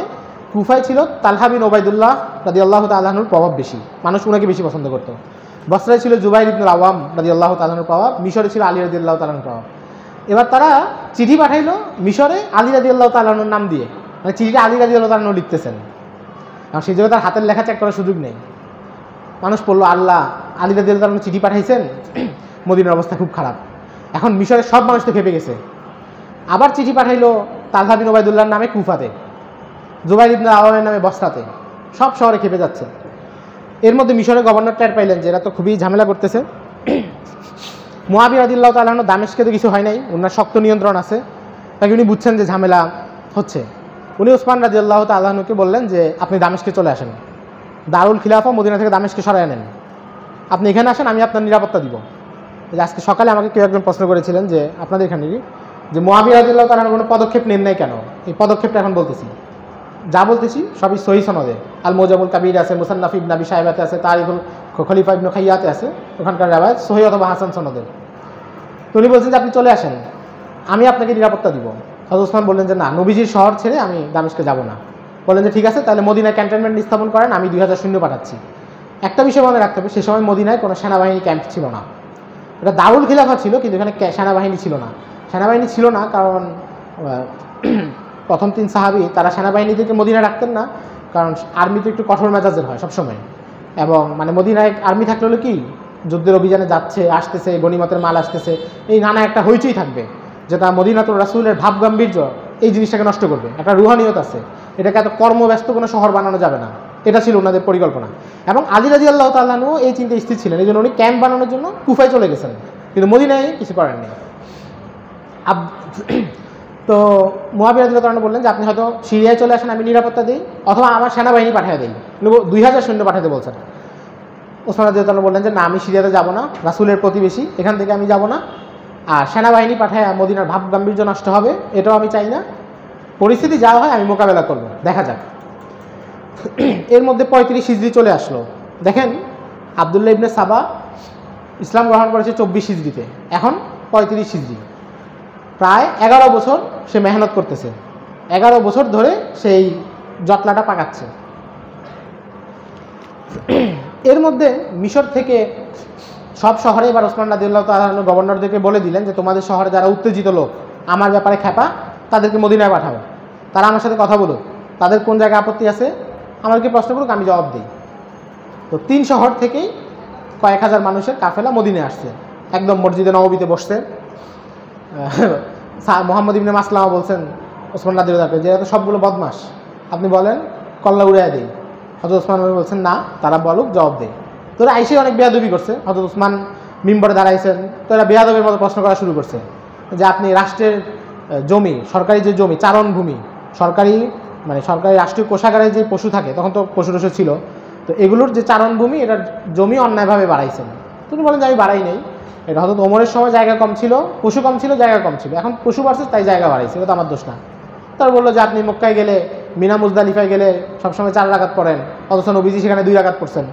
কুফায় ছিল তালহা বিন ওবাইদুল্লাহ রাদিয়াল্লাহু তাআলা আনহুর প্রভাব বেশি, মানুষ ওনাকে বেশি পছন্দ করতো। বসরায় ছিল জুবাইর ইবনুল আওয়াম রাদিয়াল্লাহু তাআলা আনহুর প্রভাব, মিশরে ছিল আলী রাদিয়াল্লাহু তাআলা আনহুর প্রভাব। এবার তারা চিঠি পাঠাইলো মিশরে আলী রাদিয়াল্লাহু তাআলা আনহুর নাম দিয়ে, মানে চিঠিটা আলী রাদিয়াল্লাহু তাআলা আনহু লিখতেছেন, কারণ সেই জায়গায় তার হাতের লেখা চেক করার সুযোগ নেই। মানুষ পড়লো আল্লাহ, আলী রাদিয়াল্লাহু তাআলা চিঠি পাঠাইছেন, মদিনার অবস্থা খুব খারাপ। এখন মিশরের সব মানুষ তো খেপে গেছে। আবার চিঠি পাঠাইলো তালহা বিন ওবাইদুল্লাহর নামে কুফাতে, জুবাইর ইবনুল আওয়ামের নামে বসরাতে, সব শহরে খেপে যাচ্ছে। এর মধ্যে মিশরের গভর্নর টের পাইলেন যে এরা তো খুবই ঝামেলা করতেছে। মুআবিয়া রাদিয়াল্লাহু তাআলা আনহু দামেস্কে তো কিছু হয় নাই, ওনার শক্ত নিয়ন্ত্রণ আছে, তাকে উনি বুঝছেন যে ঝামেলা হচ্ছে। উনি ওসমান রাদিয়াল্লাহু তাআলা আনহুকে বললেন যে আপনি দামেস্কে চলে আসেন, দারুল খিলাফা মদিনা থেকে দামেস্কে সরায় আনেন, আপনি এখানে আসেন, আমি আপনার নিরাপত্তা দিব। আজকে সকালে আমাকে কেউ একজন প্রশ্ন করেছিলেন যে আপনাদের এখানেরই যে মুআবিয়া রাদিয়াল্লাহু তাআলা আনহু কোনো পদক্ষেপ নেন নাই কেন, এই পদক্ষেপটা এখন বলতেছি, যা বলতেছি সবই সহিহ সনদে, আল মুজামুল কাবির আছে, মুসান্নাফ ইবনে আবি শাইবাতে আছে, তারিখুল খলিফা ইবনে খাইয়াতে আছে, ওখানকার রাওয়ায়াত সহিহ অথবা হাসান সনদে। তো উনি বলছেন যে আপনি চলে আসেন, আমি আপনাকে নিরাপত্তা দিব। হযরত ওসমান বললেন যে না, নবীজির শহর ছেড়ে আমি দামেস্কে যাব না। বললেন যে ঠিক আছে, তাহলে মদিনায় ক্যান্টনমেন্ট স্থাপন করেন, আমি 2000 সৈন্য পাঠাচ্ছি। একটা বিষয় মনে রাখতে হবে, সে সময় মদিনায় কোনো সেনাবাহিনী ক্যাম্প ছিল না, এটা দারুল খিলাফা ছিল, কিন্তু এখানে সেনাবাহিনী ছিল না। সেনাবাহিনী ছিল না কারণ প্রথম 3 সাহাবী তারা সেনাবাহিনীদেরকে মদিনায় রাখতেন না, কারণ আর্মি তো একটু কঠোর মেজাজের হয় সবসময়, এবং মানে মদিনায় আর্মি থাকলে হলো কি, যুদ্ধের অভিযানে যাচ্ছে, আসতেছে, গনিমতের মাল আসতেছে, এই নানা একটা হইচই থাকবে, যেটা মদিনাতুর রাসূলের ভাব গাম্ভীর্য এই জিনিসটাকে নষ্ট করবে। একটা রুহানিয়ত আছে, এটাকে এত কর্মব্যস্ত কোনো শহর বানানো যাবে না, এটা ছিল ওনাদের পরিকল্পনা। এবং আলী রাদিয়াল্লাহু তাআলা আনহু এই চিন্তায় স্থির ছিলেন, এই জন্য উনি ক্যাম্প বানানোর জন্য কুফায় চলে গেছেন, কিন্তু মদিনায় কিছু করেননি। তো মুআবিয়া রাদিয়াল্লাহু তাআলা বললেন যে আপনি হয়তো সিরিয়ায় চলে আসেন, আমি নিরাপত্তা দিই, অথবা আমার সেনাবাহিনী পাঠিয়ে দিই, 2000 সৈন্য পাঠাতে বলছেন। ওসমান রাদিয়াল্লাহু তাআলা বললেন যে না, আমি সিরিয়াতে যাব না, রাসূলের প্রতিবেশী, এখান থেকে আমি যাব না, আর সেনাবাহিনী পাঠায় মদিনার ভাব গাম্ভীর্য নষ্ট হবে, এটাও আমি চাই না। পরিস্থিতি যা হয় আমি মোকাবেলা করব, দেখা যাক। এর মধ্যে 35 হিজরি চলে আসলো। দেখেন আব্দুল্লাহ ইবনে সাবা ইসলাম গ্রহণ করেছে 24 হিজরিতে, এখন 35 হিজরি। প্রায় 11 বছর সে মেহনত করতেছে, 11 বছর ধরে সেই জটলাটা পাকাচ্ছে। এর মধ্যে মিশর থেকে সব শহরে এবার ওসমান রাদিয়াল্লাহু তাআলা আনহু গভর্নরদেরকে বলে দিলেন যে তোমাদের শহরে যারা উত্তেজিত লোক, আমার ব্যাপারে খেপা, তাদেরকে মদিনায় পাঠাও, তারা আমার সাথে কথা বলুক, তাদের কোন জায়গায় আপত্তি আছে আমাকে প্রশ্ন করুক, আমি জবাব দিই। তো 3 শহর থেকেই কয়েক হাজার মানুষের কাফেলা মদিনায় আসছে, একদম মসজিদে নববীতে বসছে। মুহাম্মদ ইবনে মাসলামা বলছেন ওসমান রাদিয়াল্লাহু তাআলা যে এরা তো সবগুলো বদমাশ, আপনি বলেন কল্লা উড়াইয়া দিই। হযরত ওসমান বলছেন না, তারা বলুক, জবাব দেয়। তো এরা আইসে অনেক বেয়াদবি করছে। হযরত ওসমান মিম্বরে দাঁড়াইছেন, তো এরা বেয়াদবের মতো প্রশ্ন করা শুরু করছে যে আপনি রাষ্ট্রের জমি, সরকারি যে জমি, চারণভূমি, সরকারি মানে সরকারি রাষ্ট্রীয় কোষাগারে যে পশু থাকে, তখন তো পশু টশু ছিল, তো এগুলোর যে চারণভূমি, এটার জমি অন্যায়ভাবে বাড়াইছেন। তুমি বলেন যে আমি বাড়াই নেই, এটা হয়তো ওমরের সময় জায়গা কম ছিল, পশু কম ছিল, জায়গা কম ছিল, এখন পশু বাড়ছে তাই জায়গা বাড়াইছে, এটা তো আমার দোষ না। তার বললো যে আপনি মক্কায় গেলে, মিনা মুজদালিফায় গেলে সবসময় 4 রাকাত পড়েন, অথচ নবীজি সেখানে 2 রাকাত পড়ছেন।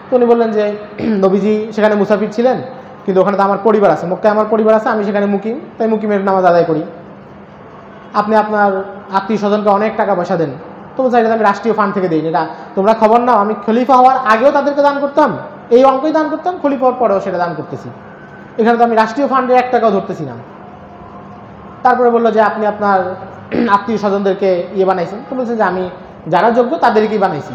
তো উনি বললেন যে নবীজি সেখানে মুসাফির ছিলেন, কিন্তু ওখানে তো আমার পরিবার আছে, মক্কায় আমার পরিবার আছে, আমি সেখানে মুকিম, তাই মুকিমের নামাজ আদায় করি। আপনি আপনার আত্মীয় স্বজনকে অনেক টাকা পয়সা দেন, তো বলছে এটা আমি রাষ্ট্রীয় ফান্ড থেকে দিই। এটা তোমরা খবর নাও, আমি খলিফা হওয়ার আগেও তাদেরকে দান করতাম, এই অঙ্কই দান করতাম, খলিফা হওয়ার পরেও সেটা দান করতেছি, এখানে তো আমি রাষ্ট্রীয় ফান্ডে 1 টাকাও ধরতেছি না। তারপরে বললো যে আপনি আপনার আত্মীয় স্বজনদেরকে বানাইছেন, তো বলছে যে আমি যারা যোগ্য তাদেরকেই বানাইছি,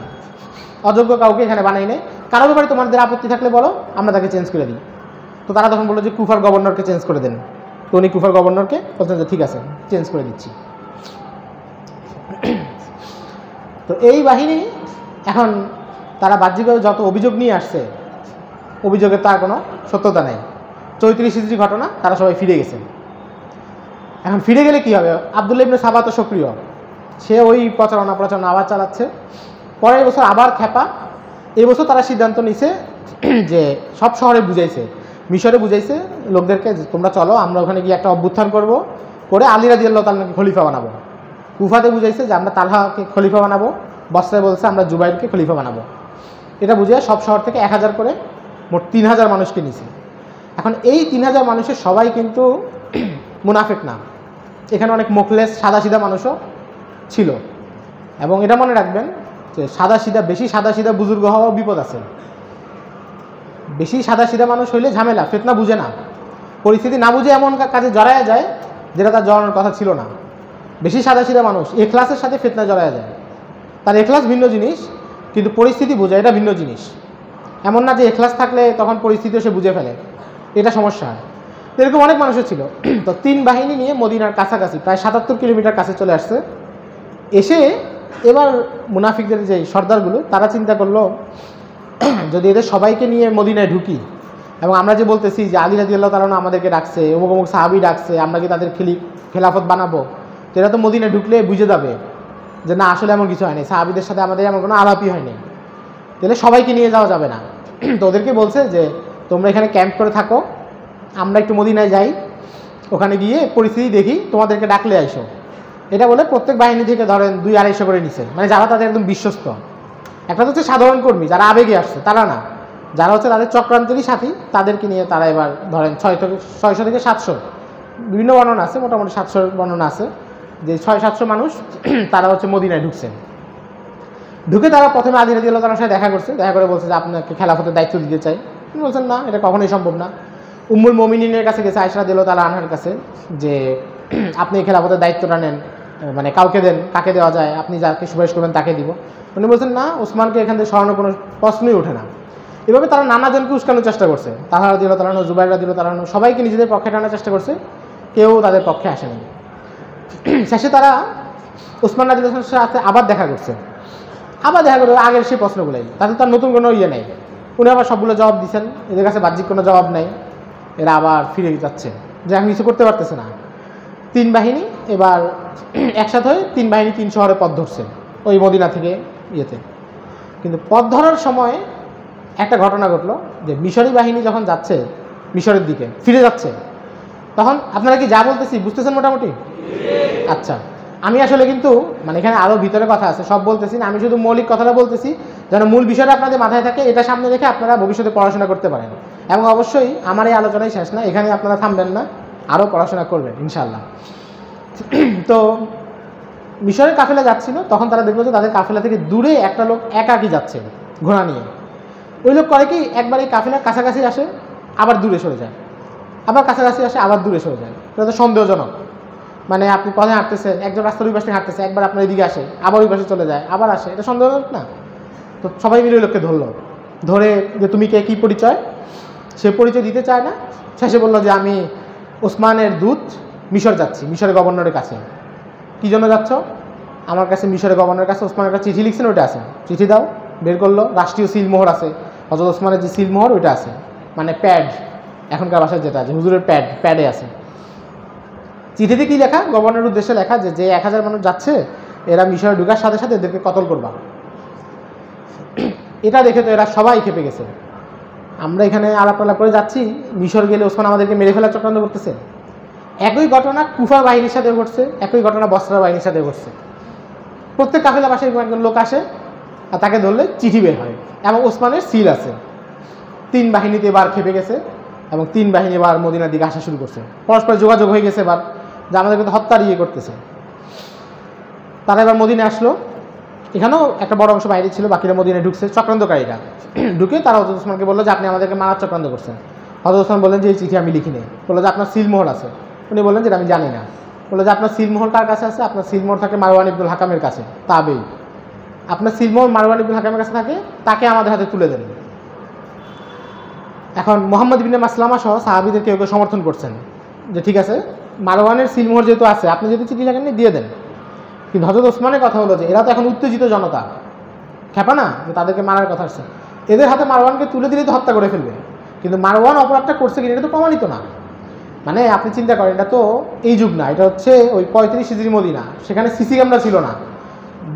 অযোগ্য কাউকে এখানে বানাই নেই। কারো ব্যাপারে তোমাদের আপত্তি থাকলে বলো, আমরা তাকে চেঞ্জ করে দিই। তো তারা তখন বললো যে কুফার গভর্নরকে চেঞ্জ করে দেন। তো উনি কুফার গভর্নরকে বলছেন যে ঠিক আছে, চেঞ্জ করে দিচ্ছি। তো এই বাহিনী এখন তারা বাহ্যিকভাবে যত অভিযোগ নিয়ে আসছে, অভিযোগের তার কোনো সত্যতা নেই। 34 হিজরি ঘটনা, তারা সবাই ফিরে গেছেন। এখন ফিরে গেলে কি হবে? আব্দুল্লাহ ইবনে সাবা তো সক্রিয়, সে ওই প্রচারণা আবার চালাচ্ছে। পরের বছর আবার খেপা। এই বছর তারা সিদ্ধান্ত নিছে যে সব শহরে বুঝাইছে, মিশরে বুঝাইছে লোকদেরকে, তোমরা চলো আমরা ওখানে গিয়ে একটা অভ্যুত্থান করবো, করে আলী রাদিয়াল্লাহু তাআলাকে খলিফা বানাবো। কুফাতে বুঝাইছে যে আমরা তালহাকে খলিফা বানাবো, বসরায় বলছে আমরা জুবাইরকে খলিফা বানাবো। এটা বুঝিয়ে সব শহর থেকে 1000 করে মোট 3000 মানুষকে নিছে। এখন এই 3000 মানুষের সবাই কিন্তু মুনাফিক না, এখানে অনেক মুখলেস সাদাসিধা মানুষও ছিল। এবং এটা মনে রাখবেন যে বেশি সাদাসিধা বুজুর্গ হওয়ার বিপদ আছে। বেশি সাদাসিধা মানুষ হইলে ঝামেলা, ফিতনা বুঝে না, পরিস্থিতি না বুঝে এমন কাজে জড়ায়া যায় যেটা তার জড়ানোর কথা ছিল না। বেশি সাদাসিধা মানুষ এখলাসের সাথে ফিতনা জড়ায়া যায়। তার এখলাস ভিন্ন জিনিস, কিন্তু পরিস্থিতি বোঝা এটা ভিন্ন জিনিস। এমন না যে এখলাস থাকলে তখন পরিস্থিতিও সে বুঝে ফেলে, এটা সমস্যা হয়। এরকম অনেক মানুষের ছিল। তো 3 বাহিনী নিয়ে মদিনার কাছাকাছি প্রায় 77 কিলোমিটার কাছে চলে আসছে। এসে এবার মুনাফিকদের যে সর্দারগুলো, তারা চিন্তা করলো যদি এদের সবাইকে নিয়ে মদিনায় ঢুকি, এবং আমরা যে বলতেছি যে আলী রাদিয়াল্লাহু তাআলা আমাদেরকে ডাকছে, অমুক অমুক সাহাবী ডাকছে, আমরা কি তাদের খেলাফত বানাবো, তো এরা তো মদিনায় ঢুকলে বুঝে যাবে যে না আসলে এমন কিছু হয়নি, সাহাবীদের সাথে আমাদের এমন কোনো আলাপই হয়নি, তাহলে সবাইকে নিয়ে যাওয়া যাবে না। তো ওদেরকে বলছে যে তোমরা এখানে ক্যাম্প করে থাকো, আমরা একটু মদিনায় যাই, ওখানে গিয়ে পরিস্থিতি দেখি, তোমাদেরকে ডাকলে আইসো। এটা বলে প্রত্যেক বাহিনী থেকে ধরেন 200-250 করে নিছে, মানে যারা তাদের একদম বিশ্বস্ত। একটা তো হচ্ছে সাধারণ কর্মী যারা আবেগে আসছে, তারা না, যারা হচ্ছে তাদের চক্রান্তেরই সাথী, তাদেরকে নিয়ে তারা এবার ধরেন 600 থেকে 700, বিভিন্ন বর্ণনা আছে, মোটামুটি 700 বর্ণনা আছে যে 600-700 মানুষ তারা হচ্ছে মদিনায় ঢুকছেন। ঢুকে তারা প্রথমে আলী রাদিয়াল্লাহু তাআলার সাথে দেখা করছে, দেখা করে বলছে যে আপনাকে খেলাফতের দায়িত্ব দিতে চাই। তিনি বলছেন না, এটা কখনোই সম্ভব না। উম্মুল মুমিনিনের কাছে গেছে, আয়েশা রাদিয়াল্লাহু তাআলা আনহার কাছে, যে আপনি খেলাফতের দায়িত্বটা নেন, মানে কাউকে দেন, কাকে দেওয়া যায়, আপনি যাকে সুপারিশ করবেন তাকে দিব। উনি বলছেন না, ওসমানকে এখান থেকে সরানোর কোনো প্রশ্নই ওঠে না। এভাবে তারা নানাজনকে উস্কানোর চেষ্টা করছে, তালহা রাদিয়াল্লাহু তাআলা, জুবাইর রাদিয়াল্লাহু তাআলা, সবাইকে নিজেদের পক্ষে টানার চেষ্টা করছে, কেউ তাদের পক্ষে আসেনি। শেষে তারা ওসমান রাদিয়াল্লাহু তাআলার সাথে আবার দেখা করছে, আবার দেখা করে আগের সেই প্রশ্নগুলোই, তাদের তার নতুন কোনো নেই। উনি আবার সবগুলো জবাব দিচ্ছেন, এদের কাছে বাহ্যিক কোনো জবাব নেই, এরা আবার ফিরে যাচ্ছে যে আমি কিছু করতে পারতেছে না। 3 বাহিনী এবার একসাথে হয়ে 3 বাহিনী 3 শহরে পথ ধরছে ওই মদিনা থেকে ইয়েতে। কিন্তু পথ ধরার সময় একটা ঘটনা ঘটলো, যে মিশরি বাহিনী যখন যাচ্ছে মিশরের দিকে ফিরে যাচ্ছে, তখন আপনারা কি যা বলতেছি বুঝতেছেন মোটামুটি? আচ্ছা, আমি আসলে কিন্তু মানে এখানে আরও ভিতরে কথা আছে, সব বলতেছি না, আমি শুধু মৌলিক কথাটা বলতেছি যেন মূল বিষয়টা আপনাদের মাথায় থাকে, এটা সামনে রেখে আপনারা ভবিষ্যতে পড়াশোনা করতে পারেন। এবং অবশ্যই আমার এই আলোচনাই শেষ না, এখানে আপনারা থামবেন না, আরও পড়াশোনা করবেন ইনশাআল্লাহ। তো মিশরের কাফেলা যাচ্ছিল, তখন তারা দেখলো যে তাদের কাফেলা থেকে দূরে একটা লোক একাকী যাচ্ছে ঘোড়া নিয়ে। ওই লোক করে কি, একবার এই কাফেলার কাছাকাছি আসে আবার দূরে সরে যায়, আবার কাছাকাছি আসে আবার দূরে সরে যায়। এটা তো সন্দেহজনক। মানে আপনি পথে হাঁটতেছেন, একজন রাস্তার ওই পাশে হাঁটতেছে, একবার আপনার এদিকে আসে আবার ওই পাশে চলে যায় আবার আসে, এটা সন্দেহজনক না? তো সবাই মিলে ওই লোককে ধরলো, ধরে যে তুমি কে, কী পরিচয়? সে পরিচয় দিতে চায় না। শেষে বললো যে আমি ওসমানের দূত, মিশর যাচ্ছি, মিশরের গভর্নরের কাছে। কী জন্য যাচ্ছ? আমার কাছে মিশরের গভর্নরের কাছে ওসমানের কাছে চিঠি লিখছেন, ওইটা আছে, চিঠি দাও। বের করলো, রাষ্ট্রীয় সিলমোহর আছে, হযরত ওসমানের যে সিলমোহর ওইটা আছে, মানে প্যাড, এখনকার ভাষায় যেটা আছে হুজুরের প্যাডে আছে। চিঠিতে কী লেখা? গভর্নরের উদ্দেশ্যে লেখা যে 1000 মানুষ যাচ্ছে, এরা মিশরে ঢুকার সাথে সাথে এদেরকে কতল করবা। এটা দেখে তো এরা সবাই খেপে গেছে। আমরা এখানে আলাপ করে যাচ্ছি, মিশর গেলে ওসমান আমাদেরকে মেরে ফেলার চক্রান্ত করতেছে। একই ঘটনা কুফা বাহিনীর সাথে ঘটছে, একই ঘটনা বসরা বাহিনীর সাথে ঘটছে। প্রত্যেক কাফেলা বাসায় একজন লোক আসে আর তাকে ধরলে চিঠি বের হয় এবং ওসমানের সিল আছে। 3 বাহিনীতে এবার খেপে গেছে এবং 3 বাহিনী এবার মদিনার দিকে আসা শুরু করছে। পরস্পর যোগাযোগ হয়ে গেছে এবার যে আমাদেরকে তো হত্যার ইয়ে করতেছে। তারা এবার মদিনায় আসলো। এখানেও একটা বড় অংশ বাইরে ছিল, বাকিরা মদিনায় ঢুকছে চক্রান্তকারীরা। ঢুকে তারা হযরত ওসমানকে বললো যে আপনি আমাদেরকে মারার চক্রান্ত করছেন। হযরত ওসমান বললেন যে এই চিঠি আমি লিখিনি। বললো যে আপনার সিলমোহর আছে। উনি বললেন যে আমি জানি না। বললো যে আপনার সিলমোহর কার কাছে আছে? আপনার সিলমোহর থাকে মারওয়ান ইবনুল হাকামের কাছে, তাবেই। আপনার সিলমোহর মারওয়ান ইবনুল হাকামের কাছে থাকে, তাকে আমাদের হাতে তুলে দেন। এখন মুহাম্মদ ইবনে মাসলামা সহ সাহাবীদের কেউ কেউ সমর্থন করছেন যে ঠিক আছে, মারওয়ানের সিলমোহর যেহেতু আছে, আপনি যদি চিঠি লেখেননি দিয়ে দেন। কিন্তু হযরত ওসমানের কথা হলো যে এরা তো এখন উত্তেজিত জনতা, খেপা না যে তাদেরকে মারার কথা আসছে, এদের হাতে মারওয়ানকে তুলে দিলেই তো হত্যা করে ফেলবে। কিন্তু মারওয়ান অপরাধটা করছে কিনা এটা তো প্রমাণিত না। মানে আপনি চিন্তা করেন, এটা তো এই যুগ না, এটা হচ্ছে ওই 35 হিজরি মদিনা। সেখানে সিসি ক্যামেরা ছিল না,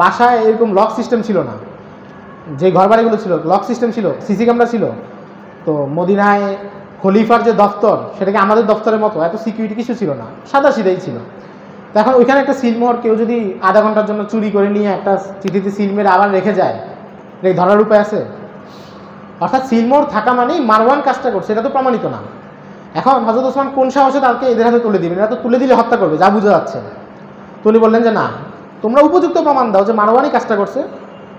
বাসায় এরকম লক সিস্টেম ছিল না, যে ঘরবাড়িগুলো ছিল লক সিস্টেম ছিল, সিসি ক্যামেরা ছিল। তো মদিনায় খলিফার যে দফতর, সেটাকে আমাদের দফতরের মতো এত সিকিউরিটি কিছু ছিল না, সাদা সিধাই ছিল। তো এখন ওইখানে একটা সিলমোহর কেউ যদি আধা ঘন্টার জন্য চুরি করে নিয়ে একটা চিঠিতে সিল মেরে আবার রেখে যায়, এটা ধরার উপায় আছে? অর্থাৎ সিলমোহর থাকা মানেই মারওয়ান কাজটা করছে, এটা তো প্রমাণিত না। এখন হযরত ওসমান কোন সাহসে তাকে এদের হাতে তুলে দিবেন? এরা তো তুলে দিলে হত্যা করবে, যা বোঝা যাচ্ছে। তো উনি বললেন যে না, তোমরা উপযুক্ত প্রমাণ দাও যে মারওয়ানই কাজটা করছে,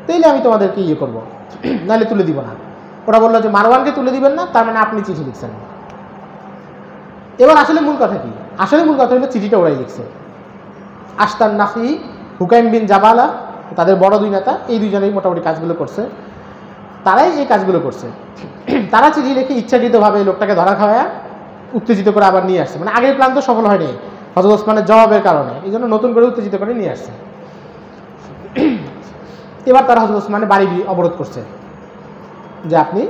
তাইলে আমি তোমাদেরকে ইয়ে করবো, নাহলে তুলে দিব না। ওরা বললো যে মারওয়ানকে তুলে দিবেন না, তার মানে আপনি চিঠি লিখছেন। এবার আসলে মূল কথা কি? আসলে মূল কথা হলো চিঠিটা ওরাই লিখছে। আশতান নাফি, হুকাইম বিন জাবালা, তাদের বড় 2 নেতা, এই 2 জনেই মোটামুটি কাজগুলো করছে, তারাই এই কাজগুলো করছে। তারা চিঠি লিখে ইচ্ছাকৃতভাবে লোকটাকে ধরা খাওয়া উত্তেজিত করে আবার নিয়ে আসছে। মানে আগের প্ল্যান তো সফল হয়নি হযরত ওসমানের জবাবের কারণে, এই জন্য নতুন করে উত্তেজিত করে নিয়ে আসছে। এবার তারা হযরত ওসমানের বাড়ি অবরোধ করছে যে আপনি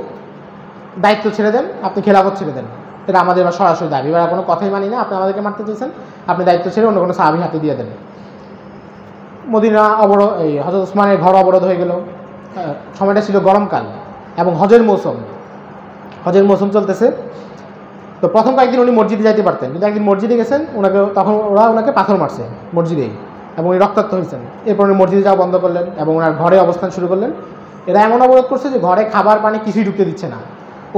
দায়িত্ব ছেড়ে দেন, আপনি খেলাফত ছেড়ে দেন। এটা আমাদের এবার সরাসরি দাবি, এবার কোনো কথাই মানি না, আপনি আমাদেরকে মারতে চেয়েছেন, আপনি দায়িত্ব ছেড়ে অন্য কোনো সাহাবীর হাতে দিয়ে দেন। মদিনা অবরোধ, এই হযরত ওসমানের ঘর অবরোধ হয়ে গেল। সময়টা ছিল গরমকাল এবং হজের মৌসুম চলতেছে। তো প্রথম কয়েকদিন উনি মসজিদে যাইতে পারতেন, কিন্তু একদিন মসজিদে গেছেন, তখন ওনাকে পাথর মারছে মসজিদেই এবং উনি রক্তাক্ত হয়েছেন। এরপর উনি মসজিদে যাওয়া বন্ধ করলেন এবং ওনার ঘরে অবস্থান শুরু করলেন। এরা এমন অবরোধ করছে যে ঘরে খাবার পানি কিছুই ঢুকতে দিচ্ছে না।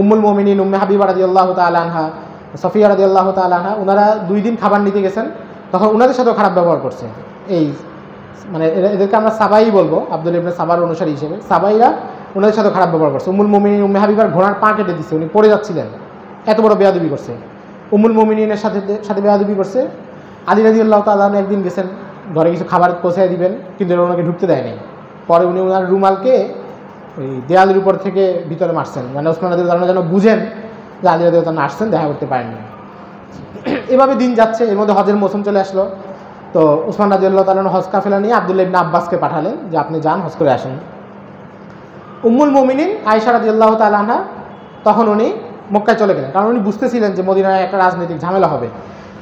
উম্মুল মুমিনিন উম্মে হাবিবা রাদিয়াল্লাহু তাআলা আনহা, সফিয়া রাদিয়াল্লাহু তাআলা আনহা, ওনারা 2 দিন খাবার নিতে গেছেন, তখন ওনাদের সাথেও খারাপ ব্যবহার করছে। এই মানে এদেরকে আমরা সাবাই বলবো, আব্দুল ইবনে সাবার অনুসারী হিসেবে সাবাইরা ওনাদের সাথে খারাপ ব্যবহার করছে। উম্মুল মুমিনিন উম্মে হাবিবার ঘোড়ার পা কেটে দিচ্ছে, উনি পড়ে যাচ্ছিলেন, এত বড় বেয়াদবি করছে। উম্মুল মুমিনিনের সাথে বেয়াদবি করছে। আলী রাদিয়াল্লাহু তাআলা একদিন গেছেন ঘরে কিছু খাবার পৌঁছায় দিবেন, কিন্তু ওনাকে ঢুকতে দেয় নাই। পরে উনি ওনার রুমালকে ওই দেয়ালের উপর থেকে ভিতরে মারছেন, মানে ওসমান রাদিয়াল্লাহু তাআলা যেন বুঝেন যে আলী রাদিয়াল্লাহু তাআলা আসছেন, দেখা করতে পারেননি। এভাবে দিন যাচ্ছে, এর মধ্যে হজের মৌসুম চলে আসলো। তো ওসমান রাদিয়াল্লাহু তাআলা হজ কাফেলা নিয়ে আব্দুল্লাহ ইবনে আব্বাসকে পাঠালেন যে আপনি যান, হজ করে আসেন। উম্মুল মুমিনিন আয়েশা রাদিয়াল্লাহু তাআলা আনহা তখন উনি মক্কায় চলে গেলেন, কারণ উনি বুঝতেছিলেন যে মদিনায় একটা রাজনৈতিক ঝামেলা হবে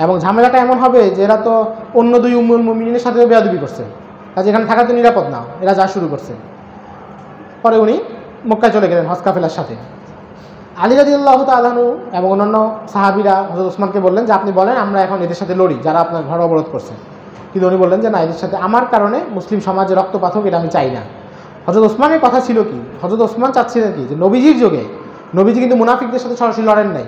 এবং ঝামেলাটা এমন হবে যে এরা তো অন্য 2 উম্মুল মুমিনিনের সাথেও বেয়াদবি করছে, কাজে এখানে থাকা তো নিরাপদ না, এরা যা শুরু করছে। পরে উনি মক্কায় চলে গেলেন হজ কাফেলার সাথে। আলী রাদিয়াল্লাহু তাআলা আনহু এবং অন্যান্য সাহাবীরা হযরত ওসমানকে বললেন যে আপনি বলেন আমরা এখন এদের সাথে লড়ি যারা আপনার ঘর অবরোধ করছে। কিন্তু উনি বললেন যে না, এদের সাথে আমার কারণে মুসলিম সমাজে রক্তপাত হোক, এটা আমি চাই না। হযরত ওসমানের কথা ছিল কি, হযরত ওসমান চাচ্ছিলেন কি যে নবীজির যুগে নবীজি কিন্তু মুনাফিকদের সাথে সরাসরি লড়েন নাই।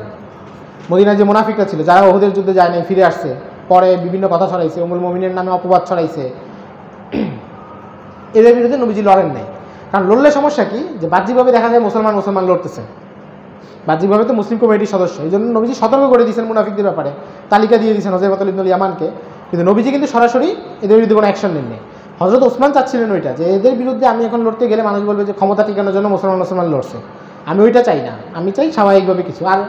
মদিনায় যে মুনাফিকরা ছিল, যারা ওহুদের যুদ্ধে যায় নাই, ফিরে আসছে, পরে বিভিন্ন কথা ছড়াইছে, উম্মুল মুমিনের নামে অপবাদ ছড়াইছে, এদের বিরুদ্ধে নবীজি লড়েন নাই। কারণ লড়লে সমস্যা কি, যে বাহ্যিকভাবে দেখা যায় মুসলমান লড়তেছে, বাহ্যিকভাবে তো মুসলিম কমিটির সদস্য, এই জন্য নবীজি সতর্ক করে দিয়েছেন মুনাফিকদের ব্যাপারে, তালিকা দিয়ে দিয়েছেন হুযায়ফা ইবনুল ইয়ামানকে। কিন্তু নবীজি কিন্তু সরাসরি এদের বিরুদ্ধে কোনো অ্যাকশন নেননি। হযরত ওসমান চাচ্ছিলেন ওইটা, যে এদের বিরুদ্ধে আমি এখন লড়তে গেলে মানুষ বলবে যে ক্ষমতা টিকানোর জন্য মুসলমান লড়ছে, আমি ওইটা চাই না, আমি চাই স্বাভাবিকভাবে কিছু। আর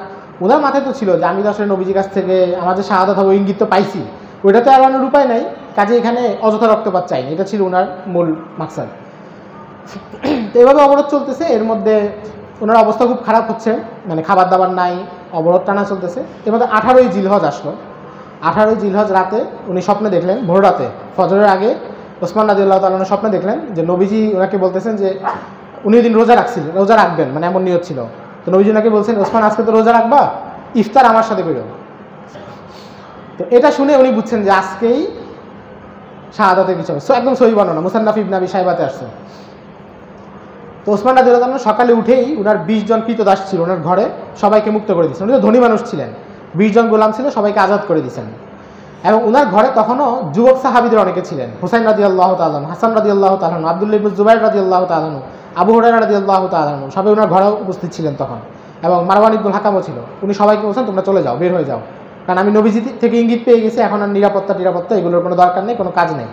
ওনার মাথায় তো ছিল যে আমি তো আসলে নবীজির কাছ থেকে আমার যে শাহাদাত হবে ইঙ্গিত তো পাইছি, ওইটা তো এড়ানোর উপায় নাই, কাজে এখানে অযথা রক্তপাত চাইনি, এটা ছিল ওনার মূল মাকসাদ। তো এভাবে অবরোধ চলতেছে, এর মধ্যে ওনার অবস্থা খুব খারাপ হচ্ছে, মানে খাবার দাবার নাই, অবরোধ টানা চলতেছে। এর মধ্যে 18ই জিলহজ আসলো। 18ই জিলহজ রাতে উনি স্বপ্নে দেখলেন, ভোর রাতে ফজরের আগে ওসমান রাদিয়াল্লাহু তাআলা স্বপ্নে দেখলেন যে নবীজি ওনাকে বলতেছেন যে উনি ওই দিন রোজা রাখবেন, মানে এমন নিয়ত ছিল। তো নবীজি ওনাকে বলছেন, ওসমান আজকে তো রোজা রাখবা, ইফতার আমার সাথে বেরো। তো এটা শুনে উনি বুঝছেন যে আজকেই শাহাদাতের কিছু হবে। একদম সহিহ বর্ণনা, মুসান্নাফ ইবনে আবি শাইবাতে আসছে। তো ওসমান রাদিয়াল্লাহু তাআলা সকালে উঠেই ওনার 20 জন কৃতদাস ছিল ওনার ঘরে, সবাইকে মুক্ত করে দিয়েছেন। উনি তো ধনী মানুষ ছিলেন, 20 জন গোলাম ছিল, সবাইকে আজাদ করে দিয়েছেন। এবং ওনার ঘরে তখনও যুবক সাহাবীদের অনেকে ছিলেন, হুসাইন রাদিয়াল্লাহু তাআলা, হাসান রাদিয়াল্লাহু তাআলা, আব্দুল্লাহ ইবনে জুবাইর রাদিয়াল্লাহু তাআলা, আবু হুরায়রা রাদিয়াল্লাহু তাআলা, সবাই ওনার ঘরে উপস্থিত ছিলেন তখন। এবং মারওয়ান ইবনুল হাকামও ছিল। উনি সবাইকে বলছেন তোমরা চলে যাও, বের হয়ে যাও, কারণ আমি নবীজি থেকে ইঙ্গিত পেয়ে গেছি, এখন আর নিরাপত্তা এগুলোর কোনো দরকার নেই, কোনো কাজ নেই।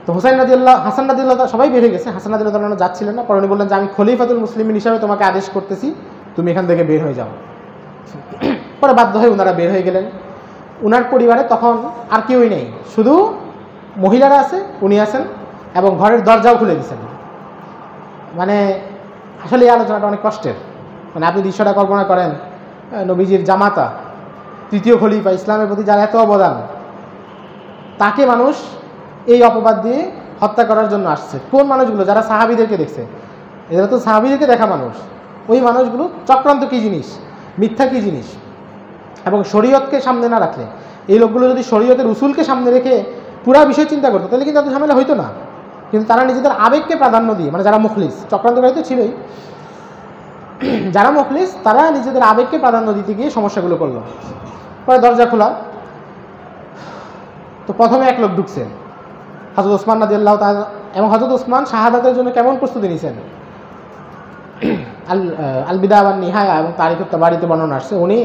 তো হাসান রাদিয়াল্লাহু তাআলা সবাই বের হয়ে গেছে, হাসান রাদিয়াল্লাহু তাআলা যাচ্ছিলেন না। পরে উনি বললেন যে আমি খলিফাতুল মুসলিমিন হিসাবে তোমাকে আদেশ করতেছি, তুমি এখান থেকে বের হয়ে যাও। পরে বাধ্য হয়ে ওনারা বের হয়ে গেলেন। ওনার পরিবারে তখন আর কেউই নেই, শুধু মহিলারা আছে, উনি আছেন, এবং ঘরের দরজাও খুলে দিয়েছেন। মানে আসলে এই আলোচনাটা অনেক কষ্টের। মানে আপনি দৃশ্যটা কল্পনা করেন, নবীজির জামাতা, তৃতীয় খলিফা, ইসলামের প্রতি যার এত অবদান, তাকে মানুষ এই অপবাদ দিয়ে হত্যা করার জন্য আসছে। কোন মানুষগুলো? যারা সাহাবীদেরকে দেখছে, এরা তো সাহাবীদেরকে দেখা মানুষ। ওই মানুষগুলো চক্রান্ত কী জিনিস, মিথ্যা কী জিনিস, এবং শরীয়তকে সামনে না রাখলে, এই লোকগুলো যদি শরীয়তের উসুলকে সামনে রেখে পুরা বিষয় চিন্তা করতো, তাহলে কিন্তু এত ঝামেলা হইতো না। কিন্তু তারা নিজেদের আবেগকে প্রাধান্য দিয়ে, মানে যারা মুখলিস, চক্রান্তকারী তো ছিলই, যারা মুখলিস তারা নিজেদের আবেগকে প্রাধান্য দিতে গিয়ে সমস্যাগুলো করলো। পরে দরজা খোলা, তো প্রথমে এক লোক ঢুকছেন, হযরত ওসমান রাদিয়াল্লাহু তাআলা। এবং হযরত ওসমান শাহাদাতের জন্য কেমন প্রস্তুতি নিয়েছেন, আল বিদায়া ওয়ান নিহায়া এবং তারিকুত তাবারিতে বর্ণনা আসছে। উনি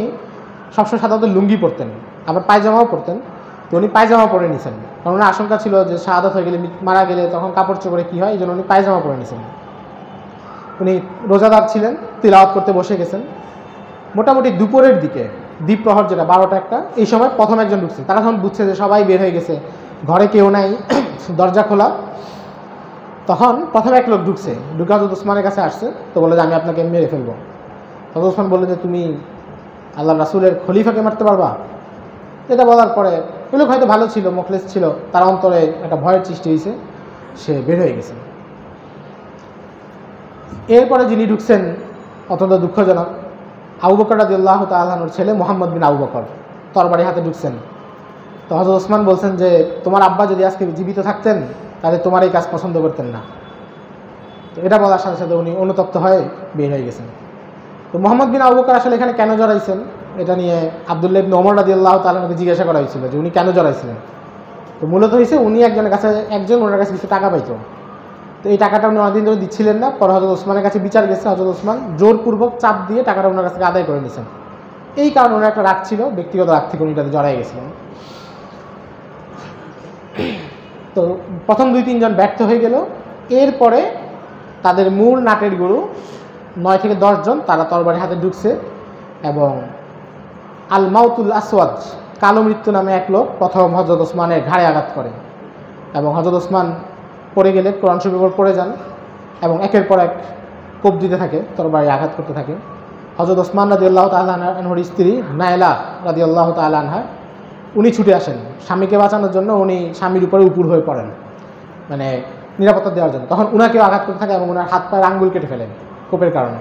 সবসময় সাধারণত লুঙ্গি পরতেন, আবার পায়জামাও পরতেন। তো উনি পায়জামা পরে নিয়েছেন, কারণ ওনার আশঙ্কা ছিল যে শাহাদাত হয়ে গেলে, মারা গেলে তখন কাপড় চোপড়ে কী হয়, এই জন্য উনি পায়জামা পরে নিয়েছেন। উনি রোজাদার ছিলেন, তিলাওয়াত করতে বসে গেছেন। মোটামুটি দুপুরের দিকে, দ্বীপ প্রহর যেটা 12টা 1টা, এই সময় প্রথম একজন ঢুকছে। তারা যখন বুঝছে যে সবাই বের হয়ে গেছে, ঘরে কেউ নাই, দরজা খোলা, তখন প্রথম এক লোক ঢুকছে, ঢুকে হযরত ওসমানের কাছে আসছে। তো বলে যে আমি আপনাকে মেরে ফেলবো। হযরত ওসমান বললেন যে তুমি আল্লাহ রাসূলের খলিফাকে মারতে পারবা? এটা বলার পরে ওই লোক হয়তো ভালো ছিল, মুখলেস ছিল, তার অন্তরে একটা ভয়ের সৃষ্টি হয়েছে, সে বের হয়ে গেছে। এরপরে যিনি ঢুকছেন অত্যন্ত দুঃখজনক, আবু বকর রাদিয়াল্লাহু তাআলা আনহুর ছেলে মুহাম্মদ বিন আবু বকর তরবারি হাতে ঢুকছেন। তো হযরত ওসমান বলছেন যে তোমার আব্বা যদি আজকে জীবিত থাকতেন তাহলে তোমার এই কাজ পছন্দ করতেন না। তো এটা বলার সাথে সাথে উনি অনুতপ্ত হয়ে বের হয়ে গেছেন। তো মুহাম্মদ বিন আবু বকর আসলে এখানে কেন জড়াইছেন, এটা নিয়ে আব্দুল্লাহ ইবনে ওমর রাদিয়াল্লাহু তাআলা আনহুকে জিজ্ঞাসা করা হয়েছিল যে উনি কেন জড়াইছিলেন। তো মূলত হয়েছে উনি ওনার কাছে কিছু টাকা পাইতো। তো এই টাকাটা উনি অনেকদিন ধরে দিচ্ছিলেন না। পরে হযরত ওসমানের কাছে বিচার গেছে, হযরত ওসমান জোরপূর্বক চাপ দিয়ে টাকাটা ওনার কাছ থেকে আদায় করে নিয়েছেন। এই কারণে ওনার একটা রাগ ছিল, ব্যক্তিগত রাগ থেকে উনি তাতে জড়াই গেছিলেন। তো প্রথম 2-3 জন ব্যর্থ হয়ে গেল। এরপরে তাদের মূল নাটের গুরু 9 থেকে 10 জন তারা তরবারি হাতে ঢুকছে, এবং আল মাউতুল আসওয়াদ, কালো মৃত্যু নামে এক লোক প্রথম হযরত ওসমানের ঘাড়ে আঘাত করে, এবং হযরত ওসমান পড়ে গেলে কোরআন শরীফের উপর পড়ে যান, এবং একের পর এক কোপ দিতে থাকে, তরবারি আঘাত করতে থাকে। হযরত ওসমান রাদিয়াল্লাহু তাআলা আনহুর স্ত্রী নাইলা রাদিয়াল্লাহু তাআলা আনহা, উনি ছুটে আসেন স্বামীকে বাঁচানোর জন্য। উনি স্বামীর উপরে উপুর হয়ে পড়েন, মানে নিরাপত্তা দেওয়ার জন্য। তখন উনাকেও আঘাত করতে থাকে এবং ওনার হাত পায়ের আঙ্গুল কেটে ফেলেন কোপের কারণে।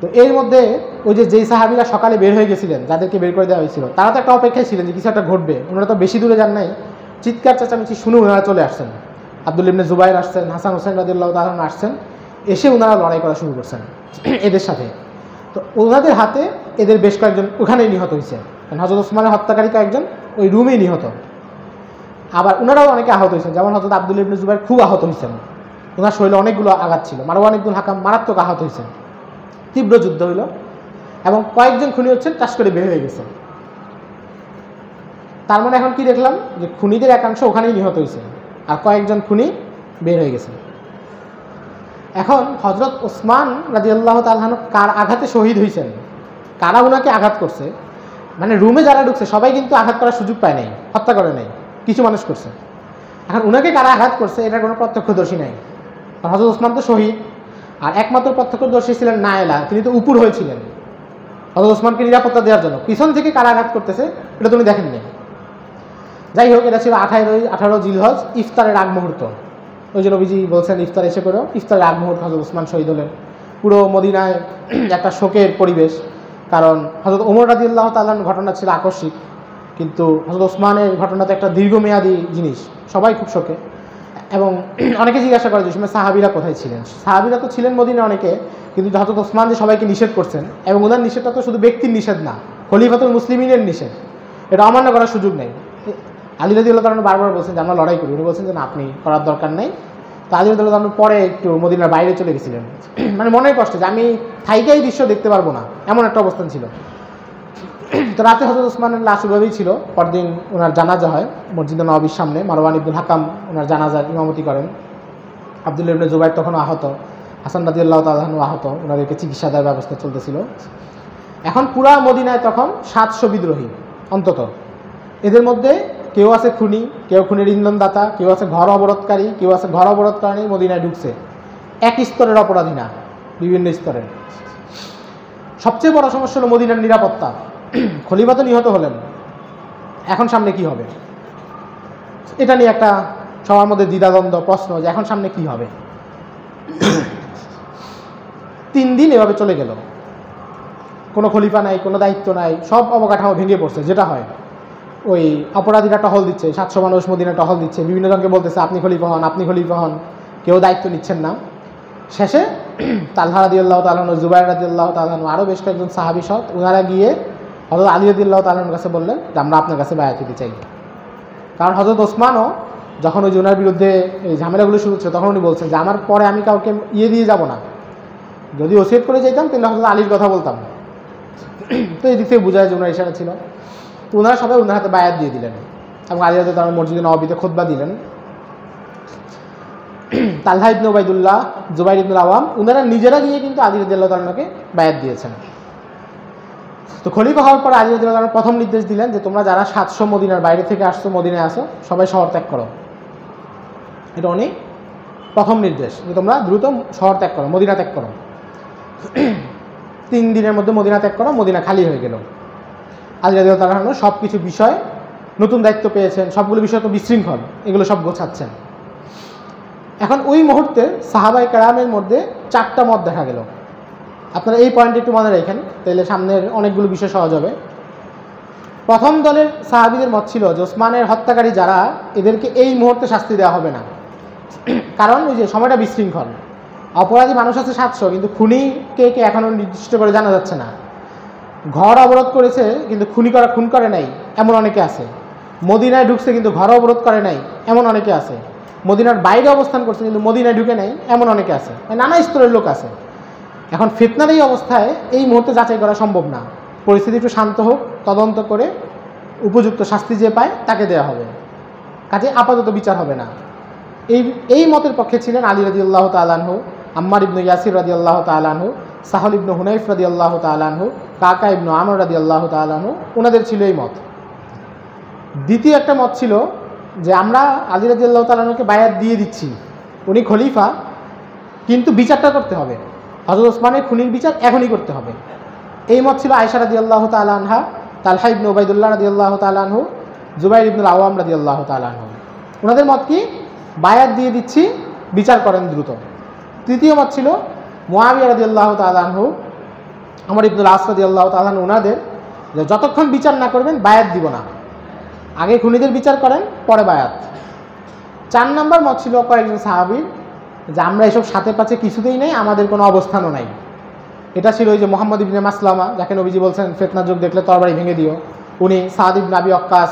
তো এর মধ্যে ওই যেই সাহাবীরা সকালে বের হয়ে গেছিলেন, যাদেরকে বের করে দেওয়া হয়েছিল, তারা তো একটা অপেক্ষায় ছিলেন যে কিছু একটা ঘটবে। ওনারা তো বেশি দূরে যান নাই, চিৎকার চেঁচামেচি শুনে ওনারা চলে আসছেন। আব্দুল্লাহ ইবনে জুবাইর আসছেন, হাসান হোসেন রাদিয়াল্লাহু তাআলা আসছেন, এসে ওনারা লড়াই করা শুরু করছেন এদের সাথে। তো ওনাদের হাতে এদের বেশ কয়েকজন ওখানেই নিহত হয়েছে, কারণ হযরত ওসমানের হত্যাকারী কয়েকজন ওই রুমেই নিহত। আবার ওনারাও অনেকে আহত হয়েছেন, যেমন হযরত আব্দুল্লাহ ইবনে জুবাইর খুব আহত হয়েছেন, ওনার শরীরে অনেকগুলো আঘাত ছিল। মারওয়ান ইবনুল হাকাম মারাত্মক আহত হয়েছেন, তীব্র যুদ্ধ হইল এবং কয়েকজন খুনি হচ্ছেন টাস করে বের হয়ে গেছে। তার মানে এখন কি দেখলাম যে খুনিদের একাংশ ওখানেই নিহত হয়েছে আর কয়েকজন খুনি বের হয়ে গেছে। এখন হযরত ওসমান রাদিয়াল্লাহু তাআলা আনহু কার আঘাতে শহীদ হয়েছেন, কারা ওনাকে আঘাত করছে, মানে রুমে যারা ঢুকছে সবাই কিন্তু আঘাত করার সুযোগ পায় নাই, হত্যা করে নাই, কিছু মানুষ করছে। এখন ওনাকে কারা আঘাত করছে এটার কোনো প্রত্যক্ষদর্শী নাই। হযরত ওসমান তো শহীদ, আর একমাত্র প্রত্যক্ষদর্শী ছিলেন নায়েলা, তিনি তো উপর হয়েছিলেন হযরত ওসমানকে নিরাপত্তা দেওয়ার জন্য। পিছন থেকে কারা আঘাত করতেছে এটা তুমি দেখেননি। যাই হোক, এটা ছিল 18 জিলহজ, ইফতারের আগ মুহূর্ত। ওই যে নবীজি বলছেন ইফতার এসে করো, ইফতারের আগ মুহূর্ত হযরত ওসমান শহীদ হলেন। পুরো মদিনায় একটা শোকের পরিবেশ, কারণ হযরত ওমর রাদিয়াল্লাহু তাআলার ঘটনা ছিল আকস্মিক, কিন্তু হযরত ওসমানের ঘটনাতে একটা দীর্ঘমেয়াদী জিনিস, সবাই খুব শোকে। এবং অনেকে জিজ্ঞাসা করে যে সময় সাহাবিরা কোথায় ছিলেন। সাহাবিরা তো ছিলেন মদিনায় অনেকে, কিন্তু হযরত ওসমান যে সবাইকে নিষেধ করছেন, এবং ওনার নিষেধটা তো শুধু ব্যক্তির নিষেধ না, খলিফাতুল মুসলিমিনের নিষেধ, এটা অমান্য করার সুযোগ নেই। আলী রাদিয়াল্লাহু তাআলা বারবার বলছেন যে আমরা লড়াই করি, উনি বলছেন যে না, আপনি করার দরকার নেই। তো আলী রাদিয়াল্লাহু তাআলা পরে একটু মদিনার বাইরে চলে গেছিলেন, মানে মনের কষ্ট যে আমি থাইকাই দৃশ্য দেখতে পারবো না, এমন একটা অবস্থান ছিল। তো রাতে হযরত ওসমানের লাশ ওইভাবেই ছিল। পরদিন ওনার জানাজা হয় মসজিদে নববীর সামনে, মারওয়ান ইবনুল হাকাম ওনার জানাজার ইমামতি করেন। আব্দুল্লাহ ইবনে জুবাইর তখনও আহত, হাসান রাদিয়াল্লাহু তাআলা আনহু আহত, ওনাদেরকে চিকিৎসা দেওয়ার ব্যবস্থা চলতেছিল। এখন পুরা মদিনায় তখন 700 বিদ্রোহী অন্তত, এদের মধ্যে কেউ আছে খুনি, কেউ খুনির ইন্ধনদাতা, কেউ আছে ঘর অবরোধকারী, কেউ আছে ঘর অবরোধকারী মদিনায় ঢুকছে। এক স্তরের অপরাধী না, বিভিন্ন স্তরের। সবচেয়ে বড় সমস্যা হলো মদিনার নিরাপত্তা। খলিফা তো নিহত হলেন, এখন সামনে কি হবে, এটা নিয়ে একটা সবার মধ্যে দ্বিধাদ্বন্দ্ব প্রশ্ন যে এখন সামনে কি হবে। 3 দিন এভাবে চলে গেল, কোনো খলিফা নাই, কোনো দায়িত্ব নাই, সব অবকাঠামো ভেঙে পড়ছে। যেটা হয় ওই অপরাধীরা টহল দিচ্ছে, 700 মানুষ মদিনা টহল দিচ্ছে, বিভিন্ন জনকে বলতেছে আপনি খলিফা হন, আপনি খলিফা হন, কেউ দায়িত্ব নিচ্ছেন না। শেষে তালহা রাদিয়াল্লাহু তাআলা আনহু, জুবাইর রাদিয়াল্লাহু তাআলা আনহু, আরও বেশ কয়েকজন সাহাবী সহ ওনারা গিয়ে হযরত আলী রাদিয়াল্লাহু তাআলা আনহুর কাছে বললেন যে আমরা আপনার কাছে বায়াত দিতে চাই। কারণ হযরত ওসমানও যখন ওই ওনার বিরুদ্ধে এই ঝামেলাগুলো শুরু হচ্ছে তখন উনি বলছেন যে আমার পরে আমি কাউকে দিয়ে যাব না, যদি ওসিয়ত করে যেতাম তাহলে হযরত আলীর কথা বলতাম। তো এই দিক থেকে বোঝায় যে ওনার ইশারা ছিল। তো ওনারা সবাই ওনার হাতে বায়াত দিয়ে দিলেন এবং আলী রাদিয়াল্লাহু তাআলা মসজিদে নববীতে খুতবা দিলেন। তালহা ইবনে উবাইদুল্লাহ, জুবাইর ইবনুল আওয়াম ওনারা নিজেরা গিয়ে কিন্তু আলী রাদিয়াল্লাহু তাআলাকে বায়াত দিয়েছেন। তো খলিফা হওয়ার পর আলী রাদিয়াল্লাহু তাআলা প্রথম নির্দেশ দিলেন যে তোমরা যারা 700 মদিনার বাইরে থেকে আসছো, মদিনায় আসো, সবাই শহর ত্যাগ করো। এটা অনেক প্রথম নির্দেশ যে তোমরা দ্রুত শহর ত্যাগ করো, মদিনা ত্যাগ করো। 3 দিনের মধ্যে মদিনা ত্যাগ করো, মদিনা খালি হয়ে গেল। আলী রাদিয়াল্লাহু তাআলা সব কিছু বিষয়, নতুন দায়িত্ব পেয়েছেন, সবগুলো বিষয় তো বিশৃঙ্খল, এগুলো সব গোছাচ্ছেন। এখন ওই মুহূর্তে সাহাবায়ে কেরামের মধ্যে 4টা মত দেখা গেল। আপনারা এই পয়েন্টে একটু মনে রাখেন, তাহলে সামনের অনেকগুলো বিষয় সহজ হবে। প্রথম দলের সাহাবীদের মত ছিল যে ওসমানের হত্যাকারী যারা, এদেরকে এই মুহূর্তে শাস্তি দেওয়া হবে না, কারণ ওই যে সময়টা বিশৃঙ্খল, অপরাধী মানুষ আছে 700, কিন্তু খুনি কে কে এখনও নির্দিষ্ট করে জানা যাচ্ছে না। ঘর অবরোধ করেছে কিন্তু খুন করে নাই, এমন অনেকে আছে। মদিনায় ঢুকছে কিন্তু ঘর অবরোধ করে নাই, এমন অনেকে আছে। মদিনার বাইরে অবস্থান করছে কিন্তু মদিনায় ঢুকে নাই, এমন অনেকে আছে। নানা স্তরের লোক আছে। এখন ফিতনার এই অবস্থায় এই মুহূর্তে যাচাই করা সম্ভব না। পরিস্থিতি একটু শান্ত হোক, তদন্ত করে উপযুক্ত শাস্তি যে পায় তাকে দেওয়া হবে, কাজে আপাতত বিচার হবে না। এই মতের পক্ষে ছিলেন আলী রাদিয়াল্লাহু তাআলা আনহু, আম্মার ইবনে ইয়াসির রাদিয়াল্লাহু তাআলা আনহু, সাহল ইবনে হুনাইফ রাদিয়াল্লাহু তাআলা আনহু, কাকা ইবনে আমর রাদিয়াল্লাহু তাআলা আনহু, ওনাদের ছিল এই মত। দ্বিতীয় একটা মত ছিল যে আমরা আলী রাদিয়াল্লাহু তাআলা আনহুকে বায়াত দিয়ে দিচ্ছি, উনি খলিফা, কিন্তু বিচারটা করতে হবে, হযরত ওসমানের খুনির বিচার এখনই করতে হবে। এই মত ছিল আয়েশা রাদিয়াল্লাহু তাআলা আনহা, তালহা ইবনে উবাইদুল্লাহ রাদিয়াল্লাহু তাআলা আনহু, জুবাইর ইবনুল আওয়াম রাদিয়াল্লাহু তাআলা আনহু। ওনাদের মত কি বায়াত দিয়ে দিচ্ছি, বিচার করেন দ্রুত। তৃতীয় মত ছিল মুআবিয়া রাদিয়াল্লাহু তাআলা আনহু, আমর ইবনুল আস রাদিয়াল্লাহু তাআলা আনহু, ওনাদের যে যতক্ষণ বিচার না করবেন বায়াত দিব না, আগে খুনিদের বিচার করেন পরে বায়াত। 4 নম্বর মত ছিল কয়েকজন সাহাবীর যে আমরা এসব সাথে পাচ্ছে কিছুতেই নেই, আমাদের কোনো অবস্থানও নাই, এটা ছিল ওই যে মোহাম্মদ ইবনে মাসলামা, যাকে নবীজি বলছেন ফিতনার যুগ দেখলে তরবারি ভেঙে দিও। উনি সাদ ইবনে আবি ওয়াক্কাস,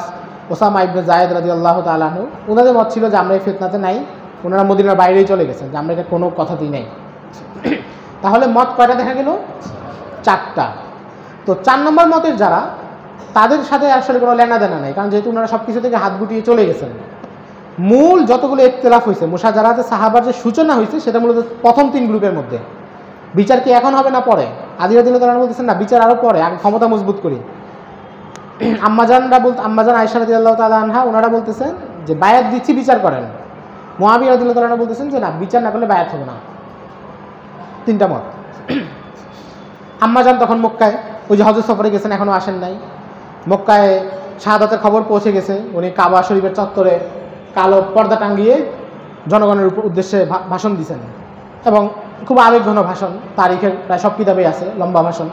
ওসামা ইবনে জায়েদ রাদিয়াল্লাহু তাআলা আনহু, ওনাদের মত ছিল যে আমরা এই ফিতনাতে নাই, ওনারা মদিনার বাইরেই চলে গেছেন, যে আমরা এটা কোনো কথাতেই নেই। তাহলে মত কয়টা দেখা গেল? 4টা। তো 4 নম্বর মতের যারা, তাদের সাথে আসলে কোনো লেনা দেনা নেই, কারণ যেহেতু ওনারা সব কিছু থেকে হাত গুটিয়ে চলে গেছেন। মূল যতগুলো ইখতিলাফ হয়েছে, মুশাজারাতে সাহাবার যে সূচনা হয়েছে সেটা মূলত প্রথম 3 গ্রুপের মধ্যে। বিচার কি এখন হবে না পরে? আলী রাদিয়াল্লাহু তাআলা বলতেছেন না, বিচার আরও পরে, আগে ক্ষমতা মজবুত করি। আম্মাজান আয়েশা রাদিয়াল্লাহু তাআলা আনহা ওনারা বলতেছেন যে বায়াত দিচ্ছি, বিচার করেন। মুআবিয়া রাদিয়াল্লাহু তাআলা বলতেছেন যে না, বিচার না করলে বায়াত হবে না। 3টা মত। আম্মাজান তখন মক্কায়, ওই যে হজরত সফরে গেছেন, এখনও আসেন নাই। মক্কায় শাহাদাতের খবর পৌঁছে গেছে, উনি কাবা শরীফের চত্বরে কালো পর্দা টাঙ্গিয়ে জনগণের উদ্দেশ্যে ভাষণ দিয়েছেন, এবং খুব আবেগঘন ভাষণ, তারিখের প্রায় সব কিতাবেই আছে, লম্বা ভাষণ।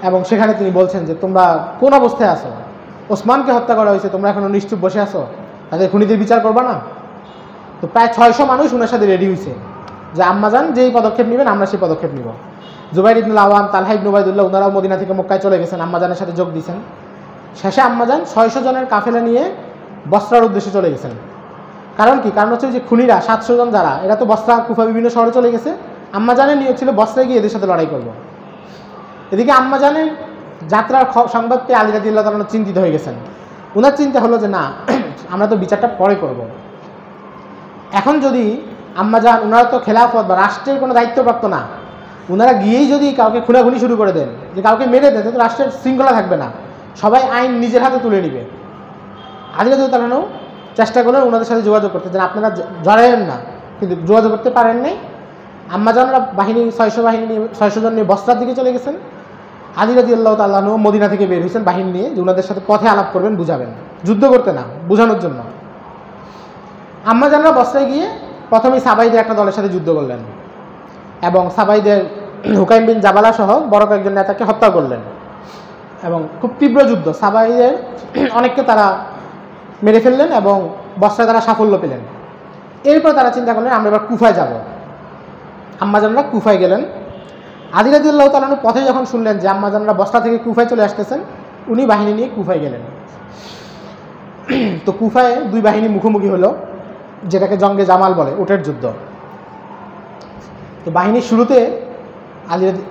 এবং সেখানে তিনি বলছেন যে তোমরা কোন অবস্থায় আছো? ওসমানকে হত্যা করা হয়েছে, তোমরা এখনো নিশ্চুপ বসে আছো, তাদের খুনিদের বিচার করবা না? তো প্রায় 600 মানুষ ওনার সাথে রেডি হয়েছে যে আম্মাজান যেই পদক্ষেপ নেবেন আমরা সেই পদক্ষেপ নিব। জুবাইর ইবনুল আওয়াম, তালহা ইবনে উবাইদুল্লাহ ওনারাও মদিনা থেকে মক্কায় চলে গেছেন, আম্মাজানের সাথে যোগ দিয়েছেন। শেষে আম্মাজান 600 জনের কাফেলা নিয়ে বসরার উদ্দেশ্যে চলে গেছেন। কারণ কি? কারণ হচ্ছে যে খুনিরা 700 জন যারা, এরা তো বসরা, কুফা বিভিন্ন শহরে চলে গেছে। আম্মাজানের নিয়ত ছিল বসরায় গিয়ে এদের সাথে লড়াই করব। এদিকে আম্মাজানের যাত্রার সংবাদ পেয়ে আলী রাদিয়াল্লাহু তাআলা চিন্তিত হয়ে গেছেন। ওনার চিন্তা হলো যে না, আমরা তো বিচারটা পরে করব। এখন যদি আম্মাজান, ওনারা তো খেলাফত বা রাষ্ট্রের কোনো দায়িত্বপ্রাপ্ত না, ওনারা গিয়েই যদি কাউকে খুনাখুনি শুরু করে দেন, যে কাউকে মেরে দেন, তো রাষ্ট্রের শৃঙ্খলা থাকবে না, সবাই আইন নিজের হাতে তুলে নিবে। আলী রাদিয়াল্লাহু তাআলা চেষ্টা করলেন ওনাদের সাথে যোগাযোগ করতে, যেন আপনারা জড়ায়েন না, কিন্তু যোগাযোগ করতে পারেন নাই। আম্মাজানরা বাহিনী 600 জন নিয়ে বসরার দিকে চলে গেছেন। আলী রাদিয়াল্লাহু তাআলা মদিনা থেকে বের হয়েছেন বাহিনী নিয়ে, যে ওনাদের সাথে পথে আলাপ করবেন, বুঝাবেন, যুদ্ধ করতে না, বোঝানোর জন্য। আম্মাজানরা বসরায় গিয়ে প্রথমেই সাবাইদের একটা দলের সাথে যুদ্ধ করলেন, এবং সাবাইদের হুকাইম বিন জাবালা সহ বড় কয়েকজন নেতাকে হত্যা করলেন, এবং খুব তীব্র যুদ্ধ, সাবাইদের অনেককে তারা মেরে ফেললেন, এবং বসরায় তারা সাফল্য পেলেন। এরপর তারা চিন্তা করলেন আমরা এবার কুফায় যাব। আম্মাজানরা কুফায় গেলেন। আলী রাদিয়াল্লাহু তাআলা পথে যখন শুনলেন যে আম্মাজানরা বসরা থেকে কুফায় চলে আসতেছেন, উনি বাহিনী নিয়ে কুফায় গেলেন। তো কুফায় 2 বাহিনী মুখোমুখি হলো, যেটাকে জঙ্গে জামাল বলে, উটের যুদ্ধ। তো বাহিনীর শুরুতে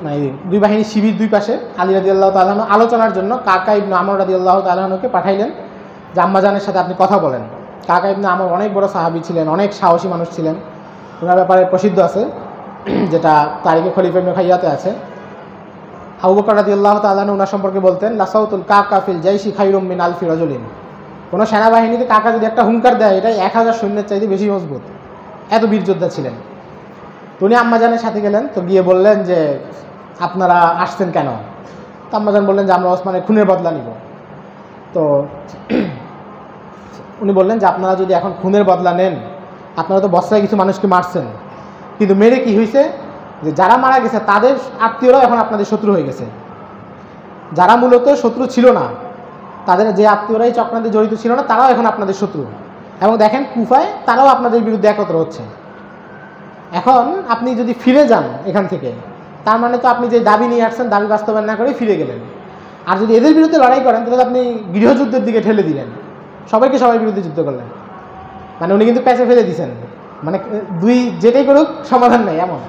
মানে 2 বাহিনীর শিবির 2 পাশে আলী রাদিয়াল্লাহু তাআলা আলোচনার জন্য কাকা ইবনে আমর রাদিয়াল্লাহু তাআলাকে পাঠাইলেন যে আম্মাজানের সাথে আপনি কথা বলেন। কাকা ইবনে আমর অনেক বড় সাহাবী ছিলেন, অনেক সাহসী মানুষ ছিলেন, ওনার ব্যাপারে প্রসিদ্ধ আছে, যেটা তারিখে খলিফা ইবনে খাইয়াতে আছে। আবু বকর রাদিয়াল্লাহু তাআলা ওনার সম্পর্কে বলতেন, লাসাউতুল কাকা ফিল জাইশি খায়রুম মিন আলফি রাজুলিন। কোনো সেনাবাহিনীতে কাকা যদি একটা হুঙ্কার দেয়, এটাই 1000 সৈন্যের চাইতে বেশি মজবুত, এত বীর যোদ্ধা ছিলেন। তো উনি আম্মাজানের সাথে গেলেন, তো গিয়ে বললেন যে আপনারা আসছেন কেন? তো আম্মাজান বললেন যে আমরা ওসমানের খুনের বদলা নিব। তো উনি বললেন যে আপনারা যদি এখন খুনের বদলা নেন, আপনারা তো বসরায় কিছু মানুষকে মারছেন, কিন্তু মেরে কি হয়েছে যে যারা মারা গেছে তাদের আত্মীয়রাও এখন আপনাদের শত্রু হয়ে গেছে। যারা মূলত শত্রু ছিল না, তাদের যে আত্মীয়রাই চক্রান্তে জড়িত ছিল না, তারাও এখন আপনাদের শত্রু। এবং দেখেন কুফায় তারাও আপনাদের বিরুদ্ধে একত্র হচ্ছে। এখন আপনি যদি ফিরে যান এখান থেকে, তার মানে তো আপনি যে দাবি নিয়ে আসছেন, দাবি বাস্তবায়ন না করে ফিরে গেলেন। আর যদি এদের বিরুদ্ধে লড়াই করেন, তাহলে আপনি গৃহযুদ্ধের দিকে ঠেলে দিলেন, সবাইকে সবার বিরুদ্ধে যুদ্ধ করলেন। মানে উনি কিন্তু প্যাচে ফেলে দিয়েছেন, মানে যেটাই করুক সমাধান নেই এমন।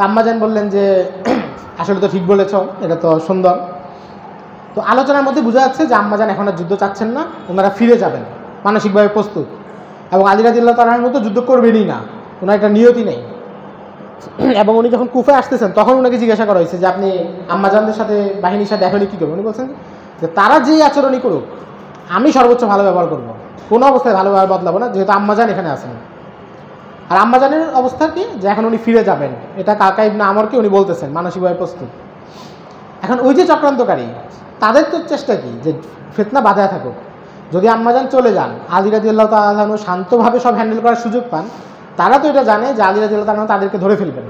আম্মাজান বললেন যে আসলে তো ঠিক বলেছ, এটা তো সুন্দর। তো আলোচনার মধ্যে বোঝা যাচ্ছে যে আম্মাজান এখন আর যুদ্ধ চাচ্ছেন না, ওনারা ফিরে যাবেন, মানসিকভাবে প্রস্তুত। এবং আলী রাদিয়াল্লাহু তাআলার মতো যুদ্ধ করবেনই না, ওনার একটা নিয়তি নেই। এবং উনি যখন কুফায় আসতেছেন, তখন ওনাকে জিজ্ঞাসা করা হয়েছে যে আপনি আম্মাজানদের সাথে বাহিনীর সাথে দেখা হলে কী করবেন? উনি বলছেন যে তারা যেই আচরণই করুক, আমি সর্বোচ্চ ভালো ব্যবহার করবো, কোনো অবস্থায় ভালো ব্যবহার বদলাবো না, যেহেতু আম্মাজান এখানে আছেন। আর আম্মাজানের অবস্থা কি, যে এখন উনি ফিরে যাবেন, এটা কাকা ইবনে আমরকে উনি বলতেছেন, মানসিকভাবে প্রস্তুত। এখন ওই যে চক্রান্তকারী, তাদের তো চেষ্টা কি যে ফিতনা বাধায় থাকুক। যদি আম্মাজান চলে যান, আলী রাদিয়াল্লাহু তাআলা শান্তভাবে সব হ্যান্ডেল করার সুযোগ পান, তারা তো এটা জানে যে আলী রাদিয়াল্লাহু তাআলা তাদেরকে ধরে ফেলবেন।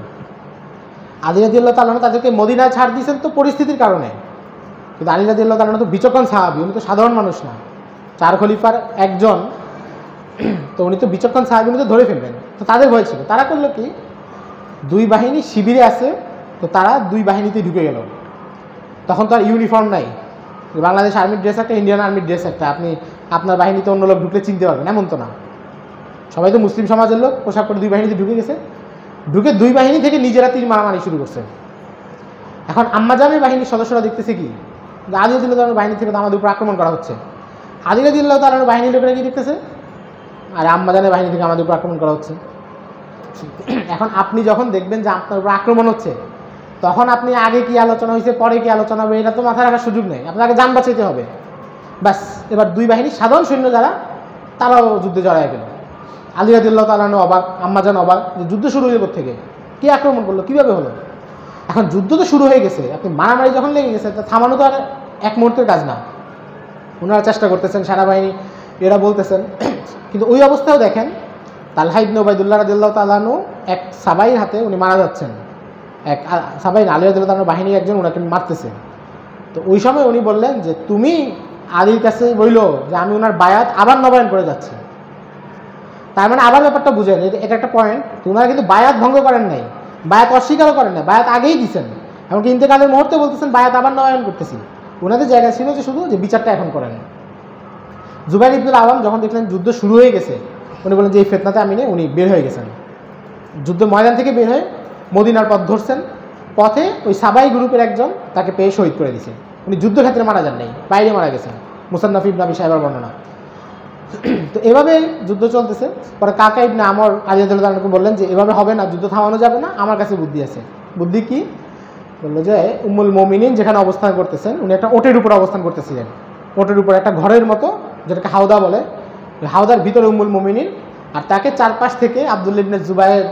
আলী রাদিয়াল্লাহু তাআলা তাদেরকে মদিনায় ছাড় দিয়েছেন তো পরিস্থিতির কারণে, কিন্তু আলী রাদিয়াল্লাহু তাআলা তো বিচক্ষণ সাহাবী, উনি তো সাধারণ মানুষ না, 4 খলিফার একজন, তো উনি তো বিচক্ষণ সাহাবী, উনি তো ধরে ফেলবেন। তো তাদের ভয় ছিল। তারা করলো কি, 2 বাহিনী শিবিরে আছে, তো তারা দুই বাহিনীতে ঢুকে গেল। তখন তো আর ইউনিফর্ম নাই, বাংলাদেশ আর্মির ড্রেস একটা, ইন্ডিয়ান আর্মির ড্রেস একটা, আপনি আপনার বাহিনীতে অন্য লোক ঢুকলে চিনতে পারবেন এমন তো না। সবাই তো মুসলিম সমাজের লোক, পোশাক করে দুই বাহিনীতে ঢুকে গেছে। ঢুকে দুই বাহিনী থেকে নিজেরা তীর মারামারি শুরু করছে। এখন আম্মাজানের বাহিনীর সদস্যরা দেখতেছে কি, আলী রাদিয়াল্লাহু তাআলার বাহিনী থেকে তো আমাদের উপর আক্রমণ করা হচ্ছে। আলী রাদিয়াল্লাহু তাআলার বাহিনীর লোকেরা কি দেখতেছে, আর আম্মাজানের বাহিনী থেকে আমাদের উপর আক্রমণ করা হচ্ছে। এখন আপনি যখন দেখবেন যে আপনার উপর আক্রমণ হচ্ছে, তখন আপনি আগে কি আলোচনা হয়েছে পরে কি আলোচনা হবে এটা তো মাথায় রাখার সুযোগ নেই, আপনাকে যান বাঁচাইতে হবে। ব্যাস, এবার দুই বাহিনী সাধারণ সৈন্য যারা তারাও যুদ্ধে জড়ায় গেল। আলী রাদিয়াল্লাহু তাআলা অবাক, আম্মাজান অবাক যে যুদ্ধ শুরু হয়ে থেকে কে আক্রমণ করলো, কীভাবে হলো। এখন যুদ্ধ তো শুরু হয়ে গেছে, আপনি মারামারি যখন লেগে গেছে তা থামানো তো আর এক মুহূর্তের কাজ না। ওনারা চেষ্টা করতেছেন, সেনাবাহিনী এরা বলতেছেন, কিন্তু ওই অবস্থাও দেখেন তালহা ইবনে উবাইদুল্লাহ রাদিয়াল্লাহু তাআলা আনহু এক সাবাইয়ের হাতে উনি মারা যাচ্ছেন। এক সাবাই আলী রাদিয়াল্লাহু তাআলার বাহিনীর একজন ওনাকে মারতেছে। তো ওই সময় উনি বললেন যে তুমি আলীর কাছে বললো যে আমি ওনার বায়াত আবার নবায়ন করে যাচ্ছি। তার মানে আবার ব্যাপারটা বুঝেন, এটা একটা পয়েন্ট, ওনারা কিন্তু বায়াত ভঙ্গ করেন নাই, বায়াত অস্বীকারও করেন না, বায়াত আগেই দিচ্ছেন। এমনকি ইন্তেকালের মুহূর্তে বলতেছেন বায়াত আবার নবায়ন করতেছি। ওনাদের জায়গা ছিল যে শুধু যে বিচারটা এখন করেন। জুবাইর ইবনুল আওয়াম যখন দেখলেন যুদ্ধ শুরু হয়ে গেছে, উনি বলেন যে এই ফিতনাতে আমি নেই, উনি বের হয়ে গেছেন। যুদ্ধ ময়দান থেকে বের হয়ে মদিনার পথ ধরছেন। পথে ওই সাবাই গ্রুপের একজন তাকে পেয়ে শহীদ করে দিয়েছে। উনি যুদ্ধক্ষেত্রে মারা যান নাই, বাইরে মারা গেছেন, মুসান্নাফ ইবনে আবি শাইবার বর্ণনা। তো এভাবে যুদ্ধ চলতেছে। পরে কাকা ইবনে আমর আলী রাদিয়াল্লাহু তাআলা বললেন যে এভাবে হবে না, যুদ্ধ থামানো যাবে না, আমার কাছে বুদ্ধি আছে। বুদ্ধি কি? বললো যে উম্মুল মুমিনিন যেখানে অবস্থান করতেছেন, উনি একটা ওটের উপর অবস্থান করতেছিলেন। ওটের উপর একটা ঘরের মতো, যেটাকে হাওদা বলে, হাওদার ভিতরে উম্মুল মুমিনিন, আর তাকে চারপাশ থেকে আব্দুল্লাহ ইবনে জুবায়ের,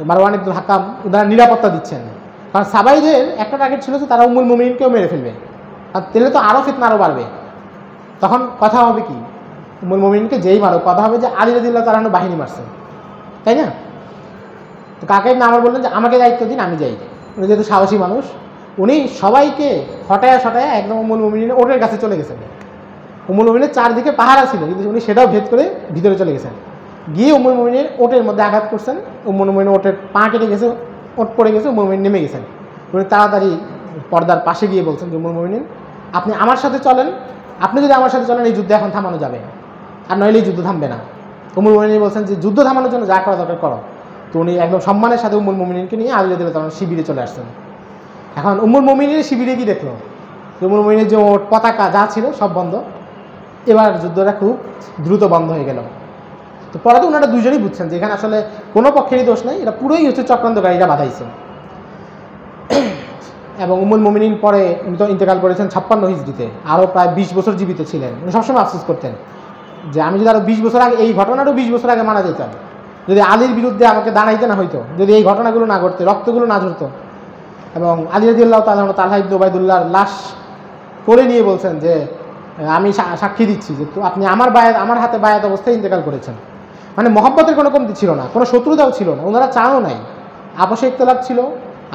মারওয়ান ইবনুল হাকাম ওনারা নিরাপত্তা দিচ্ছেন। কারণ সাবাইদের একটা টার্গেট ছিল যে তারা উম্মুল মুমিনিনকেও মেরে ফেলবে, আর তেলে তো আরও ফিতনা আরও বাড়বে। তখন কথা হবে কি, উম্মুল মুমিনিনকে যেই মারো, কথা হবে যে আলী রাদিয়াল্লাহু তাআলা বাহিনী মারছে, তাই না? তো কাকা ইবনে আমর বললেন যে আমাকে দায়িত্ব দিন, আমি যাই। উনি যেহেতু সাহসী মানুষ, উনি সবাইকে হটায়া সটায়া একদম উম্মুল মুমিনিনের ওটের কাছে চলে গেছেন। উম্মুল মুমিনের চারদিকে পাহারা ছিল, কিন্তু উনি সেটাও ভেদ করে ভিতরে চলে গেছেন। গিয়ে উম্মুল মুমিনের ওটের মধ্যে আঘাত করছেন। উম্মুল মুমিনের ওটের পা কেটে গেছে, ওট পড়ে গেছে, উম্মুল মুমিন নেমে গেছেন। উনি তাড়াতাড়ি পর্দার পাশে গিয়ে বলছেন যে উম্মুল মুমিনিন আপনি আমার সাথে চলেন, আপনি যদি আমার সাথে চলেন এই যুদ্ধ এখন থামানো যাবে, আর নইলে এই যুদ্ধ থামবে না। উম্মুল মুমিনিন বলছেন যে যুদ্ধ থামানোর জন্য যা করা দরকার করো। তো উনি একদম সম্মানের সাথে উম্মুল মুমিনিনকে নিয়ে আলী রাদিয়াল্লাহু তাআলা শিবিরে চলে আসছেন। এখন উম্মুল মুমিনের শিবিরে কি দেখলো, উম্মুল মুমিনের যে পতাকা যা ছিল সব বন্ধ। এবার যুদ্ধটা খুব দ্রুত বন্ধ হয়ে গেল। তো পরে তো ওনারা দুজনেই বুঝছেন যে এখানে আসলে কোনো পক্ষেরই দোষ নেই, এটা পুরোই হচ্ছে চক্রান্তকারীরা বাধাইছে। এবং উম্মুল মুমিনিন পরে উনি তো ইন্তেকাল করেছেন 56 হিজরিতে, আরও প্রায় 20 বছর জীবিত ছিলেন। উনি সবসময় আফসোস করতেন যে আমি যদি আরও 20 বছর আগে, এই ঘটনারও 20 বছর আগে মারা যেতাম, যদি আলীর বিরুদ্ধে আমাকে দাঁড়াইতে না হইতো, যদি এই ঘটনাগুলো না ঘটতো, রক্তগুলো না ঝরতো। এবং আলী রাদিয়াল্লাহু তাআলা তালহা ইবনে উবাইদুল্লাহর লাশ করে নিয়ে বলছেন যে আমি সাক্ষী দিচ্ছি যে আপনি আমার হাতে বায়াত অবস্থায় ইন্তেকাল করেছেন। মানে মহব্বতের কোনো কমতি ছিল না, কোনো শত্রুতাও ছিল না, ওনারা চানও নাই। আপসে ইখতিলাফ ছিল,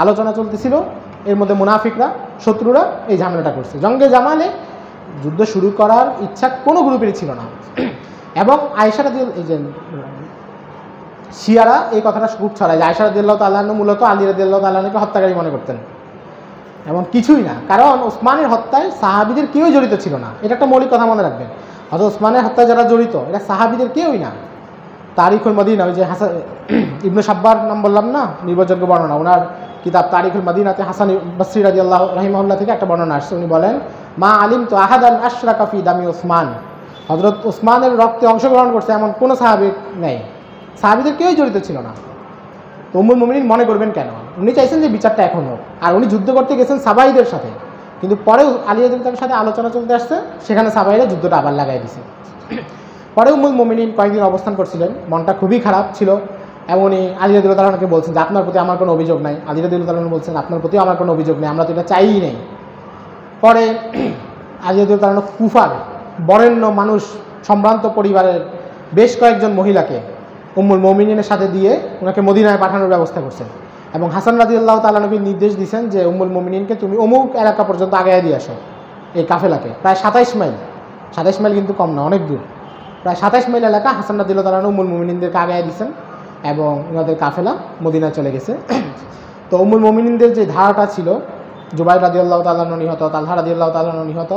আলোচনা চলতেছিল, এর মধ্যে মুনাফিকরা, শত্রুরা এই ঝামেলাটা করছে। জঙ্গে জামালে যুদ্ধ শুরু করার ইচ্ছা কোনো গ্রুপেরই ছিল না। এবং আয়েশা রাদিয়াল্লাহু, এই যে শিয়ারা এই কথাটা খুব ছড়ায় যে আয়েশা রাদিয়াল্লাহু তাআলা মূলত আলী রাদিয়াল্লাহু তাআলাকে হত্যাকারী মনে করতেন। এমন কিছুই না, কারণ ওসমানের হত্যায় সাহাবীদের কেউই জড়িত ছিল না। এটা একটা মৌলিক কথা মনে রাখবেন, হযরত ওসমানের হত্যায় যারা জড়িত এটা সাহাবীদের কেউই না। তারিখুল মদিনা, ওই যে হাসান ইবনে সাব্বার নাম বললাম না, নির্ভরযোগ্য বর্ণনা, ওনার কিতাব তারিখুল মদিনাতে হাসান বসরি রাদিয়াল্লাহু রাহিমাহুল্লাহ থেকে একটা বর্ণনা আসছে। উনি বলেন মা আলিম তো আহাদান আশরাকা ফি দামি ওসমান, হযরত ওসমানের রক্তে অংশগ্রহণ করছে এমন কোনো সাহাবী নেই, সাহাবীদের কেউই জড়িত ছিল না। তো উম্মুল মুমিনিন মনে করবেন কেন? উনি চাইছেন যে বিচারটা এখন হোক। আর উনি যুদ্ধ করতে গেছেন সাবাইদের সাথে, কিন্তু পরে আলী রাদিয়াল্লাহু সাথে আলোচনা চলতে আসছে, সেখানে সাবাইরা যুদ্ধটা আবার লাগাই দিছে। পরে উম্মুল মুমিনিন কয়েকদিন অবস্থান করছিলেন, মনটা খুবই খারাপ ছিল। এমনই আলী রাদিয়াল্লাহু তাআলাকে বলছেন যে আপনার প্রতি আমার কোনো অভিযোগ নাই। আলী রাদিয়াল্লাহু তাআলা বলছেন আপনার প্রতিও আমার কোনো অভিযোগ নেই, আমরা তো এটা চাইই নেই। পরে আলী রাদিয়াল্লাহু তাআলা কুফার বরেণ্য মানুষ, সম্ভ্রান্ত পরিবারের বেশ কয়েকজন মহিলাকে উম্মুল মুমিনিনের সাথে দিয়ে ওনাকে মদিনায় পাঠানোর ব্যবস্থা করছেন। এবং হাসান রাদিয়াল্লাহু তাআলা নবী নির্দেশ দিয়েছেন যে উম্মুল মুমিনিনকে তুমি অমুক এলাকা পর্যন্ত আগায় দিয়ে আসো। এই কাফেলাকে প্রায় 27 মাইল, 27 মাইল কিন্তু কম না, অনেক দূর, প্রায় 27 মাইল এলাকা হাসান রাদিয়াল্লাহু তাআলা উম্মুল মুমিনিনদেরকে আগায় দিয়েছেন এবং ওনাদের কাফেলা মদিনায় চলে গেছে। তো উম্মুল মুমিনিনদের যে ধারাটা ছিল, জুবাইর রাদিয়াল্লাহু তাআলা নিহত, তালহা রাদিয়াল্লাহু তাআলা নিহত,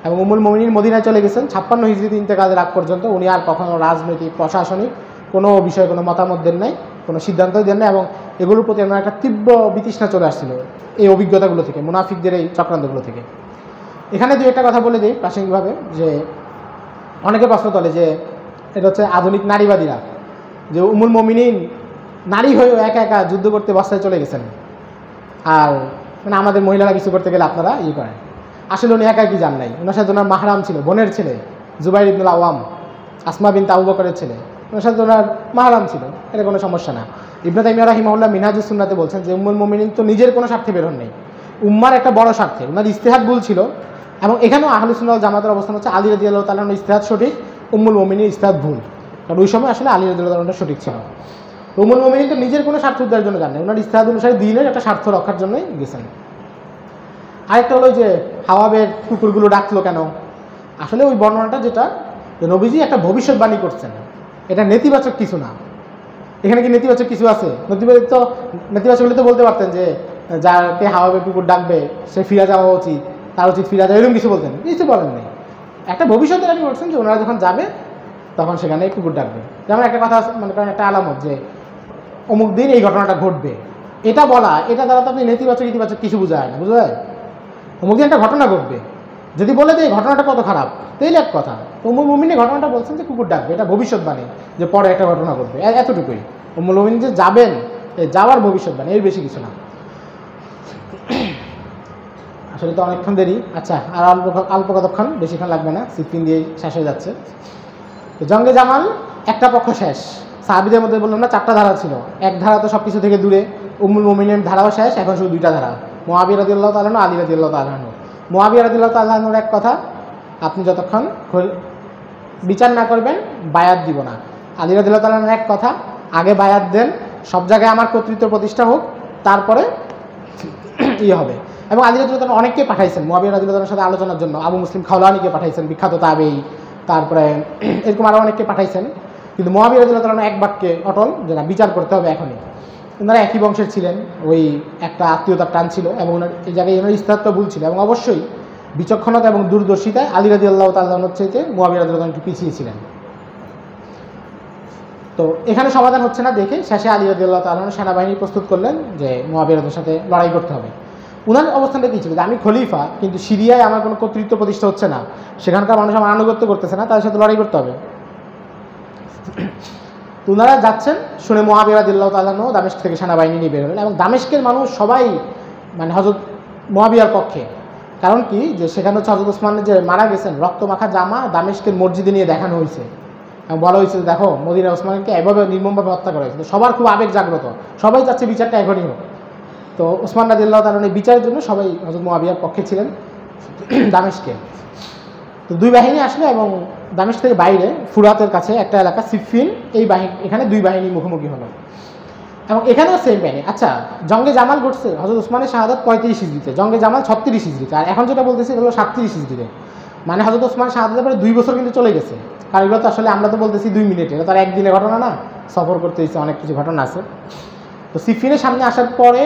এবং উম্মুল মুমিনিন মদিনায় চলে গেছেন 56 হিজরিতে ইন্তেকালের আগ পর্যন্ত। উনি আর কখনো রাজনৈতিক প্রশাসনিক কোনো বিষয়ে কোনো মতামত দেন নাই, কোনো সিদ্ধান্তই দেন নাই, এবং এগুলোর প্রতি আমার একটা তীব্র বিতৃষ্ণা চলে আসছিল এই অভিজ্ঞতাগুলো থেকে, মুনাফিকদের এই চক্রান্তগুলো থেকে। এখানে দুই একটা কথা বলে দিই প্রাসঙ্গিকভাবে, যে অনেকে প্রশ্ন তোলে যে এটা হচ্ছে আধুনিক নারীবাদীরা, যে উম্মুল মুমিনিন নারী হয়েও একা একা যুদ্ধ করতে বস্তায় চলে গেছেন, আর মানে আমাদের মহিলারা কিছু করতে গেলে আপনারা করেন। আসলে উনি একা কি যান নাই, ওনার সাথে ওনার মাহরাম ছিল, বোনের ছেলে জুবাইর ইবনুল আওয়াম, আসমা বিনতে আবু বকরের ছেলে, ওনার সাথে ওনার মাহরাম ছিল, এটা কোনো সমস্যা না। ইবনে তাইমিয়া রাহিমাহুল্লাহ মিনহাজুস সুন্নাতে বলছেন যে উম্মুল মুমিনিন তো নিজের কোনো স্বার্থে বের হন নেই, উম্মার একটা বড় স্বার্থে, ওনার ইজতিহাদ ভুল ছিল। এবং এখানেও আহলুস সুন্নাহ ওয়াল জামাতের অবস্থান হচ্ছে আলী রাদিয়াল্লাহু তাআলার ইজতিহাদ সঠিক, উম্মুল মুমিনিনের ইজতিহাদ ভুল, কারণ ওই সময় আসলে আলী রাদিয়াল্লাহু তাআলা সঠিক ছিল। উম্মুল মুমিনিন তো নিজের কোনো স্বার্থ উদ্ধারের জন্য যান না, ওনার ইজতিহাদ অনুসারে দ্বীনের একটা স্বার্থ রক্ষার জন্যই গেছেন। আরেকটা হলো যে হাওয়াবের কুকুরগুলো ডাকলো কেন, আসলে ওই বর্ণনাটা যেটা নবীজি একটা ভবিষ্যৎবাণী করছেন, এটা নেতিবাচক কিছু না। এখানে কি নেতিবাচক কিছু আছে? নেতিবাচক হলে তো বলতে পারতেন যে যাকে হাওয়াবের কুকুর ডাকবে সে ফিরে যাওয়া উচিত, তার উচিত ফিরে যাওয়া, এরকম কিছু বলতেন, কিছু বলেন নেই। একটা ভবিষ্যতের আপনি বলছেন যে ওনারা যখন যাবে তখন সেখানে কুকুর ডাকবে। যেমন একটা কথা মনে করেন একটা আলামত যে অমুক দিন এই ঘটনাটা ঘটবে, এটা বলা, এটা দ্বারা তো আপনি নেতিবাচক ইতিবাচক কিছু বোঝায় না, বুঝলেন? অমুক দিন একটা ঘটনা ঘটবে, যদি বলে যে এই ঘটনাটা কত খারাপ, তাইলে এক কথা। উম্মুল মুমিনিন ঘটনাটা বলছেন যে কুকুর ডাকবে, এটা ভবিষ্যৎবাণী যে পরে একটা ঘটনা ঘটবে, এতটুকুই। উম্মুল মুমিনিন যে যাবেন, যাওয়ার ভবিষ্যৎবাণী, এর বেশি কিছু না। আসলে তো অনেকক্ষণ দেরি, আচ্ছা আর অল্প কতক্ষণ, বেশিক্ষণ লাগবে না, সিফিন দিয়ে শেষ হয়ে যাচ্ছে। তো জঙ্গে জামাল একটা পক্ষ শেষ, সাহাবীদের মধ্যে বললাম না 4টা ধারা ছিল, এক ধারা তো সব কিছু থেকে দূরে, উম্মুল মুমিনিনের ধারাও শেষ, এখন শুধু 2টা ধারা, মুআবিয়া রাদিয়াল্লাহু তাআলা আনহু, আলী রাদিয়াল্লাহু তাআলা আনহু। মুআবিয়া রাদিয়াল্লাহু তাআলা আনহুর এক কথা, আপনি যতক্ষণ বিচার না করবেন বায়াত দিব না। আলী রাদিয়াল্লাহু তাআলা আনহুর এক কথা, আগে বায়াত দেন, সব জায়গায় আমার কর্তৃত্ব প্রতিষ্ঠা হোক, তারপরে হবে। এবং আলী রাদিয়াল্লাহু তাআলা অনেককে পাঠাইছেন মুআবিয়া রাদিয়াল্লাহু তাআলার সাথে আলোচনার জন্য, আবু মুসলিম খাওলানিকে পাঠাইছেন, বিখ্যাত তাবেঈ, তারপরে এরকম আরও অনেককে পাঠাইছেন। কিন্তু মুআবিয়া রাদিয়াল্লাহু তাআলা এক বাক্যে অটল যে না, বিচার করতে হবে এখনই। ওনারা একই বংশের ছিলেন, ওই একটা আত্মীয়তার টান ছিল, এবং ওনার এই জায়গায় ওনার ইস্তাহাতটা ভুল ছিল, এবং অবশ্যই বিচক্ষণতা এবং দূরদর্শিতায় আলী রাদিয়াল্লাহু তাআলা আনহুর চাইতে মুআবিয়া রাদিয়াল্লাহু তাআলা একটু পিছিয়ে ছিলেন। তো এখানে সমাধান হচ্ছে না দেখে শেষে আলী রাদিয়াল্লাহু তাআলা আনহু সেনাবাহিনী প্রস্তুত করলেন যে মুআবিয়া রাদিয়াল্লাহুর সাথে লড়াই করতে হবে। ওনার অবস্থানটা কী ছিল যে আমি খলিফা, কিন্তু সিরিয়ায় আমার কোনো কর্তৃত্ব প্রতিষ্ঠা হচ্ছে না, সেখানকার মানুষ আমার আনুগত্য করতেছে না, তাদের সাথে লড়াই করতে হবে। তো ওনারা যাচ্ছেন শুনে মুআবিয়া রাদিয়াল্লাহু তাআলা আনহু দামেস্ক থেকে সেনাবাহিনী নিয়ে বের হলেন, এবং দামেস্কের মানুষ সবাই মানে হযরত মুআবিয়ার পক্ষে। কারণ কি, যে সেখানে হচ্ছে হযরত ওসমানের যে মারা গেছেন রক্তমাখা জামা দামেস্কের মসজিদে নিয়ে দেখানো হয়েছে, এবং বলা হয়েছে দেখো মদিনা ওসমানকে এভাবে নির্মমভাবে হত্যা করা হয়েছে। সবার খুব আবেগ জাগ্রত, সবাই চাচ্ছে বিচারটা এখনই হোক। তো ওসমান রাদিয়াল্লাহু তাআলা আনহু বিচারের জন্য সবাই হযরত মুআবিয়ার পক্ষে ছিলেন দামেস্কে। তো দুই বাহিনী আসলো, এবং দামেস্ক থেকে বাইরে ফুরাতের কাছে একটা এলাকা সিফিন, এই বাহিনী, এখানে দুই বাহিনী মুখোমুখি হলো, এবং এখানেও সেম বাহিনী। আচ্ছা, জঙ্গে জামাল ঘটছে হযরত ওসমানের শাহাদাত 35 হিজরিতে, জঙ্গে জামাল 36 হিজরিতে, আর এখন যেটা বলতেছি হলো 37 হিজরিতে। মানে হযরত ওসমান শাহাদাতের পরে 2 বছর কিন্তু চলে গেছে। কারণ এগুলো তো আসলে আমরা তো বলতেছি 2 মিনিটে, এটা তার একদিনের ঘটনা না, সফর করতে হয়েছে, অনেক কিছু ঘটনা আছে। তো সিফিনের সামনে আসার পরে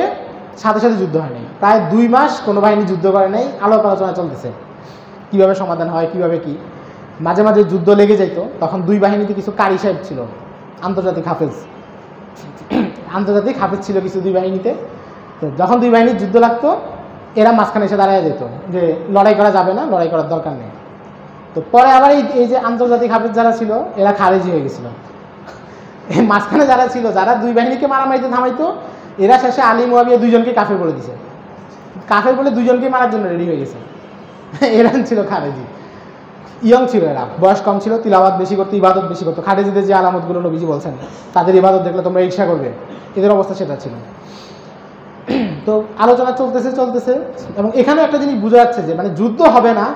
সাথে সাথে যুদ্ধ হয় নাই, প্রায় 2 মাস কোনো বাহিনী যুদ্ধ করে নাই, আলোক আলোচনা চলতেছে কীভাবে সমাধান হয়, কীভাবে কি। মাঝে মাঝে যুদ্ধ লেগে যেত, তখন দুই বাহিনীতে কিছু কারি সাহেব ছিল, আন্তর্জাতিক হাফেজ ছিল কিছু দুই বাহিনীতে। তো যখন দুই বাহিনীর যুদ্ধ লাগতো, এরা মাঝখানে এসে দাঁড়ায় যেত যে লড়াই করা যাবে না, লড়াই করার দরকার নেই। তো পরে আবার এই যে আন্তর্জাতিক হাফেজ যারা ছিল এরা খারেজি হয়ে গেছিল। এই মাঝখানে যারা ছিল, যারা দুই বাহিনীকে মারামারিতে থামাইতো, এরা শেষে আলী মুআবিয়া দুইজনকে কাফের বলে দিছে, কাফের বলে দুইজনকে মারার জন্য রেডি হয়ে গেছে। এরা ছিল খারেজি, ইয়ং ছিল, এরা বয়স কম ছিল, তিলাওয়াত বেশি করতো, ইবাদত বেশি করতো। খারেজিদের যে আলামতগুলো নবীজি বলছেন, তাদের ইবাদত দেখলে তোমরা ঈর্ষা করবে, এদের অবস্থা সেটা ছিল। তো আলোচনা চলতেছে, এবং এখানেও একটা জিনিস বোঝা যাচ্ছে যে মানে যুদ্ধ হবে না,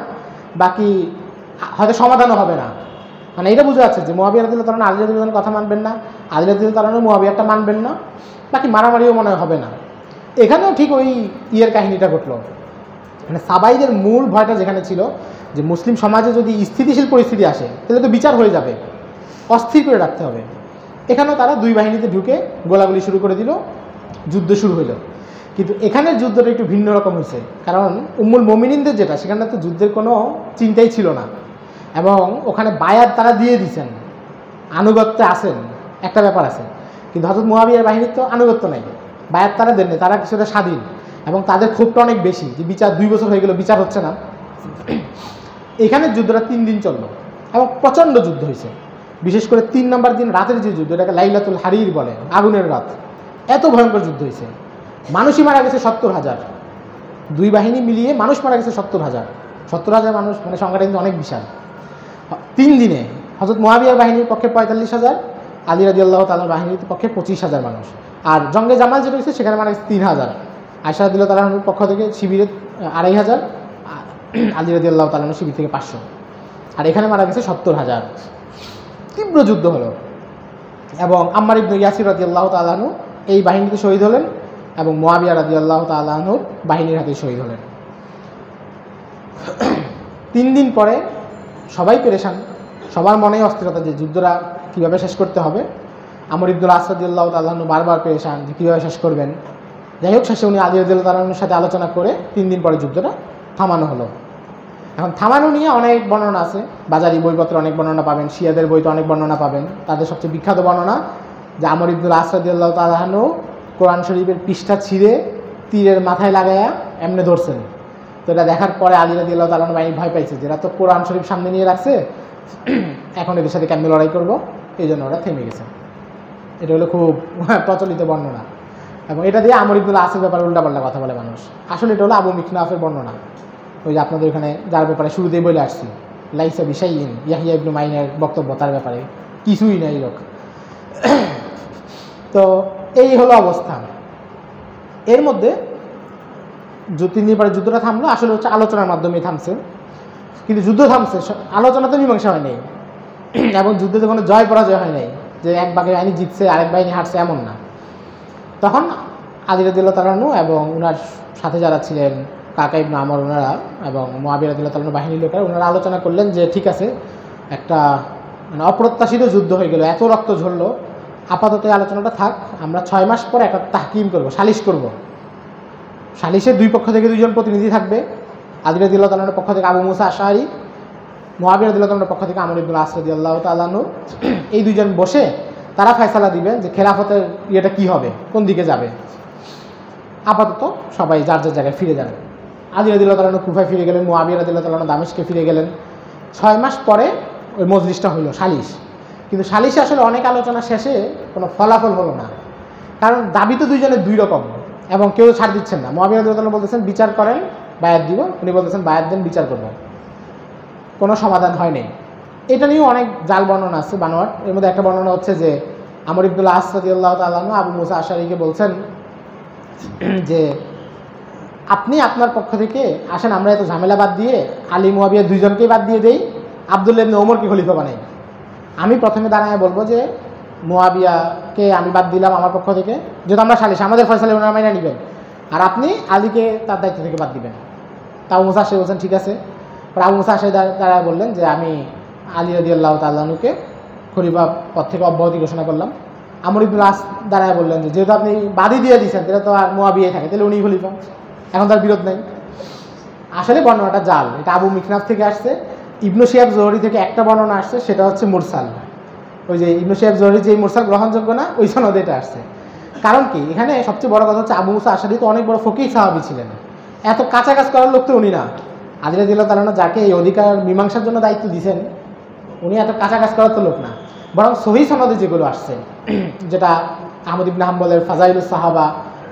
বাকি হয়তো সমাধানও হবে না, মানে এটা বোঝা যাচ্ছে যে মুআবিয়া রাদিয়াল্লাহু তাআলা আলী রাদিয়াল্লাহু তাআলার কথা মানবেন না, আলী রাদিয়াল্লাহু তাআলা মুআবিয়ারটা মানবেন না, বাকি মারামারিও মনে হবে না। এখানেও ঠিক ওই কাহিনীটা ঘটলো। মানে সাবাইদের মূল ভয়টা যেখানে ছিল যে মুসলিম সমাজে যদি স্থিতিশীল পরিস্থিতি আসে তাহলে তো বিচার হয়ে যাবে, অস্থির করে রাখতে হবে। এখানেও তারা দুই বাহিনীতে ঢুকে গোলাগুলি শুরু করে দিল, যুদ্ধ শুরু হইল। কিন্তু এখানের যুদ্ধটা একটু ভিন্ন রকম হয়েছে, কারণ উম্মুল মোমিনিনদের যেটা, সেখানে তো যুদ্ধের কোনো চিন্তাই ছিল না, এবং ওখানে বায়াত তারা দিয়ে দিয়েছেন, আনুগত্যে আছেন, একটা ব্যাপার আছে। কিন্তু হযরত মুআবিয়ার বাহিনীর তো আনুগত্য নেই, বায়াত তারা দেননি, তারা কিছুটা স্বাধীন, এবং তাদের ক্ষোভটা অনেক বেশি যে বিচার 2 বছর হয়ে গেল, বিচার হচ্ছে না। এখানে যুদ্ধটা 3 দিন চললো এবং প্রচণ্ড যুদ্ধ হয়েছে। বিশেষ করে 3 নম্বর দিন রাতের যে যুদ্ধ, এটাকে লাইলাতুল হারির বলে, আগুনের রাত, এত ভয়ঙ্কর যুদ্ধ হয়েছে। মানুষই মারা গেছে 70,000, 2 বাহিনী মিলিয়ে মানুষ মারা গেছে 70,000। 70,000 মানুষ মানে সংখ্যাটা কিন্তু অনেক বিশাল। 3 দিনে হযরত মুআবিয়ার বাহিনীর পক্ষে 45,000, আলী রাদিয়াল্লাহু তাআলার বাহিনীর পক্ষে 25,000 মানুষ। আর জঙ্গে জামাল যেটা হয়েছে সেখানে মারা গেছে 3,000। আয়েশা রাদিয়াল্লাহু তাআলার পক্ষ থেকে শিবিরে 2,500, আলী রাদিয়াল্লাহু তাআলার শিবির থেকে 500, আর এখানে মারা গেছে 70,000। তীব্র যুদ্ধ হলো, এবং আম্মার ইবনে ইয়াসির রাদিয়াল্লাহু তাআলা আনহু এই বাহিনীতে শহীদ হলেন, এবং মুআবিয়া রাদিয়াল্লাহু তাআলা আনহুর বাহিনীর হাতে শহীদ হলেন। 3 দিন পরে সবাই পেরেশান, সবার মনেই অস্থিরতা যে যুদ্ধটা কীভাবে শেষ করতে হবে। আমর ইবনুল আস রাদিয়াল্লাহু তাআলা আনহু বারবার পেরেশান যে কীভাবে শেষ করবেন। যাই হোক, শেষে উনি আলী রাদিয়াল্লাহু তাআলা আনহুর সাথে আলোচনা করে 3 দিন পরে যুদ্ধটা থামানো হলো। এখন থামানো নিয়ে অনেক বর্ণনা আছে, বাজারি বইপত্রে অনেক বর্ণনা পাবেন, শিয়াদের বইতে অনেক বর্ণনা পাবেন। তাদের সবচেয়ে বিখ্যাত বর্ণনা যে আমর ইবনুল আস রাদিয়াল্লাহু তাআলা আনহু কোরআন শরীফের পৃষ্ঠা ছিঁড়ে তীরের মাথায় লাগাইয়া এমনি ধরছেন। তো এটা দেখার পরে আলী রাদিয়াল্লাহু তাআলা আনহু বাহিনী ভয় পাইছে, যেটা তো কোরআন শরীফ সামনে নিয়ে রাখছে, এখন এদের সাথে কেমনে লড়াই করবো, এই জন্য ওরা থেমে গেছে। এটা হলো খুব প্রচলিত বর্ণনা, এবং এটা দিয়ে আমর ইবনুল আসের ব্যাপারে উল্টাপাল্টা কথা বলে মানুষ। আসলে এটা হলো আবু মিখনাফের বর্ণনা, ওই যে আপনাদের ওখানে যার ব্যাপারে শুরুতেই বলে আসছি, লাইসা বিশাইইন, ইয়াহিয়া ইবনু মাইনের বক্তব্য, তার ব্যাপারে কিছুই নাই লোক। তো এই হলো অবস্থা। এর মধ্যে 3 দিন পরে যুদ্ধটা থামলো, আসলে হচ্ছে আলোচনার মাধ্যমেই থামছে, কিন্তু যুদ্ধ থামছে, আলোচনা তো মীমাংসা হয় নাই, এবং যুদ্ধে তো কোনো জয় পরাজয় হয় নাই যে এক বাহিনী জিতছে আরেক বাহিনী হারছে, এমন না। তখন আলী রাদিয়াল্লাহু তাআলা আনহু এবং ওনার সাথে যারা ছিলেন কাকা ইবনে আমর, ওনারা এবং মুআবিয়া রাদিয়াল্লাহু তাআলা বাহিনীর লোকেরা, ওনারা আলোচনা করলেন যে ঠিক আছে, একটা মানে অপ্রত্যাশিত যুদ্ধ হয়ে গেল, এত রক্ত ঝরলো, আপাতত এই আলোচনাটা থাক, আমরা 6 মাস পরে একটা তাহকিম করব, সালিশ করব। সালিশের 2 পক্ষ থেকে 2 জন প্রতিনিধি থাকবে, আলী রাদিয়াল্লাহু তাআলার পক্ষ থেকে আবু মুসা আশআরী, মুআবিয়া রাদিয়াল্লাহু তাআলার পক্ষ থেকে আমর ইবনুল আস রাদিয়াল্লাহু তাআলা আনহু। এই 2 জন বসে তারা ফয়সালা দিবেন যে খেলাফতের ইয়েটা কী হবে, কোন দিকে যাবে। আপাতত সবাই যার যার জায়গায় ফিরে যাবে। আলী রাদিয়াল্লাহু তাআলা কুফায় ফিরে গেলেন, মুআবিয়া রাদিয়াল্লাহু তাআলা দামেস্কে ফিরে গেলেন। 6 মাস পরে ওই মজলিসটা হইল, সালিশ। কিন্তু সালিশে আসলে অনেক আলোচনা শেষে কোনো ফলাফল হলো না, কারণ দাবি তো 2 জনের 2 রকম, এবং কেউ ছাড় দিচ্ছেন না। মুআবিয়া রাদিয়াল্লাহু তাআলা বলতেছেন বিচার করেন, বায়াত দিব, উনি বলতেছেন বায়াত দেন, বিচার করব। কোনো সমাধান হয়নি। এটা নিয়েও অনেক জাল বর্ণনা আছে, বানোয়াট। এর মধ্যে একটা বর্ণনা হচ্ছে যে আমর ইবনুল আস রাদিয়াল্লাহু তাআলা আনহু আবু মুসা আশআরীকে বলছেন যে আপনি আপনার পক্ষ থেকে আসেন, আমরা এত ঝামেলা বাদ দিয়ে আলী মুআবিয়া 2 জনকেই বাদ দিয়ে দেই, আব্দুল্লাহ ইবনে ওমরকে খলিফা বানাই। আমি প্রথমে দাঁড়ায় বলবো যে মুআবিয়াকে আমি বাদ দিলাম আমার পক্ষ থেকে, যেহেতু আমরা সালিশ, আমাদের ফয়সালা ওনারা মাইনা নেবেন, আর আপনি আলীকে তার দায়িত্ব থেকে বাদ দিবেন। তা আবু মুসা আশআরী বলছেন ঠিক আছে। আবু মুসা আশআরী দাঁড়ায় বললেন যে আমি আলী রাদিয়াল্লাহু তাআলা আনহুকে খলিফা পদ থেকে অব্যাহতি ঘোষণা করলাম। আমর ইবনুল আস দাঁড়ায় বললেন যে যেহেতু আপনি বাদই দিয়ে দিয়েছেন, তাহলে তো আর মুআবিয়াই থাকে, তাহলে উনি খলিফা, এখন তার বিরোধ নেই। আসলে বর্ণনাটা জাল, এটা আবু মিখনাফ থেকে আসছে। ইবনু শিহাব জোহরি থেকে একটা বর্ণনা আসছে, সেটা হচ্ছে মুরসাল। ওই যে ইবনু শিহাব জোহরি যে মুরসাল গ্রহণযোগ্য না, ওই সনদে এটা আসছে। কারণ কি, এখানে সবচেয়ে বড় কথা হচ্ছে আবু মুসা আশআরী তো অনেক বড় ফকিহ সাহাবী ছিলেন, এত কাঁচা কাজ করার লোক তো উনি না। আলী রাদিয়াল্লাহু তাআলা যাকে এই অধিকার মীমাংসার জন্য দায়িত্ব দিয়েছেন, উনি এত কাঁচা কাজ করার তো লোক না। বরং সহিহ সনদে যেগুলো আসছে, যেটা আহমদ ইবনে হাম্বলের ফাজাইলুস সাহাবা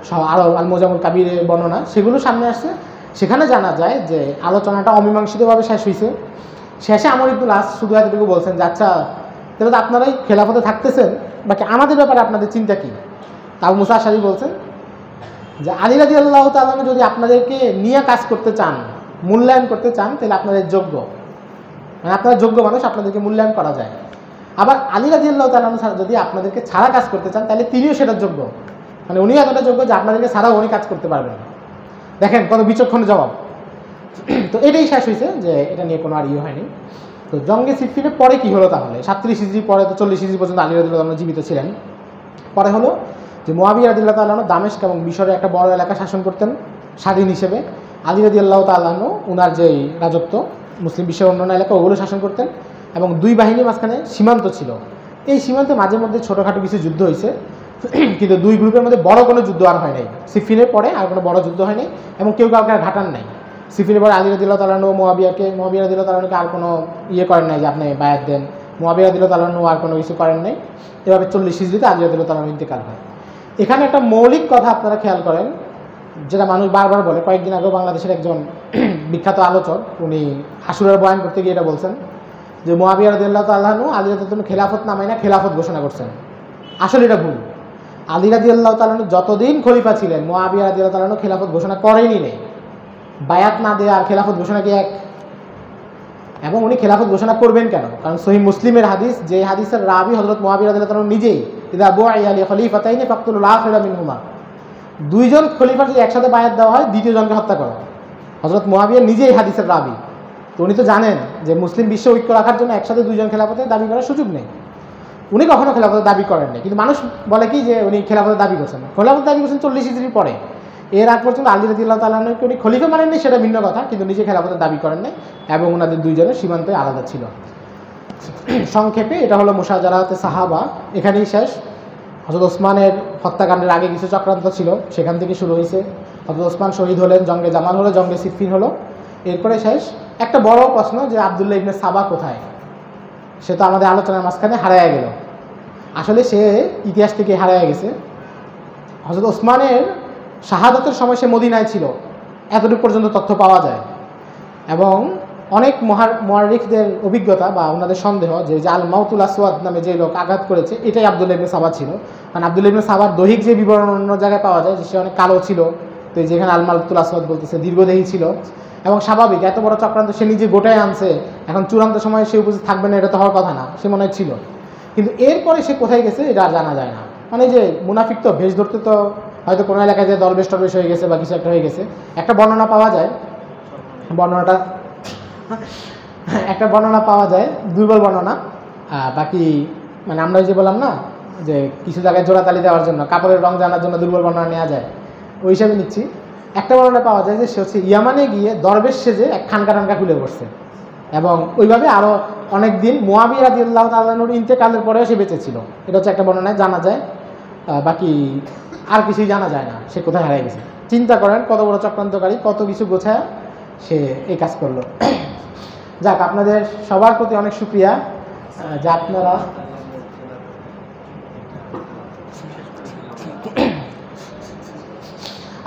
সহ আরও আল মুজামুল কাবিরের বর্ণনা, সেগুলো সামনে আসছে। সেখানে জানা যায় যে আলোচনাটা অমীমাংসিতভাবে শেষ হয়েছে। শেষে আমর ইবনুল আস শুধু এতটুকু বলছেন যে আচ্ছা, তাহলে তো আপনারাই খেলাফতে থাকতেছেন, বাকি আমাদের ব্যাপারে আপনাদের চিন্তা কী? আবু মুসা আশআরী বলছেন যে আলী রাদিয়াল্লাহু তাআলা যদি আপনাদেরকে নিয়ে কাজ করতে চান, মূল্যায়ন করতে চান, তাহলে আপনাদের যোগ্য, মানে আপনারা যোগ্য মানুষ, আপনাদেরকে মূল্যায়ন করা যায়। আবার আলী রাদিয়াল্লাহু তাআলা যদি আপনাদেরকে ছাড়া কাজ করতে চান, তাহলে তিনিও সেটার যোগ্য, মানে উনিও এতটা যোগ্য যে আপনাদেরকে ছাড়াও উনি কাজ করতে পারবেন। দেখেন কত বিচক্ষণ জবাব। তো এটাই শেষ হয়েছে, যে এটা নিয়ে কোনো আর ইয়ে হয়নি। তো জঙ্গে সিফফিনের পরে কি হলো তাহলে? 37 হিজরি পরে তো 40 হিজরি পর্যন্ত আলী রাদিয়াল্লাহু তাআলা জীবিত ছিলেন। পরে হলো যে মুআবিয়া রাদিয়াল্লাহু তাআলা আনহু দামেস্ক এবং মিশরে একটা বড় এলাকা শাসন করতেন স্বাধীন হিসেবে। আলী রাদিয়াল্লাহু তাআলা আনহু ওনার যেই রাজত্ব মুসলিম বিশ্বের অন্যান্য এলাকা ওগুলো শাসন করতেন, এবং দুই বাহিনীর মাঝখানে সীমান্ত ছিল। এই সীমান্তে মাঝে মধ্যে ছোটোখাটো কিছু যুদ্ধ হয়েছে, কিন্তু দুই গ্রুপের মধ্যে বড় কোনো যুদ্ধ আর হয় নাই। সিফিনের পরে আর কোনো বড় যুদ্ধ হয় নাই, এবং কেউ কাউকে আর ঘাটান নাই। সিফিনের পরে আলী রাদিয়াল্লাহু তাআলা আনহু মুআবিয়া রাদিয়াল্লাহু তাআলা আনহুকে আর কোনো করেন নাই যে আপনি বায়াত দেন। মুআবিয়া রাদিয়াল্লাহু তাআলা আনহু আর কোনো কিছু করেন নাই। এভাবে 40 হিজরিতে আলী রাদিয়াল্লাহু তাআলা আনহু ইন্তেকাল হয়। এখানে একটা মৌলিক কথা আপনারা খেয়াল করেন, যেটা মানুষ বারবার বলে। কয়েকদিন আগেও বাংলাদেশের একজন বিখ্যাত আলোচক উনি আশুরার বয়ান করতে গিয়ে এটা বলছেন যে মুআবিয়া রাদিয়াল্লাহু তাআলা আনহু আলী রাদিয়াল্লাহু তাআলা খেলাফত নামায় না খেলাফত ঘোষণা করছেন। আসলে এটা ভুল। আলী রাদিয়াল্লাহু তাআলা আনহু যতদিন খলিফা ছিলেন মুআবিয়া রাদিয়াল্লাহু তাআলা আনহু খেলাফত ঘোষণা করেনই নেই। বায়াত না দেয়া আর খেলাফত ঘোষণা কি এক? এবং উনি খেলাফত ঘোষণা করবেন কেন? কারণ সহিহ মুসলিমের হাদিস, যে হাদিসের রাবি হযরত মুআবিয়া রাদিয়াল্লাহু তাআলা নিজেই, ইযা বুইয়া লি খলিফাতাইনি ফাকতুল আখিরা মিনহুমা, দুইজন খলিফার যদি একসাথে বায়াত দেওয়া হয় দ্বিতীয় জনকে হত্যা করো। হযরত মুআবিয়া নিজেই হাদিসের রাবি, তো উনি তো জানেন যে মুসলিম বিশ্ব ঐক্য রাখার জন্য একসাথে দুইজন খেলাফতের দাবি করার সুযোগ নেই। উনি কখনো খেলাফতের দাবি করেন নাই, কিন্তু মানুষ বলে কি যে উনি খেলাফতের দাবি করছেন। খেলাফতের দাবি করছেন 40 হিজরির পরে। এর আগ পর্যন্ত আলী রাদিয়াল্লাহু তাআলা আনহুকে উনি খলিফা মানেননি, সেটা ভিন্ন কথা, কিন্তু নিজে খেলাফতের দাবি করেন নাই, এবং ওনাদের দুইজনের সীমান্তে আলাদা ছিল। সংক্ষেপে এটা হলো মুশাজারাতে সাহাবা, এখানেই শেষ। হযরত ওসমানের হত্যাকাণ্ডের আগে কিছু চক্রান্ত ছিল, সেখান থেকে শুরু হয়েছে। হযরত ওসমান শহীদ হলেন, জঙ্গে জামাল হলো, জঙ্গে সিফফিন হলো, এরপরে শেষ। একটা বড় প্রশ্ন যে আব্দুল্লাহ ইবনে সাবা কোথায়? সে তো আমাদের আলোচনার মাঝখানে হারায়া গেল। আসলে সে ইতিহাস থেকে হারায়া গেছে। হযরত ওসমানের শাহাদাতের সময় সে মদিনায় ছিল, এতটুকু পর্যন্ত তথ্য পাওয়া যায়। এবং অনেক মুআররিখদের অভিজ্ঞতা বা ওনাদের সন্দেহ যে আল মাউতুল আসওয়াদ নামে যে লোক আঘাত করেছে এটাই আব্দুল্লাহ ইবনে সাবা ছিল। কারণ আব্দুল্লাহ ইবনে সাবার দৈহিক যে বিবরণ অন্য জায়গায় পাওয়া যায় যে সে অনেক কালো ছিল, তো যেখানে আল মাউতুল আসওয়াদ বলতেছে দীর্ঘদেহী ছিল, এবং স্বাভাবিক এত বড় চক্রান্ত সে নিজে গোটায় আনছে, এখন চূড়ান্ত সময় সে উপস্থিত থাকবে না এটা তো হওয়ার কথা না, সে মনে ছিল। কিন্তু এরপরে সে কোথায় গেছে এটা আর জানা যায় না। মানে যে মুনাফিক তো ভেষ ধরতে তো হয়তো কোনো এলাকায় যে দলবেশ টলবেশ হয়ে গেছে বা কিছু একটা হয়ে গেছে। একটা বর্ণনা পাওয়া যায়, দুর্বল বর্ণনা। বাকি মানে আমরা যে বললাম না যে কিছু জায়গায় জোড়াতালি দেওয়ার জন্য কাপড়ের রং জানার জন্য দুর্বল বর্ণনা নেওয়া যায়, ওই হিসাবে নিচ্ছি। একটা বর্ণনা পাওয়া যায় যে সে হচ্ছে ইয়ামানে গিয়ে দরবেশ সেজে এক খানকা টানকা খুলে বসছে, এবং ওইভাবে আরও অনেক দিন মুআবিয়া রাদিয়াল্লাহু তাআলা আনহুর ইন্তেকালের পরেও সে বেঁচে ছিল। এটা হচ্ছে একটা বর্ণনায় জানা যায়, বাকি আর কিছুই জানা যায় না সে কোথায় হারিয়ে গেছে। চিন্তা করেন কত বড় চক্রান্তকারী, কত কিছু গোছায় সে এই কাজ করলো। যাক, আপনাদের সবার প্রতি অনেক শুকরিয়া যে আপনারা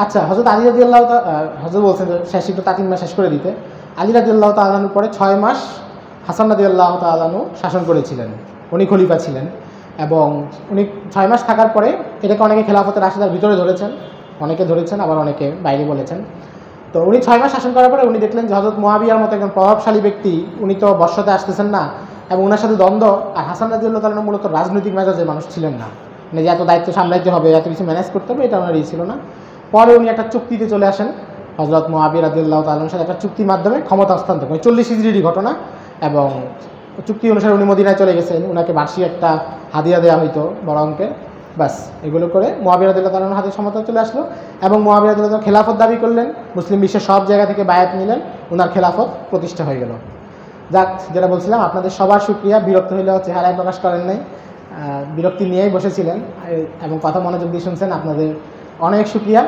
আচ্ছা। হযরত আলী রাদিয়াল্লাহু তাআলা হযরত বলছেন শেষ একটু তাতিম্মা শেষ করে দিতে। আলী রাদিয়াল্লাহু তাআলা আনহুর পরে 6 মাস হাসান রাদিয়াল্লাহু তাআলা আনহু শাসন করেছিলেন, উনি খলিফা ছিলেন। এবং উনি 6 মাস থাকার পরে এটাকে অনেকে খেলাফতের রাশিদার ভিতরে ধরেছেন, অনেকে ধরেছেন, আবার অনেকে বাইরে বলেছেন। তো উনি 6 মাস শাসন করার পরে উনি দেখলেন যে হযরত মুআবিয়ার মতো একজন প্রভাবশালী ব্যক্তি উনি তো বর্ষতে আসতেছেন না, এবং ওনার সাথে দ্বন্দ্ব। আর হাসান রাদিয়াল্লাহু তাআলা মূলত রাজনৈতিক মেজাজের মানুষ ছিলেন না, মানে যে এত দায়িত্ব সামলাইতে হবে, এত কিছু ম্যানেজ করতে হবে, এটা ওনার ছিল না। পরে উনি একটা চুক্তিতে চলে আসেন, হযরত মুআবিয়া রাদিয়াল্লাহু তাআলার সাথে একটা চুক্তির মাধ্যমে ক্ষমতা হস্তান্তর, 40 হিজরির ঘটনা। এবং চুক্তি অনুসারে উনি মদিনায় চলে গেছেন, ওনাকে বার্ষিক একটা হাদিয়া দেওয়া হইতো বড় অঙ্কের, বাস এগুলো করে মুআবিয়া রাদিয়াল্লাহু তাআলার হাতে ক্ষমতা চলে আসলো। এবং মুআবিয়া রাদিয়াল্লাহু তাআলা খেলাফত দাবি করলেন, মুসলিম বিশ্বের সব জায়গা থেকে বায়াত নিলেন, ওনার খেলাফত প্রতিষ্ঠা হয়ে গেল। যাক, যেটা বলছিলাম আপনাদের সবার শুকরিয়া। বিরক্ত হইলেও চেহারায় প্রকাশ করেন নাই, বিরক্তি নিয়েই বসেছিলেন এবং কথা মনোযোগ দিয়ে শুনছেন, আপনাদের অনেক শুকরিয়া।